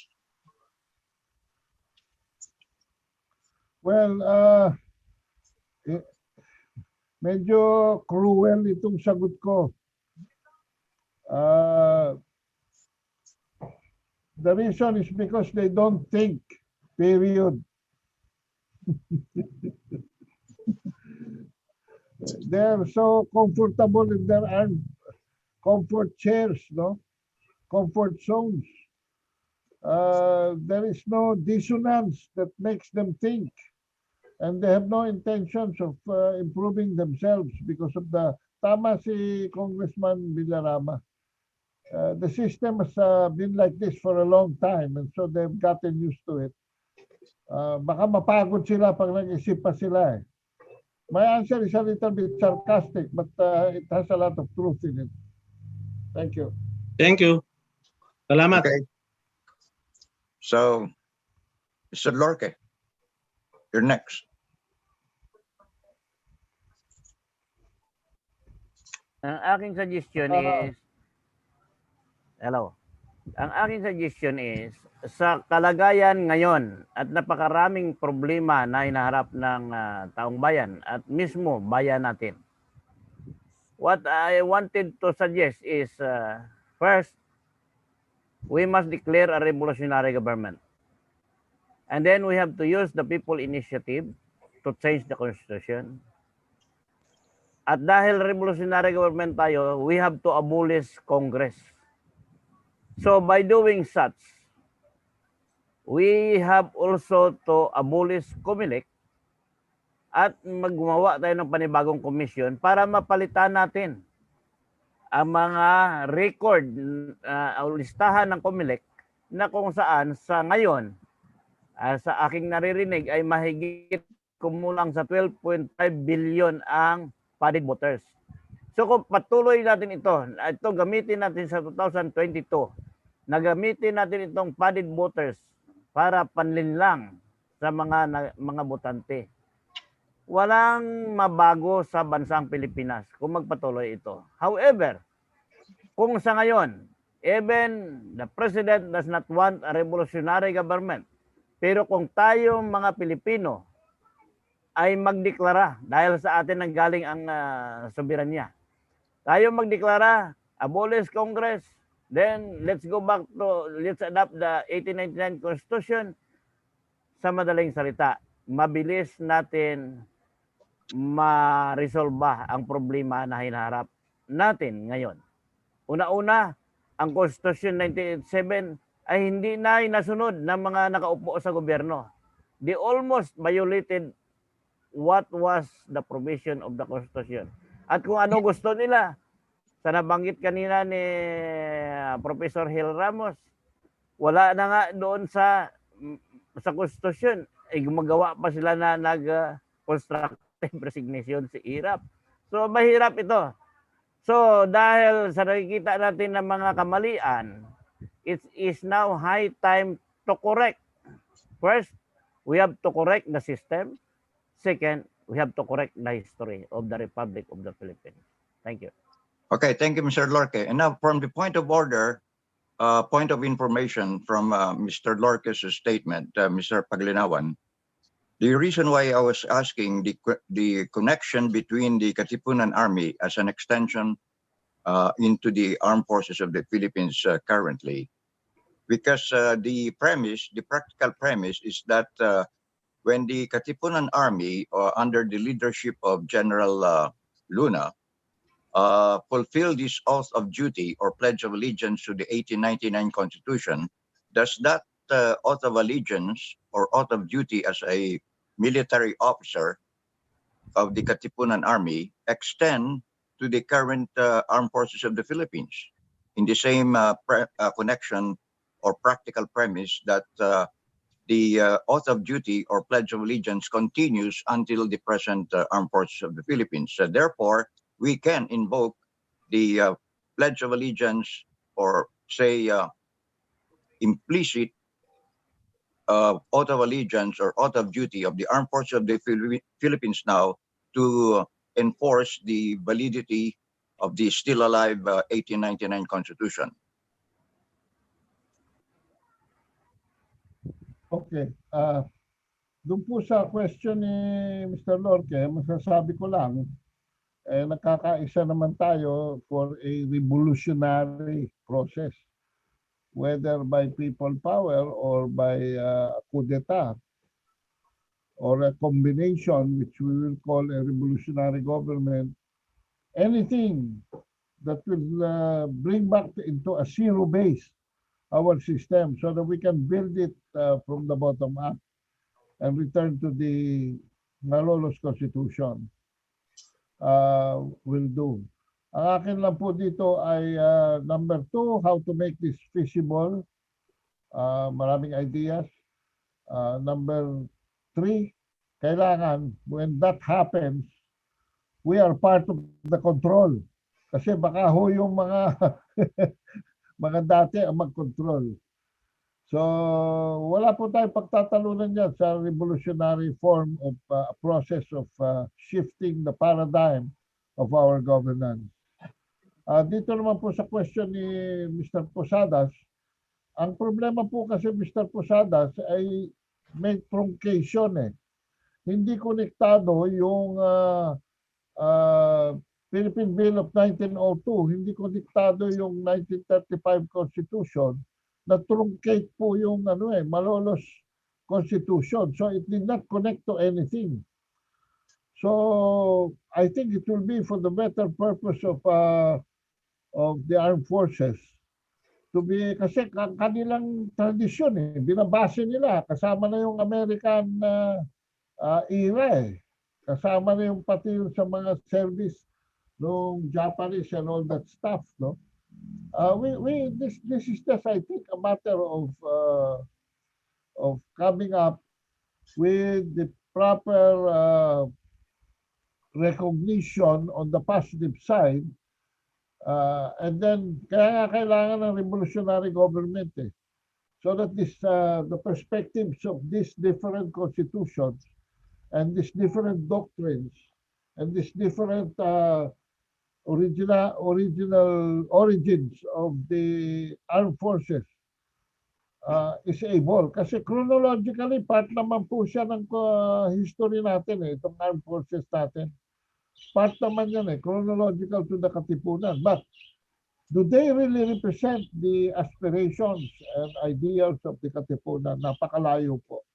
Well, medyo cruel itong sagot ko. The reason is because they don't think, period. They're so comfortable in their comfort chairs, no? Comfort zones. There is no dissonance that makes them think. And they have no intentions of improving themselves because of the tama si Congressman Villarama. The system has been like this for a long time, and so they've gotten used to it. Baka mapagod sila pag nag-isip pa sila eh. My answer is a little bit sarcastic, but it has a lot of truth in it. Thank you. Thank you. Salamat. Okay. So, Mr. Lorque, you're next. Ang aking suggestion is, ang aking suggestion is, sa kalagayan ngayon at napakaraming problema na hinaharap ng taong bayan at mismo bayan natin, what I wanted to suggest is, first, we must declare a revolutionary government. And then we have to use the people initiative to change the constitution. At dahil revolutionary government tayo, we have to abolish Congress. So by doing such, we have also to abolish COMELEC at maggumawa tayo ng panibagong komisyon para mapalitan natin ang mga record o listahan ng COMELEC na kung saan sa ngayon, sa aking naririnig ay mahigit kumulang sa 12.5 billion ang padded voters. So kung patuloy natin ito gamitin natin sa 2022, nagamitin natin itong padded voters para panlinlang sa mga botante. Walang mabago sa bansang Pilipinas kung magpatuloy ito. However, kung sa ngayon, even the president does not want a revolutionary government, pero kung tayo mga Pilipino ay magdeklara dahil sa atin nanggaling ang soberanya. Tayo magdeklara, abolish Congress, then let's adopt the 1899 Constitution. Sa madaling salita, mabilis natin ma-resolve ang problema na hinaharap natin ngayon. Una-una, ang Constitution 1987 ay hindi na nasunod ng mga nakaupo sa gobyerno. They almost violated what was the provision of the Constitution. At kung ano gusto nila, sa nabanggit kanina ni Professor Hill Ramos, wala na nga doon sa Constitution, gumagawa pa sila na nag-constructive resignation si IRAP. So mahirap ito. So dahil sa nakikita natin ng mga kamalian, it is now high time to correct. First, we have to correct the system. Second, we have to correct the history of the Republic of the Philippines. Thank you. Okay, thank you, Mr. Lorque. And now from the point of order, point of information from Mr. Lorque's statement, Mr. Paglinawan. The reason why I was asking the connection between the Katipunan Army as an extension into the armed forces of the Philippines currently, because the practical premise is that when the Katipunan Army, under the leadership of General Luna, fulfill this oath of duty or pledge of allegiance to the 1899 Constitution, does that oath of allegiance or oath of duty as a military officer of the Katipunan Army extend to the current armed forces of the Philippines in the same connection or practical premise that the oath of duty or pledge of allegiance continues until the present armed forces of the Philippines. Therefore, we can invoke the pledge of allegiance or say implicit oath of allegiance or oath of duty of the armed forces of the Philippines now to enforce the validity of the still alive 1899 Constitution. Okay. Doon po sa question ni Mr. Lorque, masasabi ko lang, nakakaisa naman tayo for a revolutionary process, whether by people power or by coup d'etat, or a combination which we will call a revolutionary government, anything that will bring back into a zero base our system so that we can build it from the bottom up and return to the Malolos Constitution will do. Ang akin lang po dito ay number 2, how to make this feasible. Maraming ideas. Number 3, kailangan when that happens, we are part of the control. Kasi baka ho yung mga mga dati ang mag-control. So, wala po tayong pagtatalunan dyan sa revolutionary form of process of shifting the paradigm of our governance. Dito naman po sa question ni Mr. Posadas, ang problema po kasi Mr. Posadas ay may truncation eh. Hindi konektado yung Philippine Bill of 1902, hindi konektado yung 1935 Constitution, na truncate po yung Malolos Constitution. So it did not connect to anything. So I think it will be for the better purpose of the armed forces to be, kasi kanilang tradisyon eh, binabase nila, kasama na yung American era eh. Kasama na yung pati yung sa mga service nung Japanese and all that stuff, no? This is just, I think, a matter of coming up with the proper recognition on the positive side, and then kaya kailangan ng revolutionary government eh, so that this the perspectives of these different constitutions and these different doctrines and these different original origins of the armed forces is able. Kasi chronologically, part naman po siya ng history natin eh, itong armed forces natin. Part naman yan eh, chronological to the Katipunan. But do they really represent the aspirations and ideals of the Katipunan? Napakalayo po.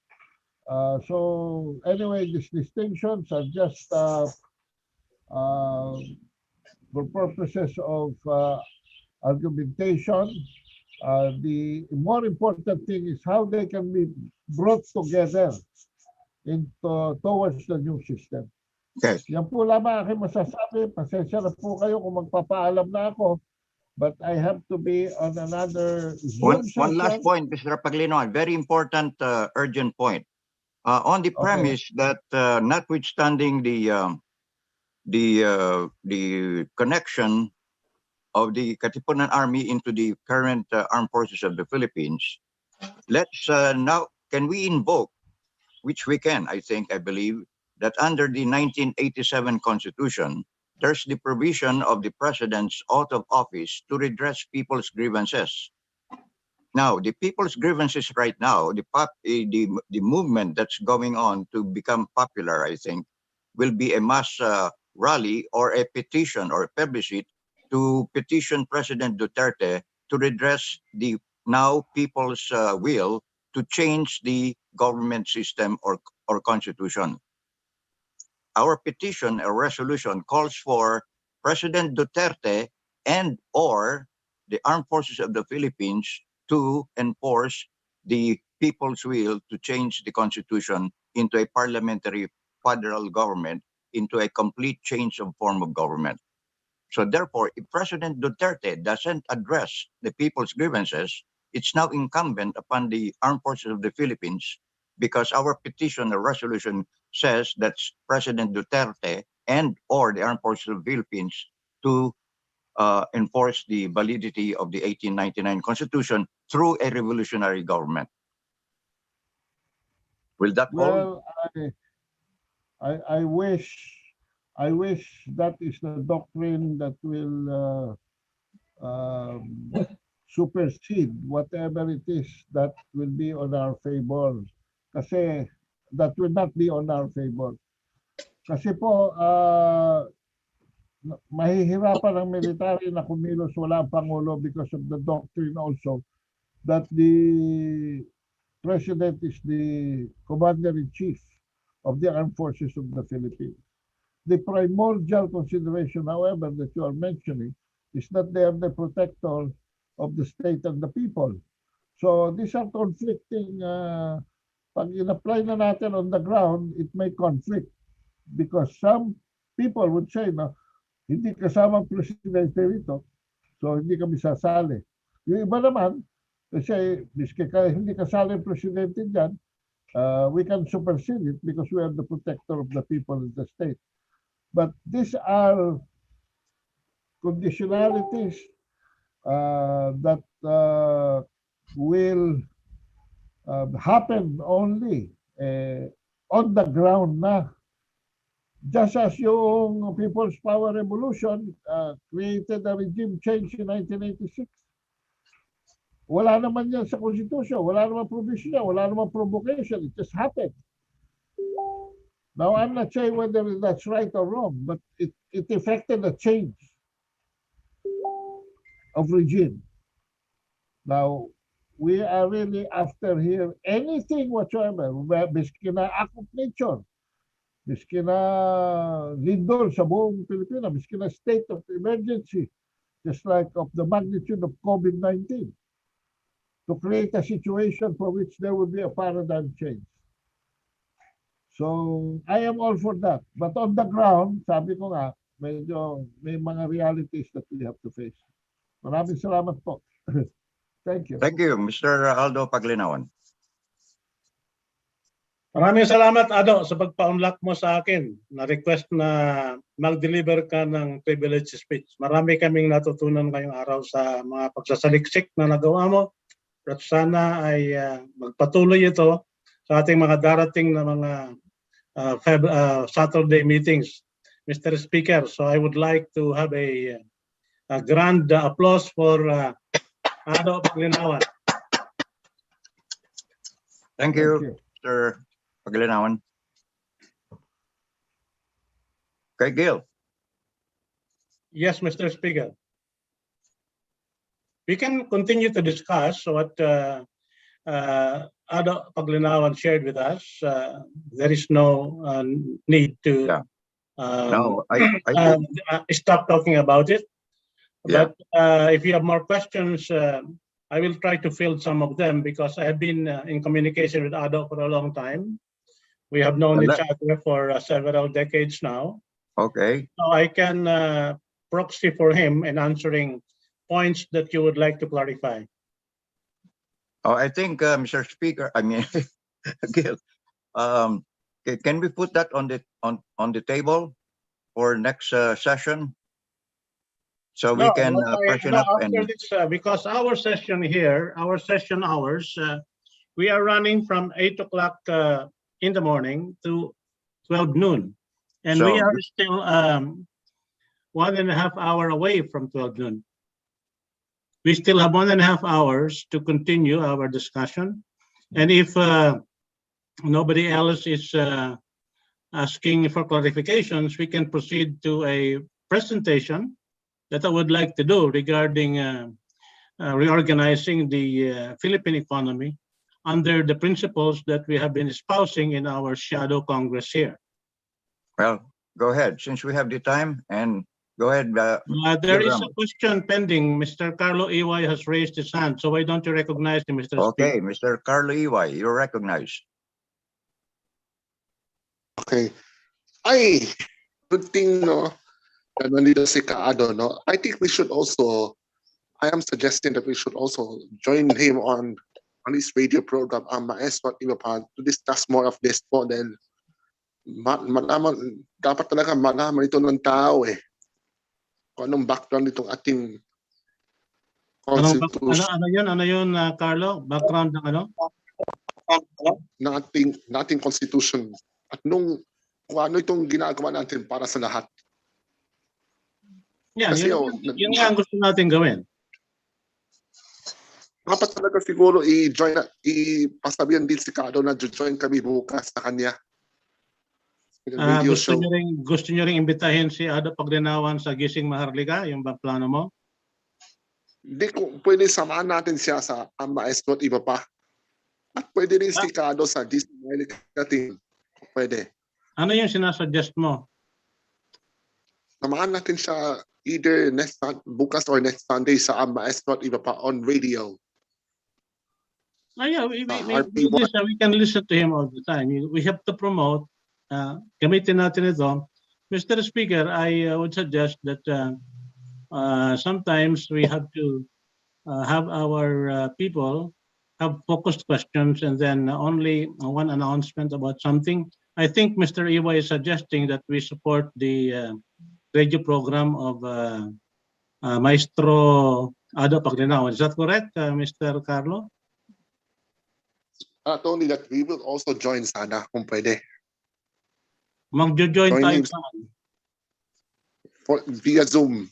So anyway, these distinctions are just for purposes of argumentation. The more important thing is how they can be brought together towards the new system. Okay. Yan po lamang aking masasabi. Pasensya na po kayo kung magpapaalam na ako. But I have to be on another Zoom session. One last point, Mr. Paglino, a very important urgent point. On the premise that notwithstanding the connection of the Katipunan Army into the current armed forces of the Philippines, let's now, can we invoke, which we can, I believe, that under the 1987 Constitution, there's the provision of the President's oath of office to redress people's grievances. Now, the people's grievances right now, the movement that's going on to become popular, I think, will be a mass rally or a petition or a plebiscite to petition President Duterte to redress the now people's will to change the government system or constitution. Our petition or resolution calls for President Duterte and or the armed forces of the Philippines to enforce the people's will to change the constitution into a parliamentary federal government, into a complete change of form of government. So therefore, if President Duterte doesn't address the people's grievances, it's now incumbent upon the armed forces of the Philippines, because our petition or resolution says that President Duterte and or the armed forces of the Philippines to enforce the validity of the 1899 Constitution through a revolutionary government. Will that hold? Well, I wish that is the doctrine that will supersede whatever it is that will be on our favor. Kasi that will not be on our favor. Kasi po, mahihirapan ang military na kumilos, wala ang Pangulo, because of the doctrine also that the President is the Commander-in-Chief of the Armed Forces of the Philippines. The primordial consideration, however, that you are mentioning is that they are the protector of the state and the people. So these are conflicting, pag in-apply na natin on the ground, it may conflict because some people would say na hindi kasama ang presidente rito, so hindi kami sasali. Yung iba naman, kasi miski hindi kasali ang presidente dyan, we can supersede it because we are the protector of the people in the state. But these are conditionalities that will happen only on the ground na. Just as yung People's Power Revolution created a regime change in 1986. Wala naman yan sa Constitution, wala naman provision, wala naman provocation, it just happened. Now, I'm not saying whether that's right or wrong, but it effected a change of regime. Now, we are really after here anything whatsoever, miski na act of nature, miski na lindol sa buong Pilipinas, miski na state of emergency, just like of the magnitude of COVID-19, to create a situation for which there will be a paradigm change. So, I am all for that. But on the ground, sabi ko nga, medyo may mga realities that we have to face. Maraming salamat po. Thank you. Thank you, Mr. Aldo Paglinawan. Maraming salamat, Ado, sa pagpa-unlock mo sa akin. Na-request na mag-deliver ka ng privilege speech. Marami kaming natutunan ngayong araw sa mga pagsasaliksik na nagawa mo. At sana ay magpatuloy ito sa ating mga darating na mga Saturday meetings, Mr. Speaker. So I would like to have a grand applause for Ado Paglinawan. Thank you, Mr. Paglinawan. Okay, Gil. Yes, Mr. Speaker. We can continue to discuss what Ado Paglinawan shared with us. There is no need to stop talking about it. Yeah. But if you have more questions, I will try to field some of them because I have been in communication with Ado for a long time. We have known each other for several decades now. Okay. So I can proxy for him in answering points that you would like to clarify. Oh, I think, Mr. Speaker, I mean, Gil, can we put that on the table for next session? So we can freshen up after this, because our session here, our session hours, we are running from 8 o'clock in the morning to 12 noon. And we are still 1.5 hours away from 12 noon. we still have 1.5 hours to continue our discussion. And if nobody else is asking for clarifications, we can proceed to a presentation that I would like to do regarding reorganizing the Philippine economy under the principles that we have been espousing in our shadow Congress here. Well, go ahead, since we have the time, and go ahead. There is a question pending. Mr. Carlo Iway has raised his hand, so why don't you recognize him, Mr. Okay, Speaker? Mr. Carlo Iway, you're recognized. Okay. Ay, good thing, no, na nandito si Kaado, no? I think we should also, I am suggesting that we should also join him on his radio program, ang Maestro at Iba pa, to discuss more of this po. Then, malaman, dapat talaga malaman ito ng tao eh. Kung anong background nitong ating constitution. Ano yun, Carlo? Background ng ano? Ng ating constitution. At kung ano itong ginagawa natin para sa lahat. Yan, kasi yun nga ang gusto natin gawin. Dapat talaga siguro ipasabihan din si Kado na join kami bukas sa kanya. Gusto nyo rin imbitahin si Ado Paglinawan sa Gising Maharlika, yung ba plano mo? Hindi ko pwede samahan natin siya sa Maestro at Iba pa. At pwede rin si Kado sa Gising Maharlika team. Pwede. Ano yung sinasuggest mo? Samahan natin siya either bukas or next Sunday sa Maestro at Iba pa on radio. Yeah, we can listen to him all the time. We have to promote. Gamitin natin ito. Mr. Speaker, I would suggest that sometimes we have to have our people have focused questions and then only one announcement about something. I think Mr. Iwa is suggesting that we support the radio program of Maestro Ado Paglinawan. Is that correct, Mr. Carlo? Not only that, we will also join sana kung pwede. Mag-join tayo saan? Via Zoom.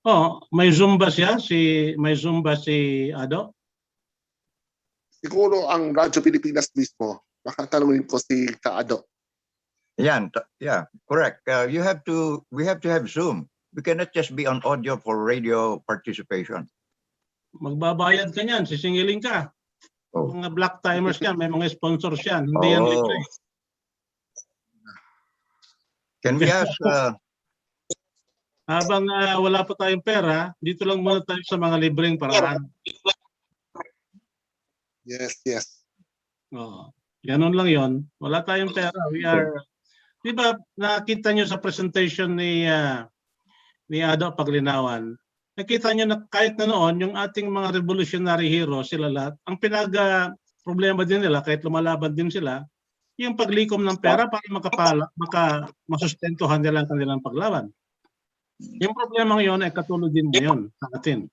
Oh, may Zoom ba siya? May Zoom ba si Ado? Siguro ang Radyo Pilipinas mismo. Baka tanungin ko si Kaado. Yeah, correct. We have to have Zoom. We cannot just be on audio for radio participation. Magbabayad ka niyan, sisingilin ka. Mga black timers yan, may mga sponsors yan. Hindi yan libre. Can we ask... Habang wala pa tayong pera, dito lang muna tayo sa mga libreng paraan. Yes. Ganun lang yon. Wala tayong pera. We are... Di ba nakita nyo sa presentation ni Ado Paglinawan, nakita nyo na kahit na noon, yung ating mga revolutionary heroes, sila lahat, ang problema din nila, kahit lumalaban din sila, yung paglikom ng pera para masustentuhan nila ang kanilang paglaban. Yung problema ngayon ay katulad din ngayon sa atin.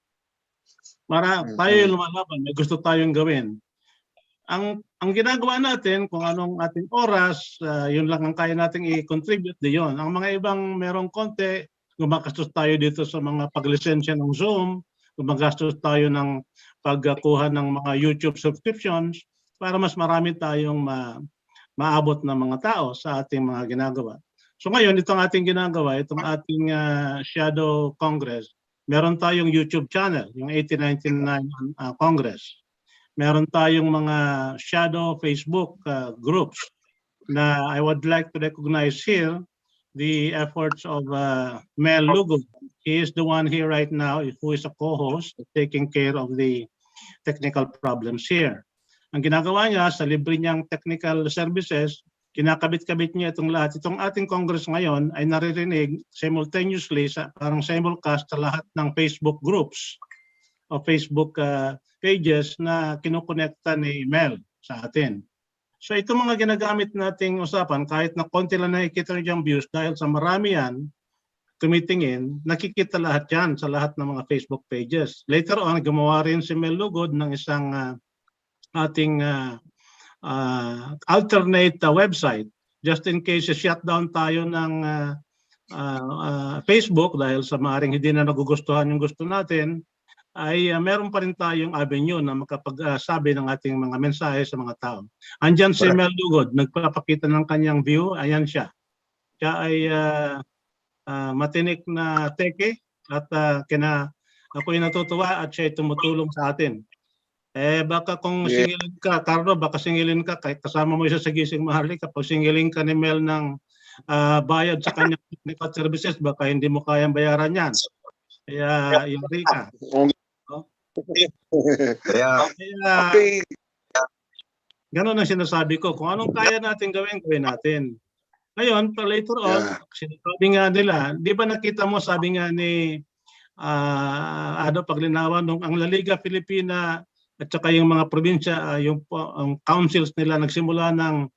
Para tayo yung lumalaban, may gusto tayong gawin. Ang ginagawa natin, kung anong ating oras, yun lang ang kaya nating i-contribute diyon. Ang mga ibang merong konti, gumagastos tayo dito sa mga paglisensya ng Zoom, gumagastos tayo ng pagkuha ng mga YouTube subscriptions para mas marami tayong maabot ng mga tao sa ating mga ginagawa. So ngayon, itong ating ginagawa, itong ating Shadow Congress, meron tayong YouTube channel, yung 1899 Congress. Meron tayong mga Shadow Facebook groups na I would like to recognize here the efforts of Mel Lugo. He is the one here right now who is a co-host taking care of the technical problems here. Ang ginagawa niya sa libre niyang technical services, kinakabit-kabit niya itong lahat. Itong ating Congress ngayon ay naririnig simultaneously, parang simulcast sa lahat ng Facebook groups o Facebook pages na kinukonekta ni Mel sa atin. So itong mga ginagamit nating usapan, kahit na konti lang nakikita nyo yung views, dahil sa marami yan, tumitingin, nakikita lahat yan sa lahat ng mga Facebook pages. Later on, gumawa rin si Mel Lugod ng isang ating alternate website, just in case shutdown tayo ng Facebook dahil sa maaaring hindi na nagugustuhan yung gusto natin, ay meron pa rin tayong avenue na makapagsabi ng ating mga mensahe sa mga tao. Andyan si Mel Lugod, nagpapakita ng kanyang view. Ayan siya. Siya ay matinik na teke at ako'y natutuwa at siya ay tumutulong sa atin. Baka kung singilin ka, Carlo, baka singilin ka, kahit kasama mo isa sa Gising Maharlika, kapag singilin ka ni Mel ng bayad sa kanyang technical services, baka hindi mo kayang bayaran yan. Kaya yari ka. Okay. Ganun ang sinasabi ko. Kung anong kaya natin gawin, gawin natin. Ngayon, later on, sinasabi nga nila, di ba nakita mo, sabi nga ni Paglinawan, nung ang La Liga Filipina at saka yung mga probinsya, yung councils nila nagsimula ng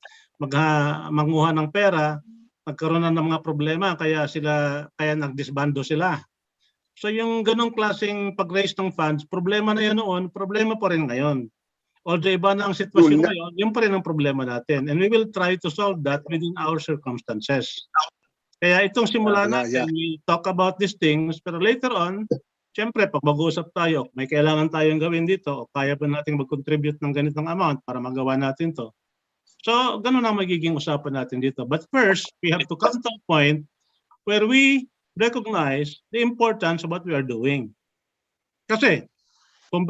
manguha ng pera, nagkaroon na ng mga problema, kaya nagdisbando sila. So yung ganong klaseng pag-raise ng funds, problema na yan noon, problema pa rin ngayon. Although iba na ang sitwasyon ngayon, yun pa rin ang problema natin. And we will try to solve that within our circumstances. Kaya itong simula natin, we talk about these things, pero later on, siyempre, pag mag-uusap tayo, may kailangan tayong gawin dito, o kaya ba natin mag-contribute ng ganitong amount para magawa natin to. So, ganun ang magiging usapan natin dito. But first, we have to come to a point where we recognize the importance of what we are doing. Kasi, kung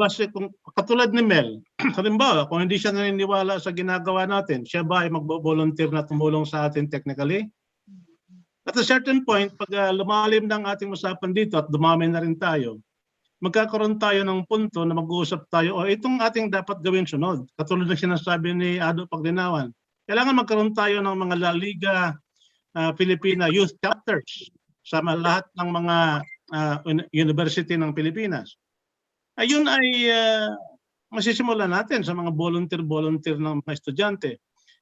katulad ni Mel, halimbawa, kung hindi siya naniniwala sa ginagawa natin, siya ba ay magbo-volunteer na tumulong sa atin technically? At a certain point, pag lumalim ng ating usapan dito at dumami na rin tayo, magkakaroon tayo ng punto na mag-uusap tayo, o itong ating dapat gawin sunod. Katulad ng sinasabi ni Ado Paglinawan, kailangan magkaroon tayo ng mga La Liga Filipina youth chapters sa lahat ng mga university ng Pilipinas. Ayun ay masisimulan natin sa mga volunteer ng mga estudyante.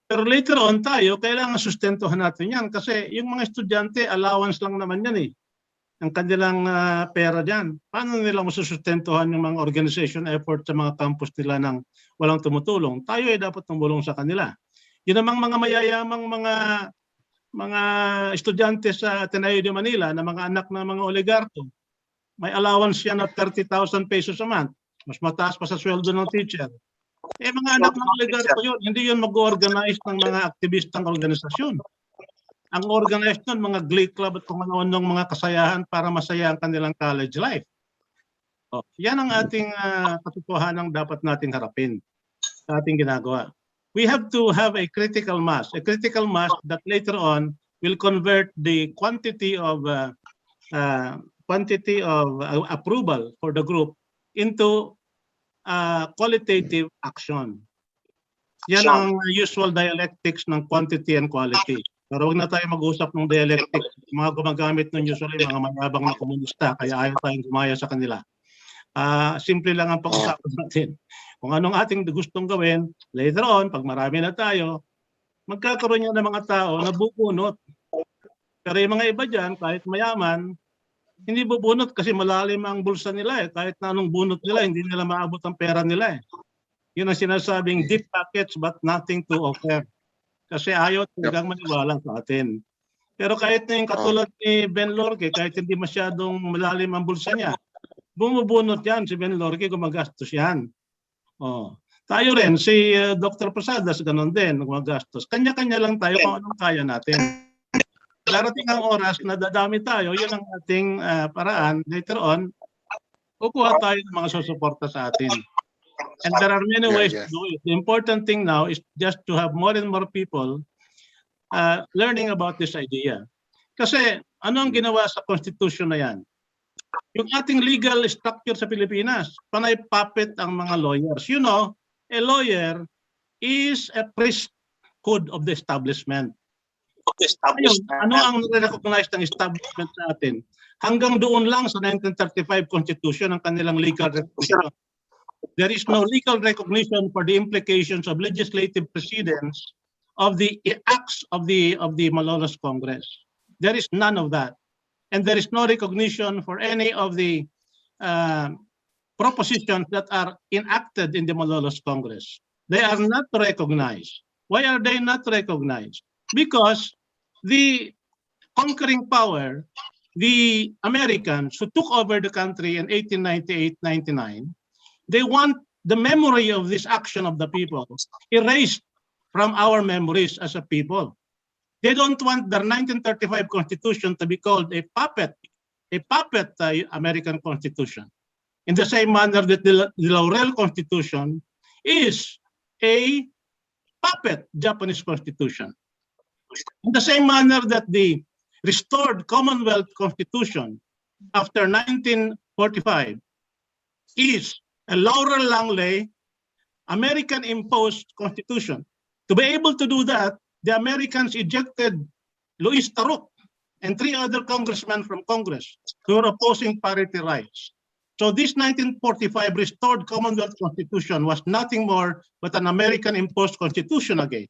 Pero later on tayo, kailangan sustentuhan natin yan kasi yung mga estudyante, allowance lang naman yan eh. Ang kanilang pera dyan. Paano nila masusustentuhan yung mga organization effort sa mga campus nila nang walang tumutulong? Tayo ay dapat tumulong sa kanila. Yun namang mga mayayamang mga estudyante sa Ateneo de Manila na mga anak ng mga oligarko. May allowance yan of 30,000 pesos a month. Mas mataas pa sa sweldo ng teacher. Mga anak ng oligarko yun, hindi yun mag-organize ng mga aktivistang organisasyon. Ang organize nun, mga glee club at kung ano-anong mga kasayahan para masaya ang kanilang college life. Yan ang ating katotohanan dapat nating harapin sa ating ginagawa. We have to have a critical mass that later on will convert the quantity of approval for the group into qualitative action. Yan ang usual dialectics ng quantity and quality. Pero huwag na tayo mag-usap ng dialectics. Mga gumagamit ng usually mga mayabang na komunista, kaya ayaw tayong gumaya sa kanila. Simple lang ang pag-usapan natin. Kung anong ating gustong gawin, later on, pag marami na tayo, magkakaroon yan ng mga tao na bubunot. Pero yung mga iba dyan, kahit mayaman, hindi bubunot kasi malalim ang bulsa nila eh. Kahit na anong bunot nila, hindi nila maabot ang pera nila eh. Yun ang sinasabing deep pockets but nothing to offer. Kasi ayaw talagang maniwala sa atin. Pero kahit na yung katulad ni Ben Lorque, kahit hindi masyadong malalim ang bulsa niya, bumubunot yan si Ben Lorque, gumagastos yan. Tayo rin, si Dr. Posadas, ganun din, gumagastos. Kanya-kanya lang tayo kung anong kaya natin. Darating ang oras na dadami tayo, yun ang ating paraan. Later on, kukuha tayo ng mga susuporta sa atin. And there are many ways to do it. The important thing now is just to have more and more people learning about this idea. Kasi ano ang ginawa sa Constitution na yan? Yung ating legal structure sa Pilipinas, panay puppet ang mga lawyers. You know, a lawyer is a priesthood of the establishment. Ano ang recognize ng establishment sa atin? Hanggang doon lang sa 1935 Constitution ang kanilang legal recognition. There is no legal recognition for the implications of legislative precedents of the acts of the Malolos Congress. There is none of that. And there is no recognition for any of the propositions that are enacted in the Malolos Congress. They are not recognized. Why are they not recognized? Because the conquering power the Americans who took over the country in 1898-99, they want the memory of this action of the people erased from our memories as a people. They don't want their 1935 Constitution to be called a puppet American Constitution. In the same manner that the Laurel Constitution is a puppet Japanese Constitution. In the same manner that the restored Commonwealth Constitution after 1945 is a Laurel Langley American imposed constitution. To be able to do that, the Americans ejected Luis Taruk and 3 other congressmen from Congress who were opposing parity rights. So this 1945 restored Commonwealth Constitution was nothing more but an American imposed constitution again.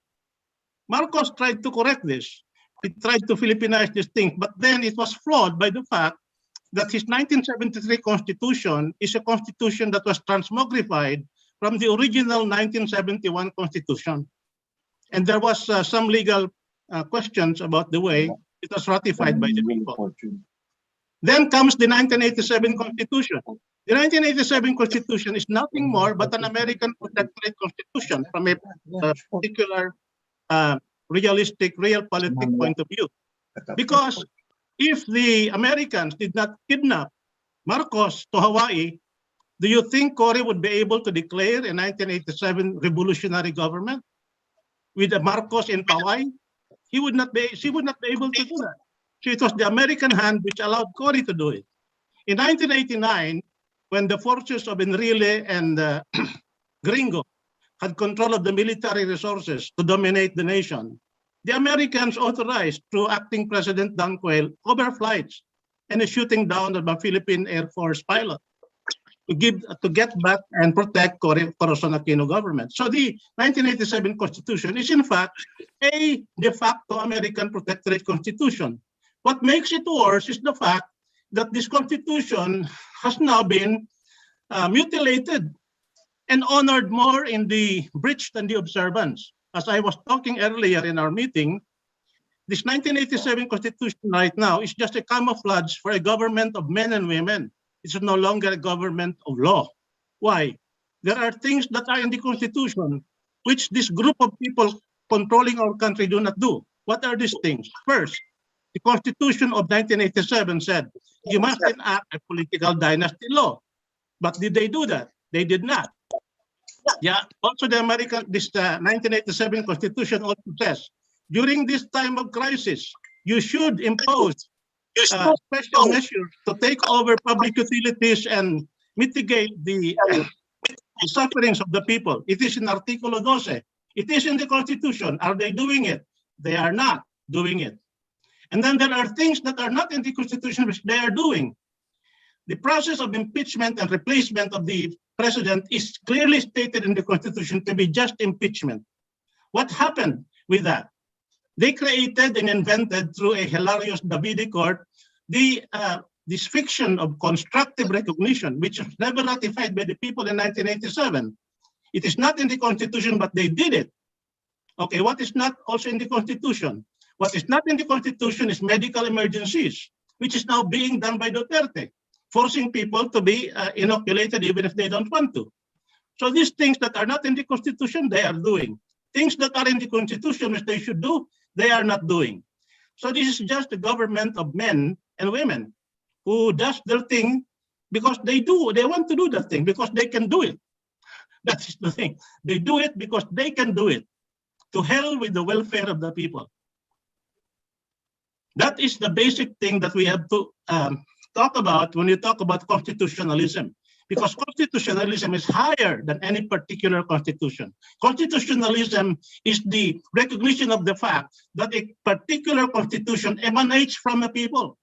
Marcos tried to correct this. He tried to Philippinize this thing, but then it was flawed by the fact that his 1973 constitution is a constitution that was transmogrified from the original 1971 constitution. And there was some legal questions about the way it was ratified by the people. Then comes the 1987 Constitution. The 1987 Constitution is nothing more but an American protectorate constitution from a particular realistic, realpolitik point of view. Because if the Americans did not kidnap Marcos to Hawaii, do you think Cory would be able to declare a 1987 revolutionary government with a Marcos in Hawaii? She would not be able to do that. So it was the American hand which allowed Cory to do it. In 1989, when the forces of Enrile and Gringo had control of the military resources to dominate the nation, the Americans authorized, through acting President Dan Quayle, overflights and a shooting down of the Philippine Air Force pilot to get back and protect Corazon Aquino government. So the 1987 Constitution is in fact a de facto American protectorate constitution. What makes it worse is the fact that this constitution has now been mutilated and honored more in the breach than the observance. As I was talking earlier in our meeting, this 1987 Constitution right now is just a camouflage for a government of men and women. It's no longer a government of law. Why? There are things that are in the Constitution which this group of people controlling our country do not do. What are these things? First, the Constitution of 1987 said you must enact a political dynasty law. But did they do that? They did not. Yeah. Also, the 1987 Constitution also says during this time of crisis, you should impose special measures to take over public utilities and mitigate the sufferings of the people. It is in Articulo 12. It is in the Constitution. Are they doing it? They are not doing it. And then there are things that are not in the Constitution which they are doing. The process of impeachment and replacement of the president is clearly stated in the Constitution to be just impeachment. What happened with that? They created and invented through a hilarious Davide court this fiction of constructive recognition, which was never ratified by the people in 1987. It is not in the Constitution, but they did it. Okay, what is not also in the Constitution? What is not in the Constitution is medical emergencies, which is now being done by Duterte, forcing people to be inoculated even if they don't want to. So these things that are not in the Constitution, they are doing. Things that are in the Constitution, which they should do, they are not doing. So this is just a government of men and women who does their thing because they want to do that thing because they can do it. That is the thing. They do it because they can do it. To hell with the welfare of the people. That is the basic thing that we have to talk about when you talk about constitutionalism. Because constitutionalism is higher than any particular constitution. Constitutionalism is the recognition of the fact that a particular constitution emanates from a people.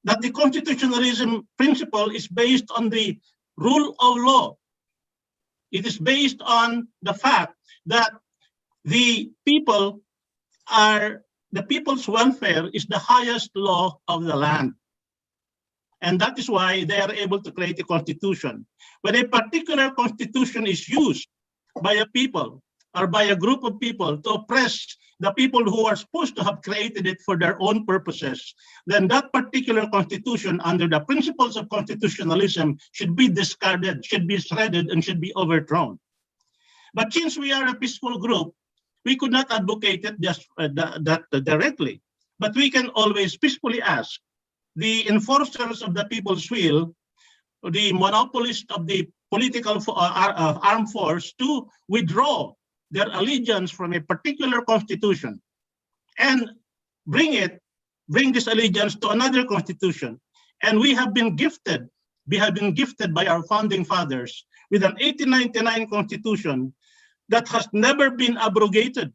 That the constitutionalism principle is based on the rule of law. It is based on the fact that the people's welfare is the highest law of the land. And that is why they are able to create a constitution. When a particular constitution is used by a people or by a group of people to oppress the people who are supposed to have created it for their own purposes, then that particular constitution, under the principles of constitutionalism, should be discarded, should be shredded, and should be overthrown. But since we are a peaceful group, we could not advocate it just that directly. But we can always peacefully ask the enforcers of the people's will, the monopolist of the political armed force, to withdraw their allegiance from a particular constitution and bring this allegiance to another constitution. And we have been gifted by our founding fathers with an 1899 constitution that has never been abrogated,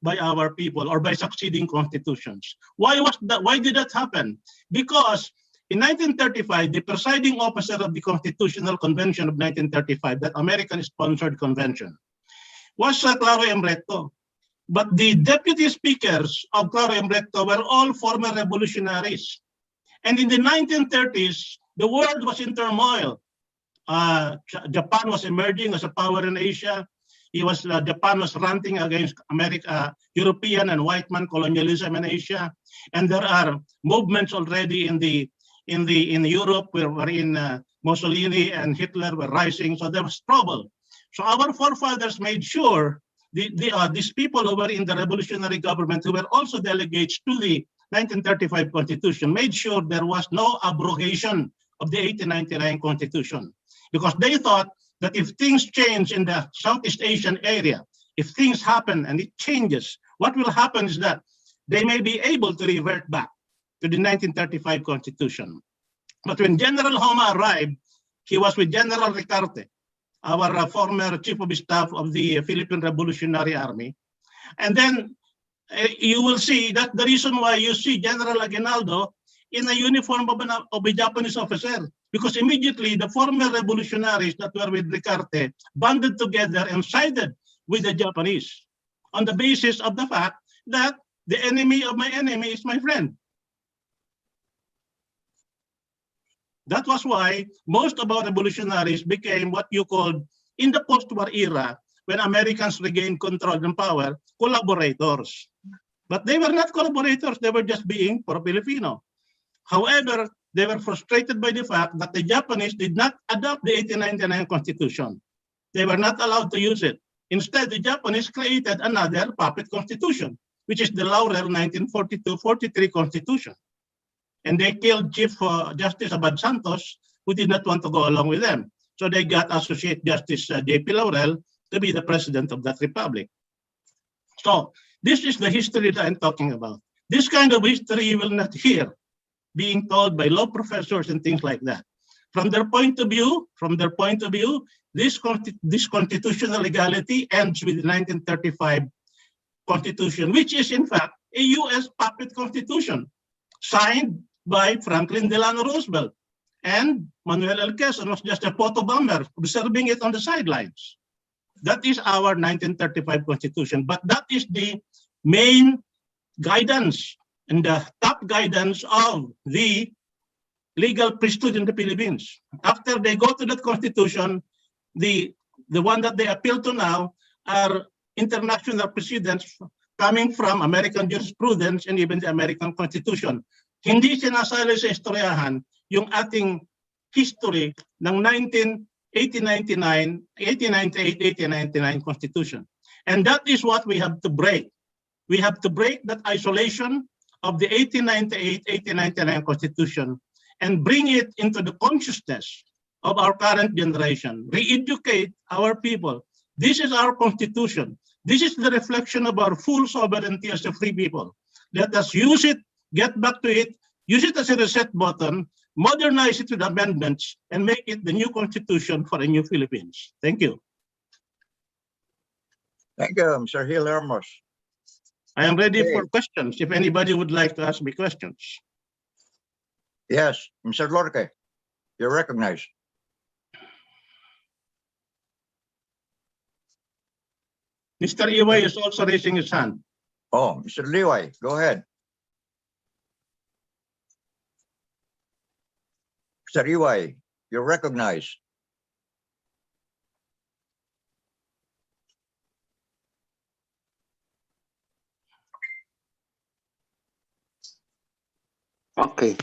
by our people or by succeeding constitutions. Why did that happen? Because in 1935, the presiding officer of the Constitutional Convention of 1935, that American-sponsored convention, was Claro M. Recto. But the deputy speakers of Claro M. Recto were all former revolutionaries. And in the 1930s, the world was in Japan was emerging as a power in Asia. Japan was ranting against European and white man colonialism in Asia, and there are movements already in Europe wherein Mussolini and Hitler were rising. So there was trouble. So our forefathers made sure these people who were in the revolutionary government, who were also delegates to the 1935 Constitution, made sure there was no abrogation of the 1899 Constitution, because they thought that if things change in the Southeast Asian area, if things happen and it changes, what will happen is that they may be able to revert back to the 1935 Constitution. But when General Homa arrived, he was with General Ricarte, our former chief of staff of the Philippine Revolutionary Army. And then you will see that the reason why you see General Aguinaldo in a uniform of a Japanese officer, because immediately the former revolutionaries that were with Ricarte banded together and sided with the Japanese on the basis of the fact that the enemy of my enemy is my friend. That was why most of our revolutionaries became what you called, in the post-war era, when Americans regained control and power, collaborators. But they were not collaborators, they were just being pro-Filipino. However, they were frustrated by the fact that the Japanese did not adopt the 1899 Constitution. They were not allowed to use it. Instead, the Japanese created another puppet constitution, which is the Laurel 1942-43 Constitution. And they killed Chief Justice Abad Santos, who did not want to go along with them. So they got Associate Justice J.P. Laurel to be the president of that republic. So this is the history that I'm talking about. This kind of history you will not hear being told by law professors and things like that. From their point of view, this constitutional legality ends with the 1935 Constitution, which is in fact a U.S. puppet constitution signed by Franklin Delano Roosevelt, and Manuel L. Quezon was just a photo bomber observing it on the sidelines. That is our 1935 Constitution, but that is the main guidance and the top guidance of the legal priesthood in the Philippines. After they go to that constitution, the one that they appeal to now are international precedents coming from American jurisprudence and even the American Constitution. Hindi sinasali sa istoryahan yung ating history ng 1898, 1899 Constitution. And that is what we have to break. We have to break that isolation of the 1898, 1899 Constitution and bring it into the consciousness of our current generation. Re-educate our people. This is our Constitution. This is the reflection of our full sovereignty as a free people. Let us use it, get back to it, use it as a reset button, modernize it with amendments, and make it the new Constitution for a new Philippines. Thank you. Thank you, Mr. Gil Ramos. I am ready for questions, if anybody would like to ask me questions. Yes, Mr. Lorque, you're recognized. Mr. Iway is also raising his hand. Oh, Mr. Liway, go ahead. Mr. Iway, you're recognized. Okay.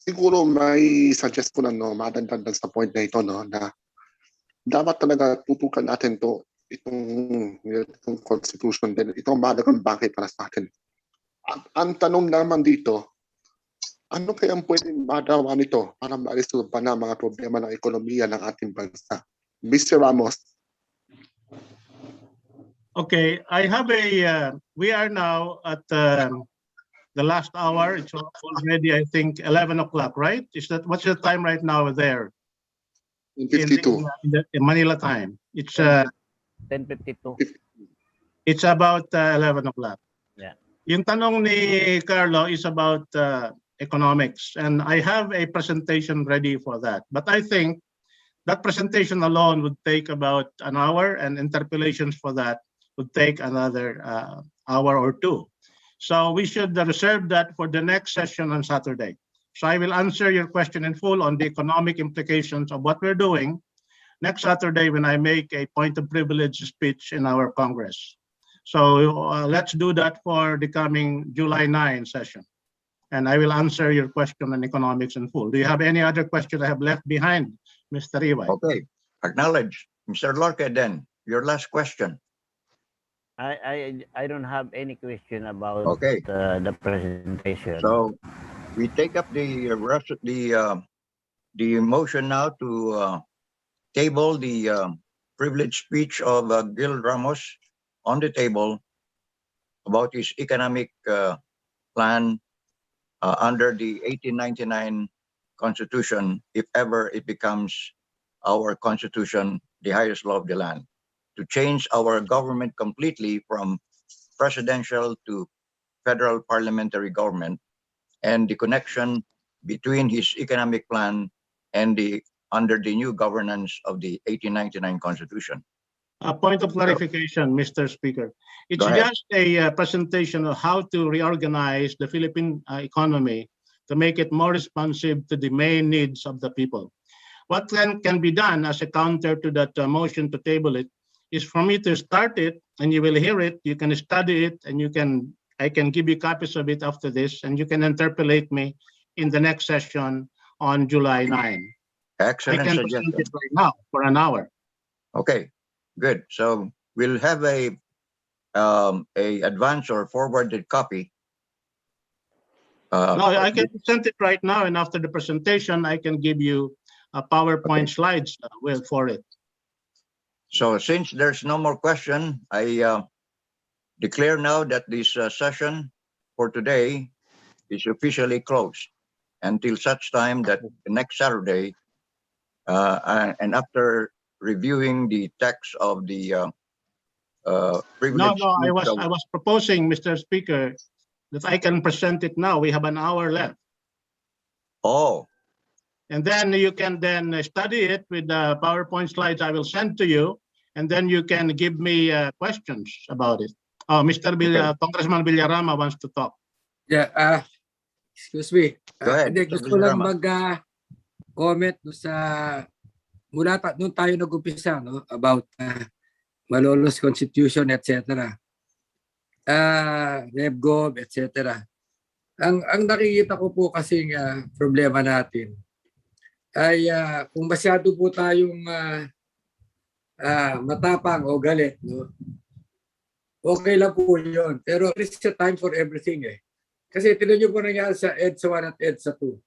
Siguro may suggest ko lang, no, madagdag sa point na ito, no, na dapat talaga tutukan natin itong constitution din. Itong mahalagang bagay para sa atin. Ang tanong naman dito, ano kaya ang pwedeng madawa nito para ma-resolve na mga problema ng ekonomiya ng ating bansa? Mr. Ramos. Okay, I have we are now at the last hour. It's already, I think, 11 o'clock, right? What's the time right now there? 52. In Manila time. It's 10:52. It's about 11 o'clock. Yeah. Yung tanong ni Carlo is about economics, and I have a presentation ready for that. But I think that presentation alone would take about an hour, and interpellations for that would take another hour or two. So we should reserve that for the next session on Saturday. So I will answer your question in full on the economic implications of what we're doing next Saturday when I make a point of privilege speech in our Congress. So let's do that for the coming July 9 session. And I will answer your question on economics in full. Do you have any other question I have left behind, Mr. Iway? Okay, acknowledge. Mr. Lorca, then, your last question. I don't have any question about Okay. the presentation. So we take up the motion now to table the privileged speech of Gil Ramos on the table about his economic plan under the 1899 Constitution, if ever it becomes our Constitution, the highest law of the land, to change our government completely from presidential to federal parliamentary government, and the connection between his economic plan and under the new governance of the 1899 Constitution. A point of clarification, Mr. Speaker. It's Go ahead. just a presentation of how to reorganize the Philippine economy to make it more responsive to the main needs of the people. What can be done as a counter to that motion to table it is for me to start it, and you will hear it, you can study it, and I can give you copies of it after this, and you can interpolate me in the next session on July 9. Excellent I can suggestion. present it right now for an hour. Okay, good. So we'll have a advance or forwarded copy. No, I can present it right now, and after the presentation, I can give you a PowerPoint slides for it. So since there's no more question, I declare now that this session for today is officially closed until such time that next Saturday, and after reviewing the text of the privilege. No, I was proposing, Mr. Speaker, that I can present it now. We have an hour left. Oh. And then you can then study it with the PowerPoint slides I will send to you, and then you can give me questions about it. Oh, Congressman Villarama wants to talk. Yeah, excuse me. Go ahead, Hindi, Mr. gusto lang Villarama. comment mula nung tayo nag-umpisa, no, about Malolos Constitution, etc. RevGov, etc. Ang nakikita ko po kasing problema natin ay kung masyado po tayong matapang o galit, no? Okay lang po yun. Pero there is a time for everything eh. Kasi tinan nyo po nangyari sa EDSA 1 at EDSA 2.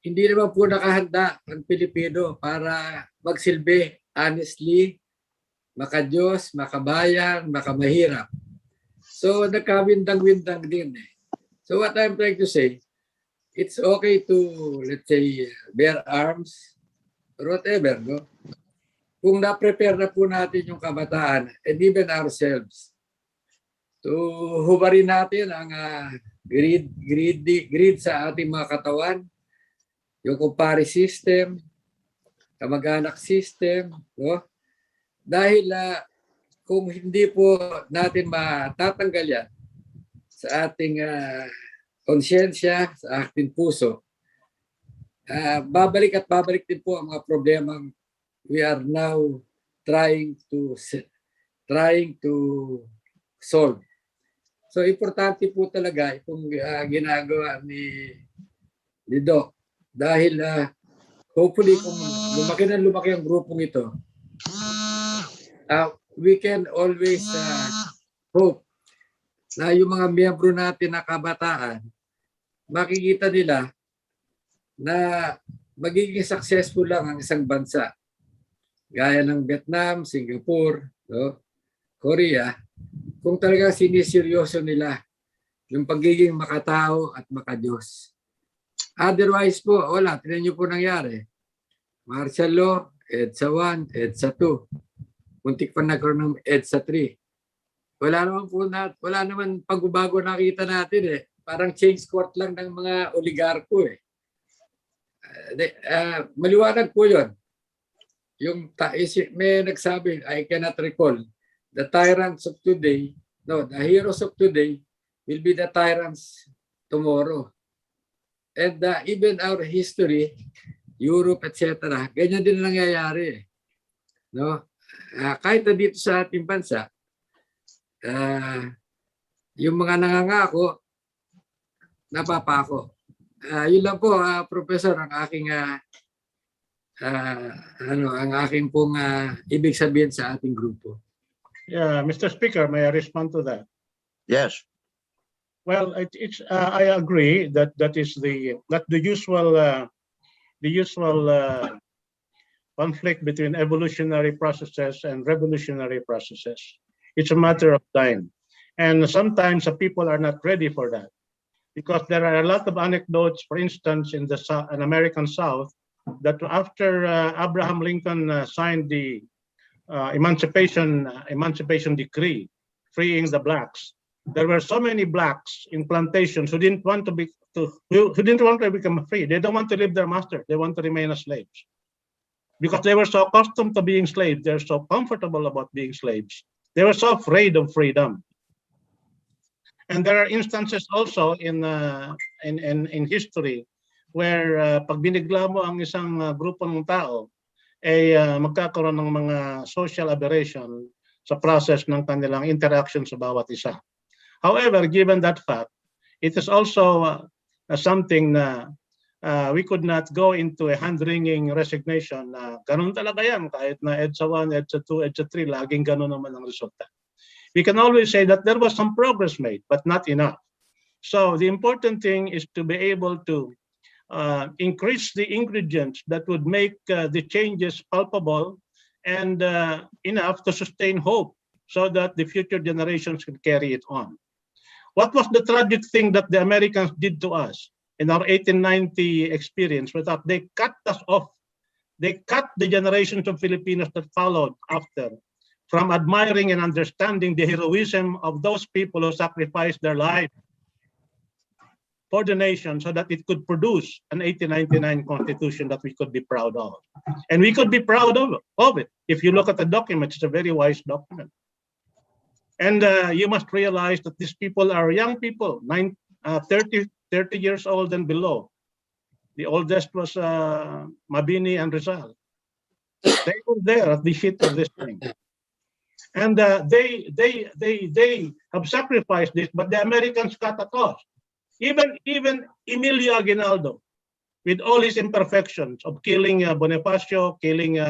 Hindi naman po nakahanda ang Pilipino para magsilbi honestly, makadiyos, makabayan, makamahirap. So nagkawindang-windang din eh. So what I'm trying to say, it's okay to, let's say, bear arms or whatever, no? Kung na-prepare na po natin yung kabataan and even ourselves to hubarin natin ang greed sa ating mga katawan, yung kumpare system, kamag-anak system, no? Dahil kung hindi po natin matatanggal yan sa ating konsyensya, sa ating puso, babalik at babalik din po ang mga problemang we are now trying to solve. So importante po talaga itong ginagawa ni Doc. Dahil hopefully kung lumaki ang grupong ito, we can always hope na yung mga miyembro natin na kabataan, makikita nila na magiging successful lang ang isang bansa. Gaya ng Vietnam, Singapore, no? Korea, kung talagang siniseryoso nila yung pagiging makatao at makadiyos. Otherwise po, wala. Tignan niyo po nangyari. Martial law, EDSA 1, EDSA 2. Muntik pa nagkaroon ng EDSA 3. Wala naman pagbabago nakita natin eh. Parang change court lang ng mga oligarko eh. Maliwanag po yun. May nagsabi, I cannot recall, the tyrants of today, no, the heroes of today will be the tyrants tomorrow. And even our history, Europe, etc., ganyan din nangyayari. No? Kahit na dito sa ating bansa, yung mga nangangako, napapako. Yun lang po, Professor, ang aking ang aking pong ibig sabihin sa ating grupo. Yeah, Mr. Speaker, may I respond to that? Yes. Well, I agree that the usual conflict between evolutionary processes and revolutionary processes. It's a matter of time, and sometimes the people are not ready for that, because there are a lot of anecdotes. For instance, in the American South, that after Abraham Lincoln signed the Emancipation Decree, freeing the blacks, there were so many blacks in plantations who didn't want to become free. They don't want to leave their master. They want to remain as slaves, because they were so accustomed to being slaves. They're so comfortable about being slaves. They were so afraid of freedom. And there are instances also in history where pag binigla mo ang isang grupo ng tao, ay magkakaroon ng mga social aberration sa process ng kanilang interaction sa bawat isa. However, given that fact, it is also something na we could not go into a hand-wringing resignation na ganun talaga yan, kahit na EDSA 1, EDSA 2, EDSA 3, laging ganun naman ang resulta. We can always say that there was some progress made, but not enough. So the important thing is to be able to increase the ingredients that would make the changes palpable and enough to sustain hope, so that the future generations can carry it on. What was the tragic thing that the Americans did to us in our 1890 experience? Was that they cut us off. They cut the generations of Filipinos that followed after from admiring and understanding the heroism of those people who sacrificed their life for the nation, so that it could produce an 1899 constitution that we could be proud of. And we could be proud of it. If you look at the document, it's a very wise document. And you must realize that these people are young people, 30 years old and below. The oldest was Mabini and Rizal. They were there at the heat of this thing. And they have sacrificed this, but the Americans cut across. Even Emilio Aguinaldo, with all his imperfections of killing Bonifacio, killing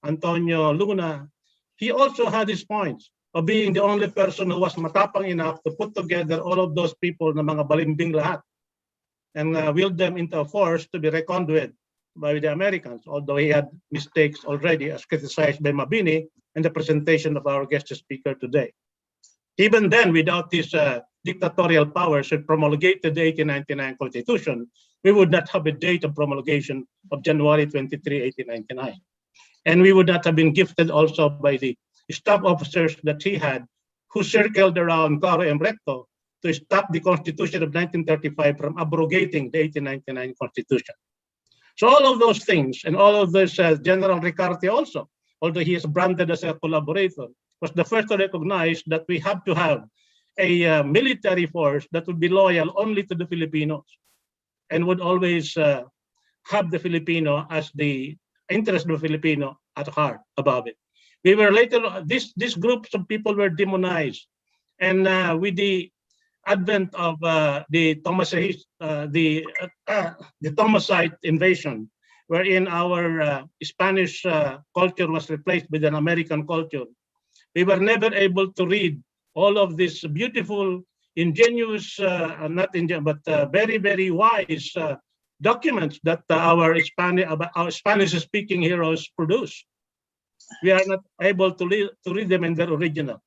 Antonio Luna, he also had his points of being the only person who was matapang enough to put together all of those people na mga balimbing lahat and wield them into a force to be reckoned with by the Americans, although he had mistakes already as criticized by Mabini in the presentation of our guest speaker today. Even then, without his dictatorial powers and promulgated the 1899 Constitution, we would not have a date of promulgation of January 23, 1899. And we would not have been gifted also by the staff officers that he had, who circled around Claro and Recto to stop the Constitution of 1935 from abrogating the 1899 Constitution. So all of those things, and all of this, General Ricarte also, although he is branded as a collaborator, was the first to recognize that we have to have a military force that would be loyal only to the Filipinos and would always have the Filipino as the interest of the Filipino at heart above it. We were later, these groups of people were demonized, and with the advent of the Thomasite invasion, wherein our Spanish culture was replaced with an American culture. We were never able to read all of these beautiful, ingenious, very, very wise documents that our Spanish-speaking heroes produced. We are not able to read them in their original.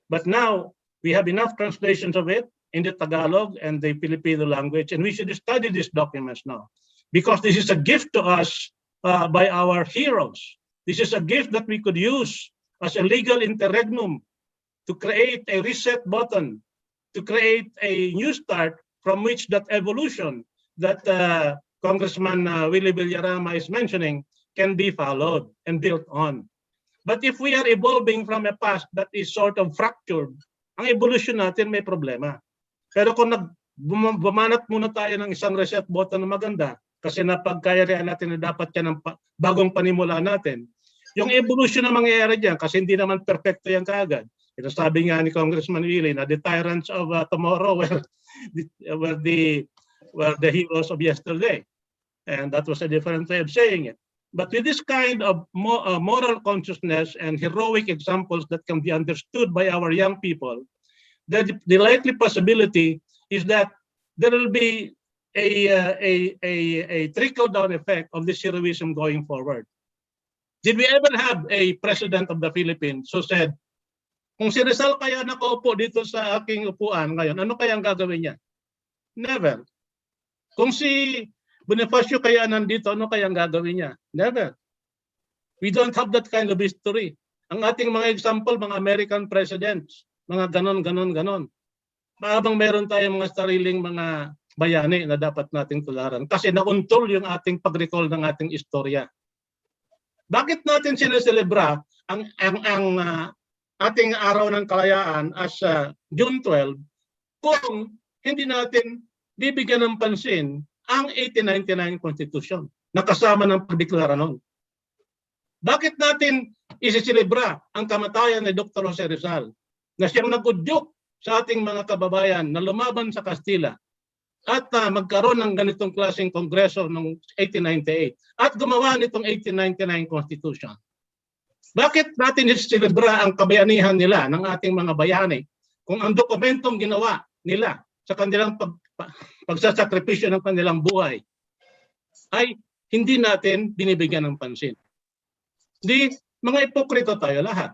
But now we have enough translations of it in the Tagalog and the Filipino language, and we should study these documents now, because this is a gift to us by our heroes. This is a gift that we could use as a legal interregnum to create a reset button, to create a new start from which that evolution that Congressman Willie Villarama is mentioning can be followed and built on. But if we are evolving from a past that is sort of fractured, ang evolution natin may problema. Pero kung bumanat muna tayo ng isang reset button na maganda, kasi napagkayarihan natin na dapat yan ang bagong panimula natin, yung evolution na mangyayari dyan, kasi hindi naman perfecto yan kaagad. Ito sabi nga ni Congressman Willie na the tyrants of tomorrow were the heroes of yesterday. And that was a different way of saying it. But with this kind of moral consciousness and heroic examples that can be understood by our young people, the likely possibility is that there will be a trickle-down effect of this heroism going forward. Did we ever have a president of the Philippines who said, kung si Rizal kaya nakaupo dito sa aking upuan ngayon, ano kaya ang gagawin niya? Never. Kung si Bonifacio kaya nandito, ano kaya ang gagawin niya? Never. We don't have that kind of history. Ang ating mga example, mga American presidents, mga ganon. Maabang meron tayong mga sariling mga bayani na dapat nating tularan kasi nauntol yung ating pag-recall ng ating istorya. Bakit natin sineselebra ang ating araw ng kalayaan as June 12 kung hindi natin bibigyan ng pansin ang 1899 Constitution na kasama ng pagdeklara noon? Bakit natin isiselebra ang kamatayan ni Dr. Jose Rizal na siyang nagudyok sa ating mga kababayan na lumaban sa Kastila at magkaroon ng ganitong klaseng kongreso noong 1898 at gumawa nitong 1899 Constitution? Bakit natin isiselebra ang kabayanihan nila ng ating mga bayani kung ang dokumentong ginawa nila sa kanilang pagsasakripisyo ng kanilang buhay ay hindi natin binibigyan ng pansin? Di, mga ipokrito tayo lahat.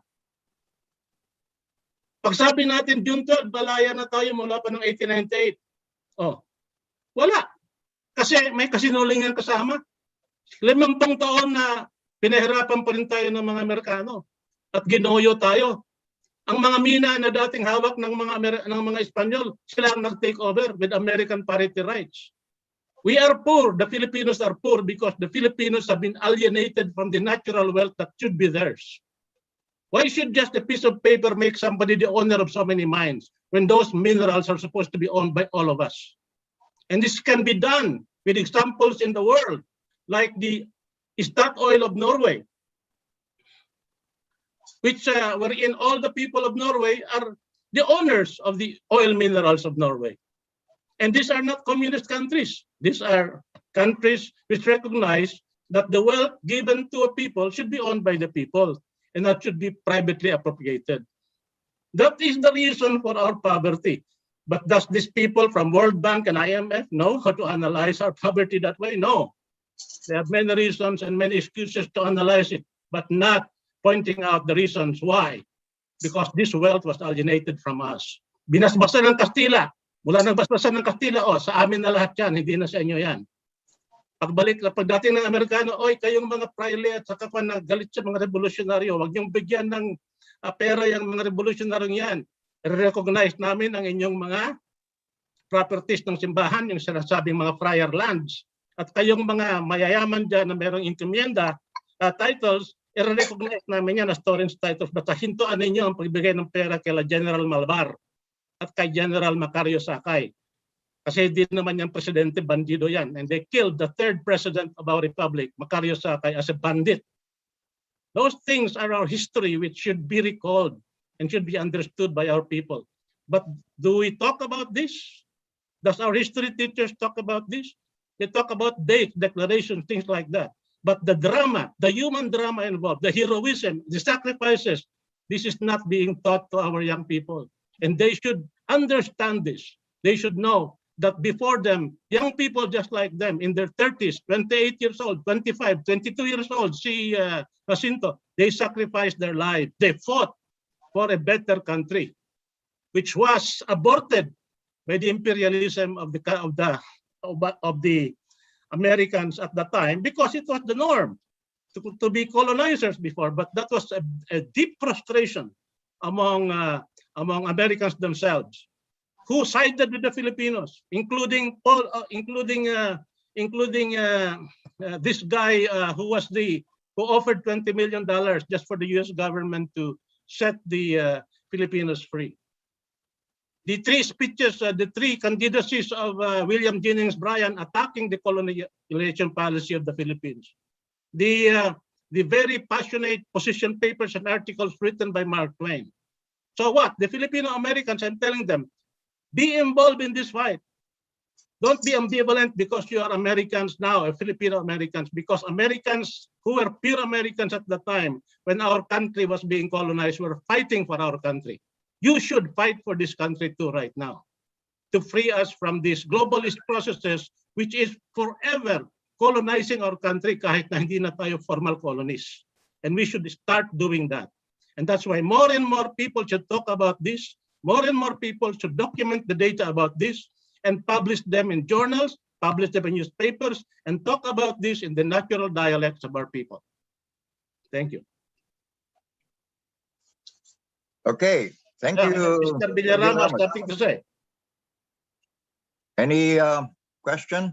Pag sabi natin, June 12, balaya na tayo mula pa ng 1898. Oh, wala. Kasi may kasinungalingan kasama. 50 taon na pinahirapan pa rin tayo ng mga Amerikano at ginuyo tayo. Ang mga mina na dating hawak ng mga Espanyol, sila ang nag-take over with American parity rights. We are poor. The Filipinos are poor because the Filipinos have been alienated from the natural wealth that should be theirs. Why should just a piece of paper make somebody the owner of so many mines when those minerals are supposed to be owned by all of us? And this can be done with examples in the world, like the Statoil of Norway, which wherein all the people of Norway are the owners of the oil minerals of Norway. And these are not communist countries. These are countries which recognize that the wealth given to a people should be owned by the people and not should be privately appropriated. That is the reason for our poverty. But does these people from World Bank and IMF know how to analyze our poverty that way? No. They have many reasons and many excuses to analyze it, but not pointing out the reasons why. Because this wealth was alienated from us. Binasbasan ng Kastila. Mula nagbasbasan ng Kastila, sa amin na lahat yan, hindi na sa inyo yan. Pagdating ng Amerikano, kayong mga praile at saka pa nagalit sa mga revolusyonaryo, huwag niyong bigyan ng pera yung mga revolutionaryong yan. I-recognize namin ang inyong mga properties ng simbahan, yung sinasabing mga friar lands. At kayong mga mayayaman dyan na mayroong encomienda titles, i-recognize namin yan as storage titles. Basta hintuan ninyo ang pagbigay ng pera kay General Malvar at kay General Macario Sakay. Kasi di naman yung presidente, bandido yan. And they killed the third president of our republic, Macario Sakay, as a bandit. Those things are our history which should be recalled and should be understood by our people. But do we talk about this? Does our history teachers talk about this? They talk about dates, declarations, things like that. But the drama, the human drama involved, the heroism, the sacrifices, this is not being taught to our young people. And they should understand this. They should know that before them, young people just like them in their 30s, 28 years old, 25, 22 years old, see Jacinto, they sacrificed their lives. They fought for a better country, which was aborted by the imperialism of the Americans at the time, because it was the norm to be colonizers before. But that was a deep frustration among Americans themselves, who sided with the Filipinos, including this guy who offered $20 million just for the U.S. government to set the Filipinos free. The three speeches, the three candidacies of William Jennings Bryan attacking the colonization policy of the Philippines. The very passionate position papers and articles written by Mark Twain. So what? The Filipino Americans, I'm telling them, be involved in this fight. Don't be ambivalent because you are Americans now, Filipino Americans, because Americans who were pure Americans at the time when our country was being colonized were fighting for our country. You should fight for this country too right now, to free us from these globalist processes which is forever colonizing our country kahit na hindi na tayo formal colonies. And we should start doing that. And that's why more and more people should talk about this. More and more people should document the data about this and publish them in journals, publish them in newspapers, and talk about this in the natural dialects of our people. Thank you. Okay. Thank you. Mr. Villarama has something to say. Any question?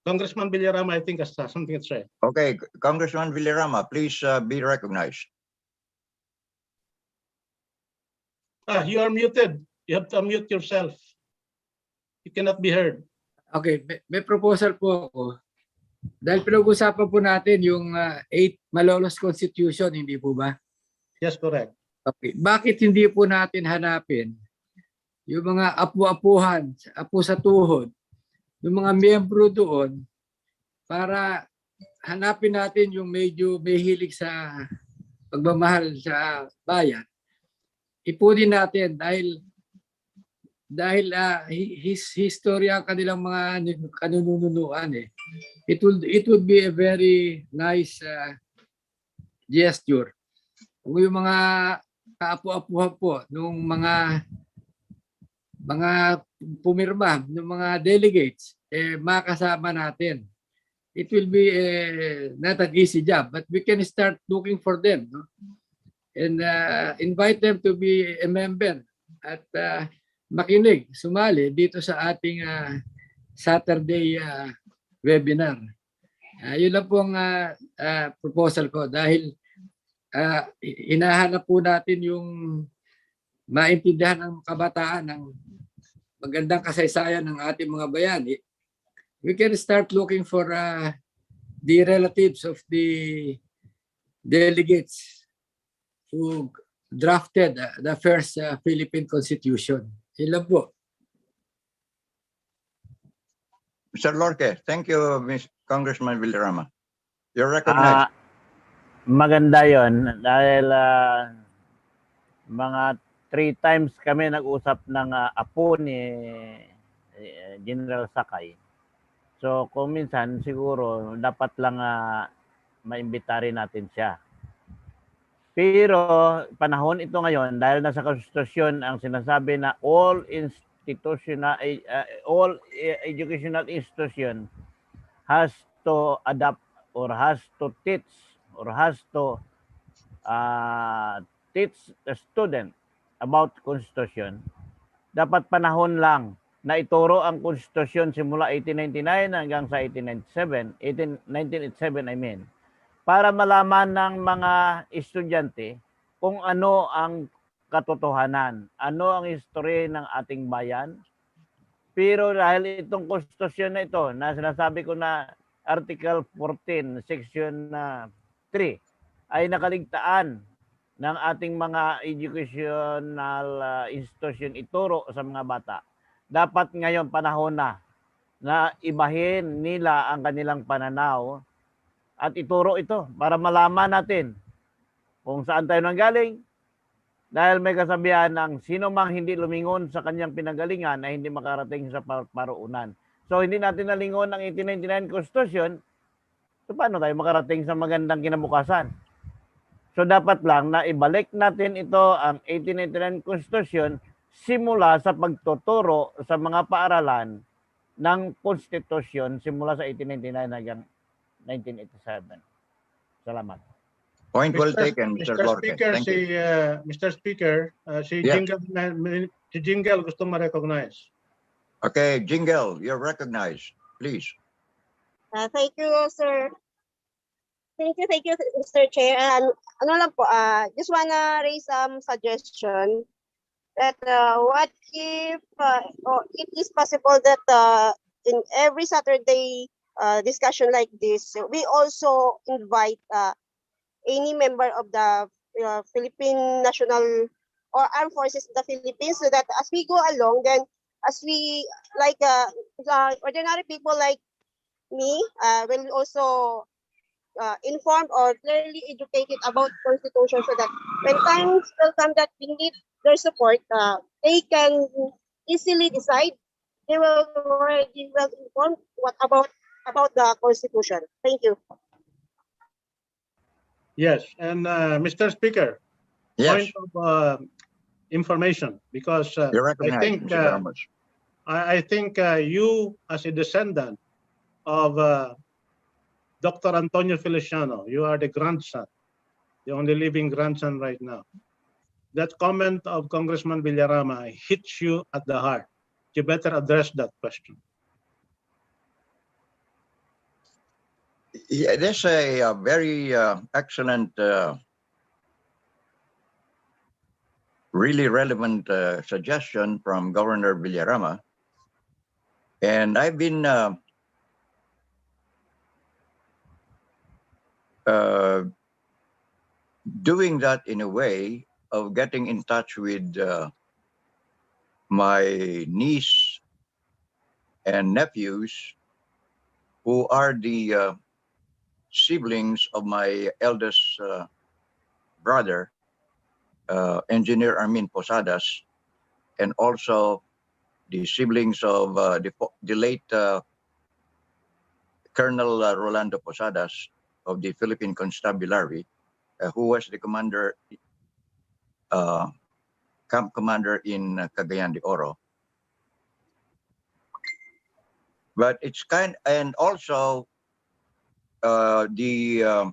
Congressman Villarama, I think, has something to say. Okay, Congressman Villarama, please be recognized. You are muted. You have to unmute yourself. You cannot be heard. Okay, may proposal po ako. Dahil pinag-usapan po natin yung 8 Malolos Constitution, hindi po ba? Yes, correct. Okay. Bakit hindi po natin hanapin yung mga apu-apuhan, apu sa tuhod, yung mga miyembro doon para hanapin natin yung medyo may hilig sa pagmamahal sa bayan. Ipunin natin dahil history ang kanilang mga kanununuan eh. It would be a very nice gesture. Kung yung mga kaapu-apuhan po nung mga pumirma, ng mga delegates, makasama natin. It will be not an easy job, but we can start looking for them, no? And invite them to be a member at makinig, sumali dito sa ating Saturday webinar. Yun lang po ang proposal ko dahil hinahanap po natin yung maintindihan ng kabataan ng magandang kasaysayan ng ating mga bayani. We can start looking for the relatives of the delegates who drafted the first Philippine Constitution. Sila po. Mr. Lorque, thank you, Congressman Villarama. You're recognized. Maganda yon dahil mga 3 times kami nag-usap ng apo ni General Sakay. So kung minsan siguro dapat lang maimbita rin natin siya. Pero panahon ito ngayon dahil nasa konstitusyon ang sinasabi na all educational institution has to adapt or has to teach or has to teach the student about constitution. Dapat panahon lang na ituro ang konstitusyon simula 1899 hanggang sa 1987 I mean, para malaman ng mga estudyante kung ano ang katotohanan, ano ang history ng ating bayan. Pero dahil itong konstitusyon na ito, na sinasabi ko na Article 14, Section 3, ay nakaligtaan ng ating mga educational institution ituro sa mga bata. Dapat ngayon panahon na ibahin nila ang kanilang pananaw at ituro ito para malaman natin kung saan tayo nanggaling. Dahil may kasabihan ng sino mang hindi lumingon sa kanyang pinanggalingan ay hindi makarating sa paruunan. So hindi natin nalingon ang 1899 Constitution, so paano tayo makarating sa magandang kinabukasan? So dapat lang na ibalik natin ito ang 1899 Constitution simula sa pagtuturo sa mga paaralan ng Constitution simula sa 1899 hanggang 1987. Salamat. Point well taken, Mr. Lorque. Speaker, Thank you. Mr. Speaker, si Yes. Jingle gusto ma-recognize. Okay, Jingle, you're recognized. Please. Thank you, sir. Thank you, Mr. Chair. Ano lang po, just wanna raise some suggestion that what if it is possible that in every Saturday discussion like this, we also invite any member of the Philippine National or Armed Forces of the Philippines, so that as we go along, then as we like ordinary people like me will also informed or clearly educated about Constitution, so that when times will come that we need their support, they can easily decide. They will already well informed what about the Constitution. Thank you. Yes, and Mr. Speaker, Yes, point of information, because you're I recognized, think Mr. Ramos. I think you, as a descendant of Dr. Antonio Feliciano, you are the grandson, the only living grandson right now. That comment of Congressman Villarama hits you at the heart. You better address that question. Yeah, that's a very excellent, really relevant suggestion from Governor Villarama. And I've been doing that in a way of getting in touch with my niece and nephews, who are the siblings of my eldest brother, Engineer Armin Posadas, and also the siblings of the late Colonel Rolando Posadas of the Philippine Constabulary, who was the commander, camp commander in Cagayan de Oro. But it's and also the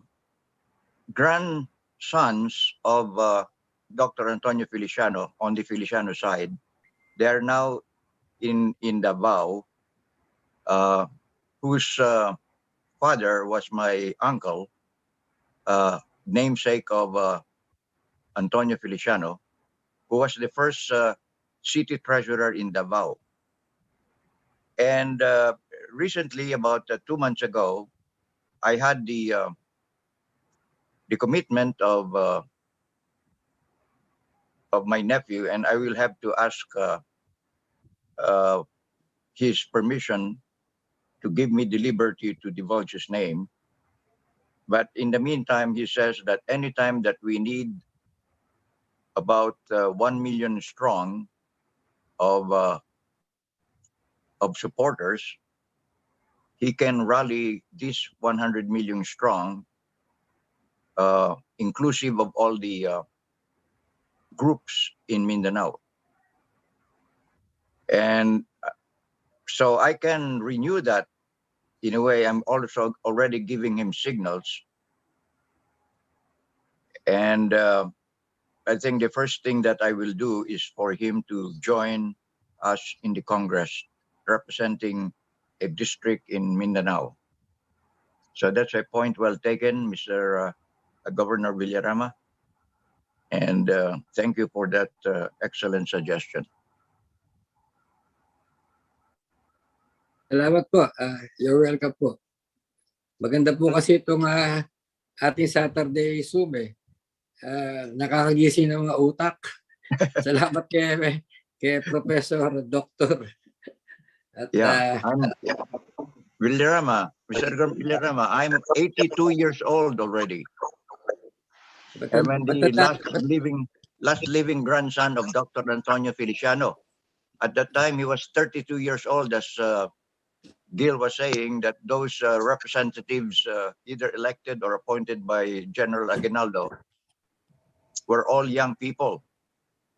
grandsons of Dr. Antonio Feliciano on the Feliciano side. They are now in Davao, whose father was my uncle, namesake of Antonio Feliciano, who was the first city treasurer in Davao. And recently, about 2 months ago, I had the commitment of my nephew, and I will have to ask his permission to give me the liberty to divulge his name. But in the meantime, he says that anytime that we need about 1 million strong of supporters, he can rally this 100 million strong, inclusive of all the groups in Mindanao. And so I can renew that. In a way, I'm also already giving him signals. And I think the first thing that I will do is for him to join us in the Congress, representing a district in Mindanao. So that's a point well taken, Mr. Governor Villarama. And thank you for that excellent suggestion. Salamat po. You're welcome po. Maganda po kasi itong ating Saturday Zoom eh. nakakagising ng mga utak. Salamat kay Professor Dr. At I'm Villarama, Mr. Villarama, I'm 82 years old already. I'm the last living grandson of Dr. Antonio Feliciano. At that time, he was 32 years old, as Gil was saying, that those representatives, either elected or appointed by General Aguinaldo, were all young people,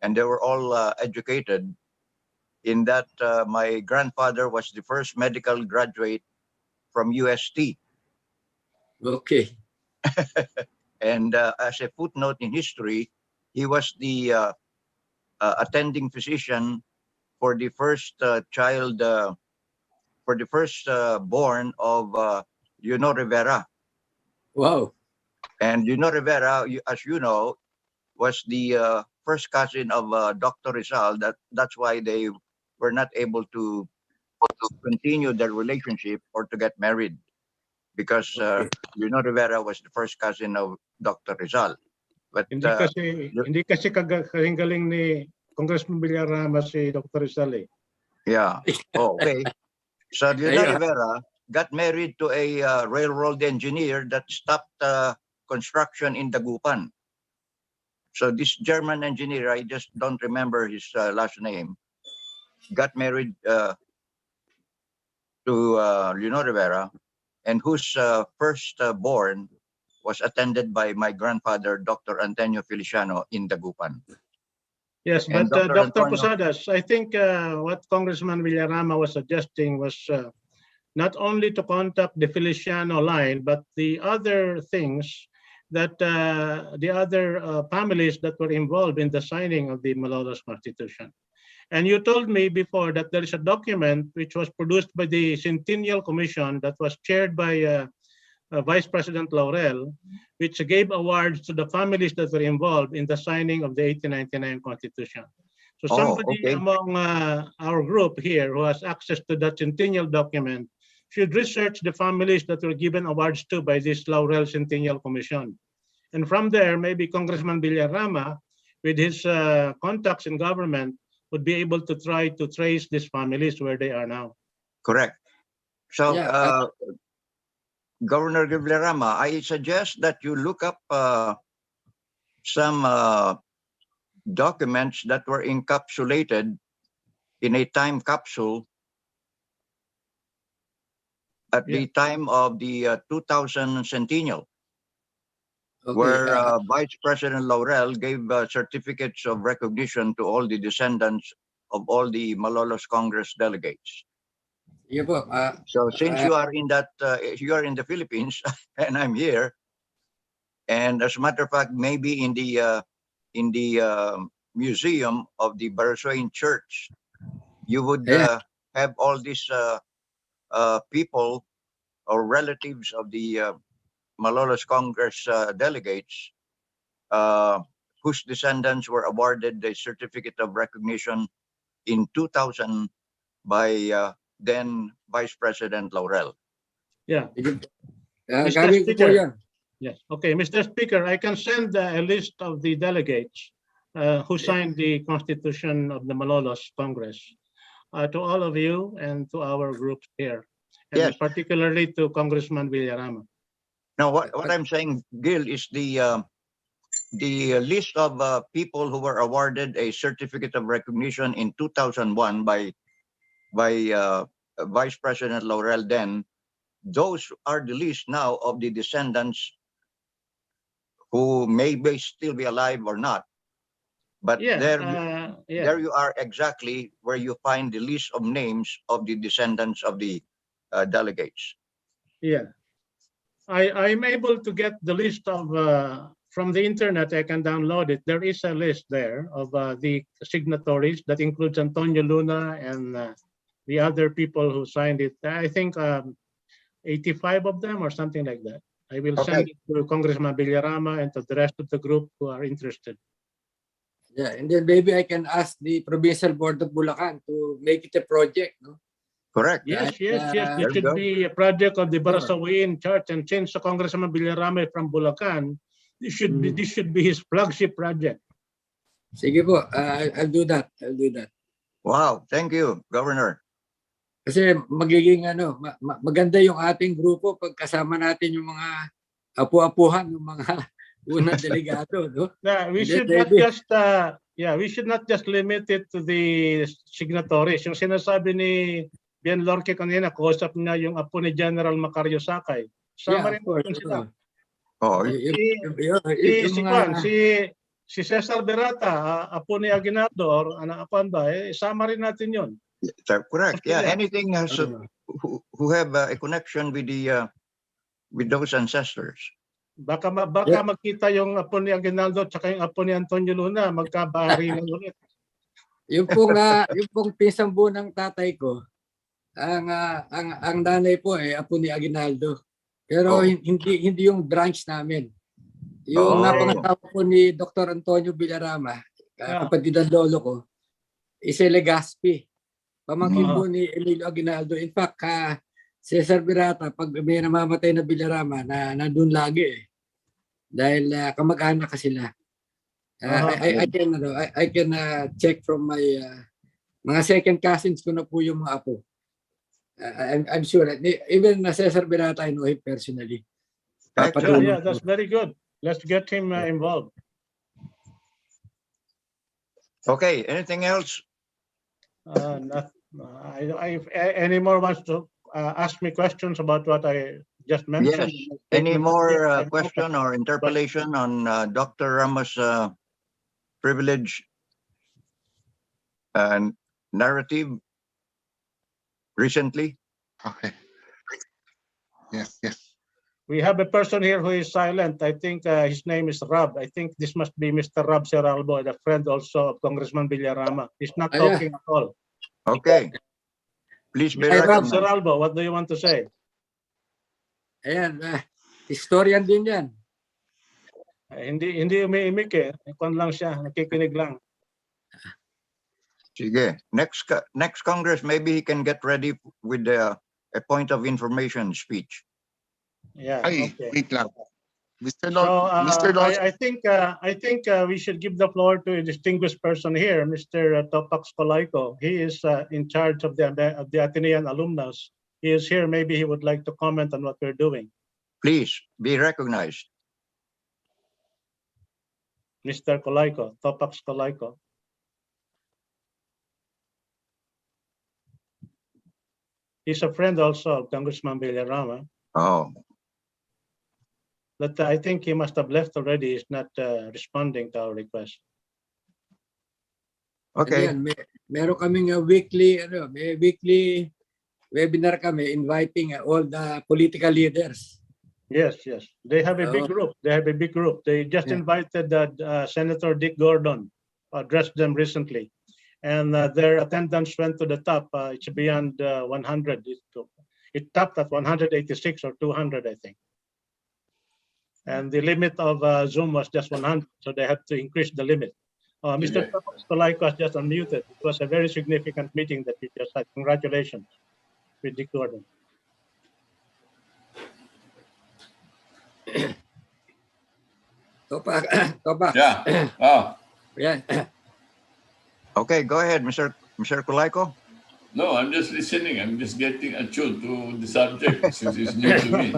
and they were all educated. In that, my grandfather was the first medical graduate from UST. Okay. And as a footnote in history, he was the attending physician for the first child, for the first born of Yuno Rivera. Wow. And Yuno Rivera, as you know, was the first cousin of Dr. Rizal. That's why they were not able to continue their relationship or to get married, because Yuno Rivera was the first cousin of Dr. Rizal. But hindi kasi galing ni Congressman Villarama si Dr. Rizal eh. Yeah. Oh, okay. So Yuno Rivera got married to a railroad engineer that stopped construction in Dagupan. So this German engineer, I just don't remember his last name, got married to Yuno Rivera, and whose first born was attended by my grandfather, Dr. Antonio Feliciano, in Dagupan. Yes, And but Dr. Antonio, Posadas, I think what Congressman Villarama was suggesting was not only to contact the Feliciano line, but the other things that the other families that were involved in the signing of the Malolos Constitution. And you told me before that there is a document which was produced by the Centennial Commission that was chaired by Vice President Laurel, which gave awards to the families that were involved in the signing of the 1899 Constitution. So somebody among our group here who has access to that Centennial document should research the families that were given awards to by this Laurel Centennial Commission. And from there, maybe Congressman Villarama, with his contacts in government, would be able to try to trace these families where they are now. Correct. So, Governor Villarama, I suggest that you look up some documents that were encapsulated in a time capsule at the time of the 2000 centennial, where Vice President Laurel gave certificates of recognition to all the descendants of all the Malolos Congress delegates. So since you are in that, you are in the Philippines and I'm here, and as a matter of fact, maybe in the museum of the Barasoin Church, you would have all these people or relatives of the Malolos Congress delegates whose descendants were awarded the certificate of recognition in 2000 by then Vice President Laurel. Yeah. Mr. Speaker. Yes. Okay, Mr. Speaker, I can send a list of the delegates who signed the Constitution of the Malolos Congress to all of you and to our groups here, and particularly to Congressman Villarama. Now, what I'm saying, Gil, is the list of people who were awarded a certificate of recognition in 2001 by Vice President Laurel then. Those are the list now of the descendants who may still be alive or not. But there you are exactly where you find the list of names of the descendants of the delegates. Yeah. I'm able to get the list of, from the internet, I can download it. There is a list there of the signatories that includes Antonio Luna and the other people who signed it. I think 85 of them or something like that. I will send it to Congressman Villarama and to the rest of the group who are interested. Yeah, and then maybe I can ask the Provincial Board of Bulacan to make it a project, no? Correct. Yes. It should be a project of the Barasawiin Church. And since Congressman Villarama from Bulacan, This should be his flagship project. Sige po, I'll do that. I'll do that. Wow, thank you, Governor. Kasi magiging maganda yung ating grupo pag kasama natin yung mga apu-apuhan, yung mga unang delegado, no? We should not just limit it to the signatories. Yung sinasabi ni Bien Lorque kanina, kausap niya yung apo ni General Macario Sakay. Sama rin sila. Oh, Si Cesar Berata, apo ni Aguinaldo, or anak ba, sama rin natin yun. Correct. Yeah, anything has who have a connection with the with those ancestors. Baka magkita yung apo ni Aguinaldo at yung apo ni Antonio Luna, magkabahari ng ulit. yung pong pisambu ng tatay ko, ang nanay po apo ni Aguinaldo. Pero hindi yung branch namin. Yung napangasawa po ni Dr. Antonio Villarama, kapatid ng lolo ko, is Legazpi. Pamangkin po ni Emilio Aguinaldo. In fact, Cesar Berata, pag may namamatay na Villarama, nandun lagi dahil kamag-anak ka sila. I can check from my mga second cousins ko na po yung mga apo. I'm sure that even Cesar Berata, I know him personally. Yeah, that's very good. Let's get him involved. Okay, anything else? If any more wants to ask me questions about what I just mentioned? Yes. Any more question or interpolation on Dr. Ramos' privilege and narrative recently? Okay. Yes. We have a person here who is silent. I think his name is Rob. I think this must be Mr. Rob Seralbo, a friend also of Congressman Villarama. He's not talking at all. Okay. Please be recognized. Seralbo, what do you want to say? Ayan, historian din yan. Hindi umiimik eh. Ikon lang siya, nakikinig lang. Sige. Next Congress, maybe he can get ready with a point of information speech. Yeah. Okay. Wait lang. Mr. So, Lord. I think we should give the floor to a distinguished person here, Mr. Topax Colaiko. He is in charge of the Atenean alumnus. He is here. Maybe he would like to comment on what we're doing. Please be recognized. Mr. Colaiko, Topax Colaiko. He's a friend also of Congressman Villarama. Oh. But I think he must have left already. He's not responding to our request. Okay. Ayan, meron kaming weekly webinar kami inviting all the political leaders. Yes. They have a big group. They just invited Senator Dick Gordon, addressed them recently. And their attendance went to the top. It's beyond 100. It topped at 186 or 200, I think. And the limit of Zoom was just 100, so they had to increase the limit. Mr. Stolaiko was just unmuted. It was a very significant meeting that we just had. Congratulations with Dick Gordon. Topak. Yeah. Yeah. Okay, go ahead, Mr. Colaiko. No, I'm just listening. I'm just getting attuned to the subject since it's new to me.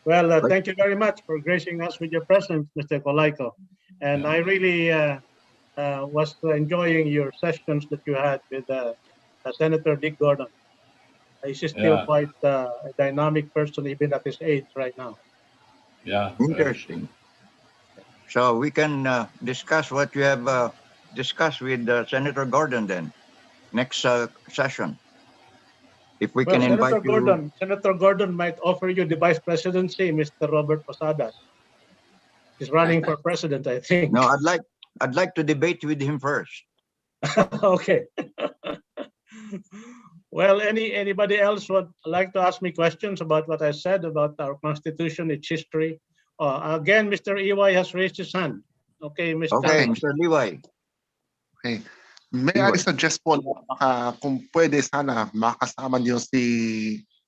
Well, thank you very much for gracing us with your presence, Mr. Colaiko. And I really was enjoying your sessions that you had with Senator Dick Gordon. He's still quite a dynamic person, even at his age right now. Yeah. Interesting. So we can discuss what you have discussed with Senator Gordon then, next session. If we can invite Senator Gordon might offer you the vice presidency, Mr. Robert Posadas. He's running for president, I think. No, I'd like to debate with him first. Okay. Well, anybody else would like to ask me questions about what I said about our Constitution, its history? Again, Mr. Iway has raised his hand. Okay, Mr. Okay, Mr. Liway. Okay. May I suggest po na kung pwede sana makasama niyo si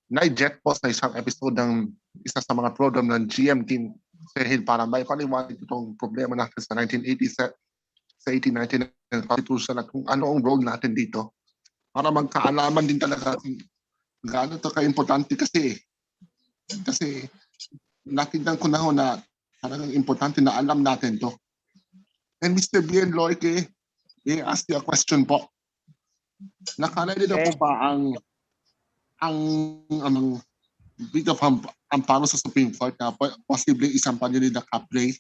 na-jet po sa isang episode ng isa sa mga program ng GM Team Sehil para may paliwanag itong problema natin sa 1980 sa 1899 Constitution at kung ano ang role natin dito para magkaalaman din talaga kung gaano ito ka-importante kasi nakita ko na ho na talagang importante na alam natin to. And Mr. Bien Loike, may ask you a question po. Nakalagay na po ba ang big of amparo sa Supreme Court na possibly isang panili na ka-play?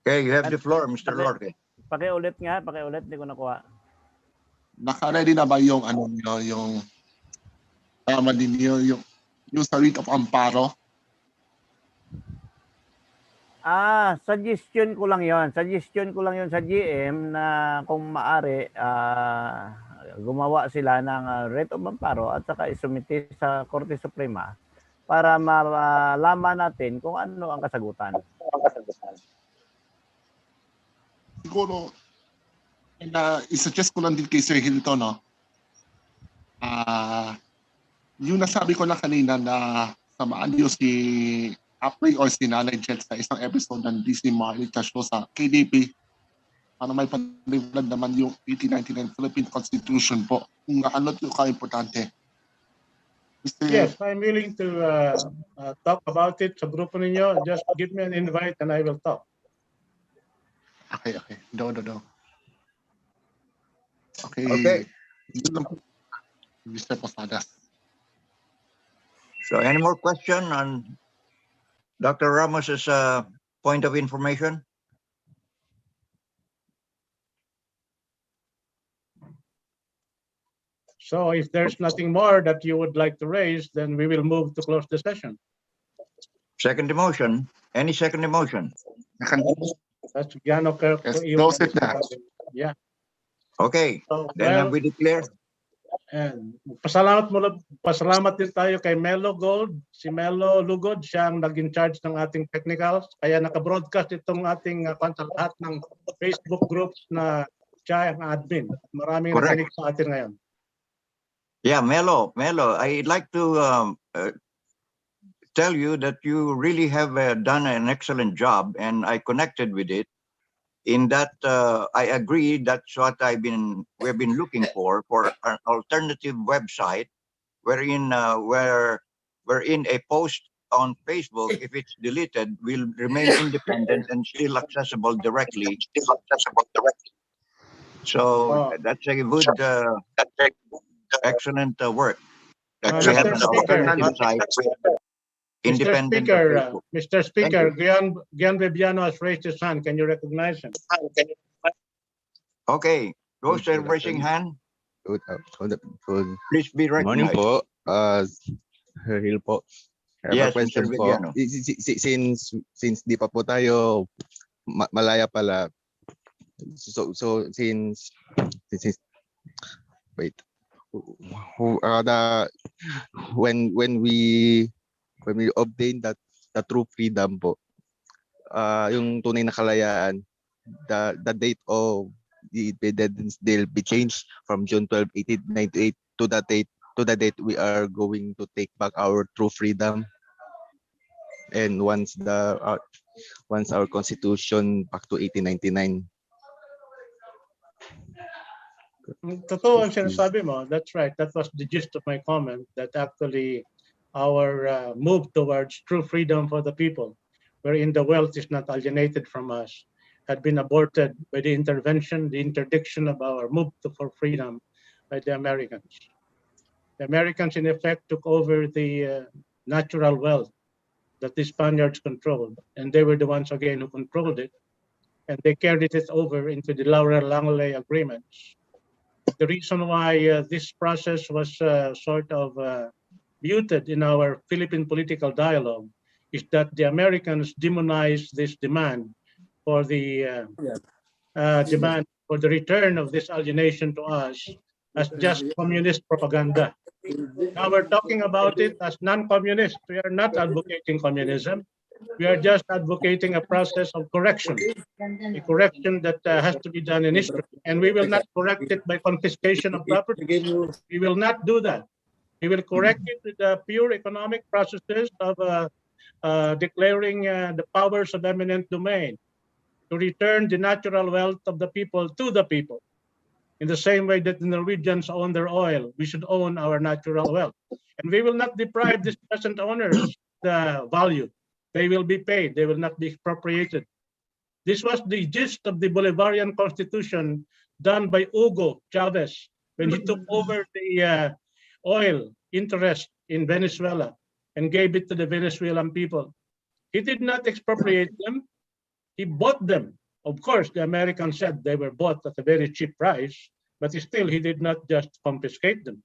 Okay, you have the floor, Mr. Lorde. Pakiulit, hindi ko nakuha. Naka-ready na ba yung yung tama din yung sa writ of amparo? Suggestion ko lang yon sa GM na kung maaari gumawa sila ng writ of amparo at saka isumite sa Korte Suprema para malaman natin kung ano ang kasagutan. Siguro, i-suggest ko lang din kay Sir Hilton, no? Yung nasabi ko na kanina na samaan niyo si Apri or si Nanay Jet sa isang episode ng Disney Marita Show sa KDP para may paliwanag naman yung 1899 Philippine Constitution po. Kung ano ito ka-importante. Yes, I'm willing to talk about it sa grupo ninyo. Just give me an invite and I will talk. Okay. No. Okay. Mr. Posadas. So any more question on Dr. Ramos's point of information? So if there's nothing more that you would like to raise, then we will move to close the session. Second motion. Any second motion? That's Giano Close it na. Yeah. Okay. So, Then we declare. And pasalamat din tayo kay Melo Gold. Si Melo Lugod, siya ang nag-in charge ng ating technicals. Kaya naka-broadcast itong ating lahat ng Facebook groups na siya ang admin. Maraming nakinig sa atin ngayon. Yeah, Melo, I'd like to tell you that you really have done an excellent job, and I connected with it. In that, I agree that's what we've been looking for an alternative website, wherein a post on Facebook, if it's deleted, will remain independent and still accessible directly. So that's a good, excellent work. That you have an alternative site. Mr. Speaker, Gian Bebiano has raised his hand. Can you recognize him? Okay, those are raising hand. Good. Please be recognized. Morning po, Sir Hill po. Yes, question Mr. po. Vigiano. Since di pa po tayo malaya pala. So since wait. When we obtain the true freedom po, yung tunay na kalayaan, the date of the independence will be changed from June 12, 1898 to the date we are going to take back our true freedom. And once our constitution back to 1899. Totoo ang sinasabi mo. That's right. That was the gist of my comment, that actually our move towards true freedom for the people, wherein the wealth is not alienated from us, had been aborted by the interdiction of our move for freedom by the Americans. The Americans, in effect, took over the natural wealth that the Spaniards controlled, and they were the ones again who controlled it, and they carried it over into the Laurel-Langley agreements. The reason why this process was sort of muted in our Philippine political dialogue is that the Americans demonized this demand for the return of this alienation to us as just communist propaganda. Now we're talking about it as non-communist. We are not advocating communism. We are just advocating a process of correction, a correction that has to be done in history. And we will not correct it by confiscation of property. We will not do that. He will correct it with the pure economic processes of declaring the powers of eminent domain to return the natural wealth of the people to the people. In the same way that the Norwegians own their oil, we should own our natural wealth. And we will not deprive these present owners the value. They will be paid. They will not be expropriated. This was the gist of the Bolivarian constitution done by Hugo Chavez when he took over the oil interest in Venezuela and gave it to the Venezuelan people. He did not expropriate them. He bought them. Of course, the Americans said they were bought at a very cheap price, but still he did not just confiscate them.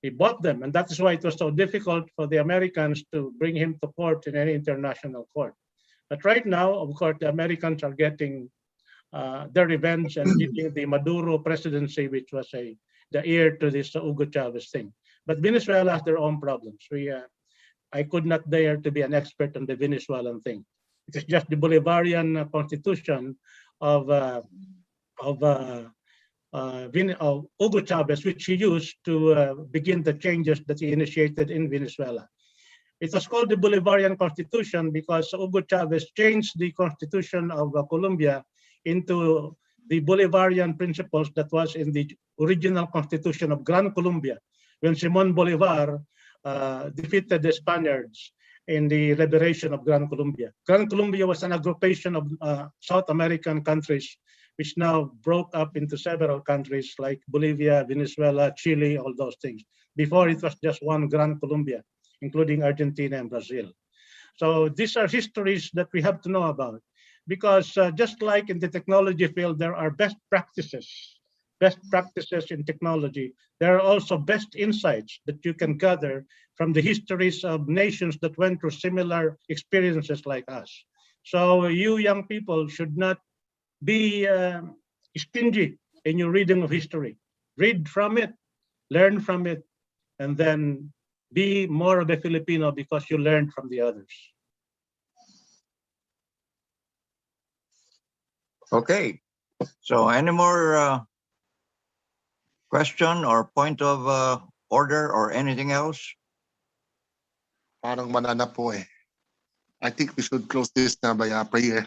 He bought them, and that is why it was so difficult for the Americans to bring him to court in any international court. But right now, of course, the Americans are getting their revenge and giving the Maduro presidency, which was the heir to this Hugo Chavez thing. But Venezuela has their own problems. I could not dare to be an expert on the Venezuelan thing. It is just the Bolivarian constitution of Hugo Chavez, which he used to begin the changes that he initiated in Venezuela. It was called the Bolivarian Constitution because Hugo Chavez changed the constitution of Colombia into the Bolivarian principles that was in the original constitution of Gran Colombia when Simon Bolivar defeated the Spaniards in the liberation of Gran Colombia. Gran Colombia was an aggregation of South American countries which now broke up into several countries like Bolivia, Venezuela, Chile, all those things. Before it was just one Gran Colombia, including Argentina and Brazil. So these are histories that we have to know about because just like in the technology field, there are best practices in technology. There are also best insights that you can gather from the histories of nations that went through similar experiences like us. So you young people should not be stingy in your reading of history. Read from it, learn from it, and then be more of a Filipino because you learned from the others. Okay. So any more question or point of order or anything else? Parang manana po eh. I think we should close this na by prayer.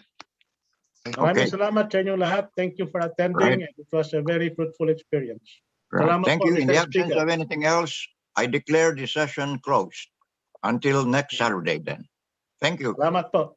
Maraming salamat sa inyong lahat. Thank you for attending. Right. It was a very fruitful experience. Right. Salamat Thank po, you. In the Mr. absence Speaker. of anything else, I declare the session closed until next Saturday then. Thank you. Salamat po.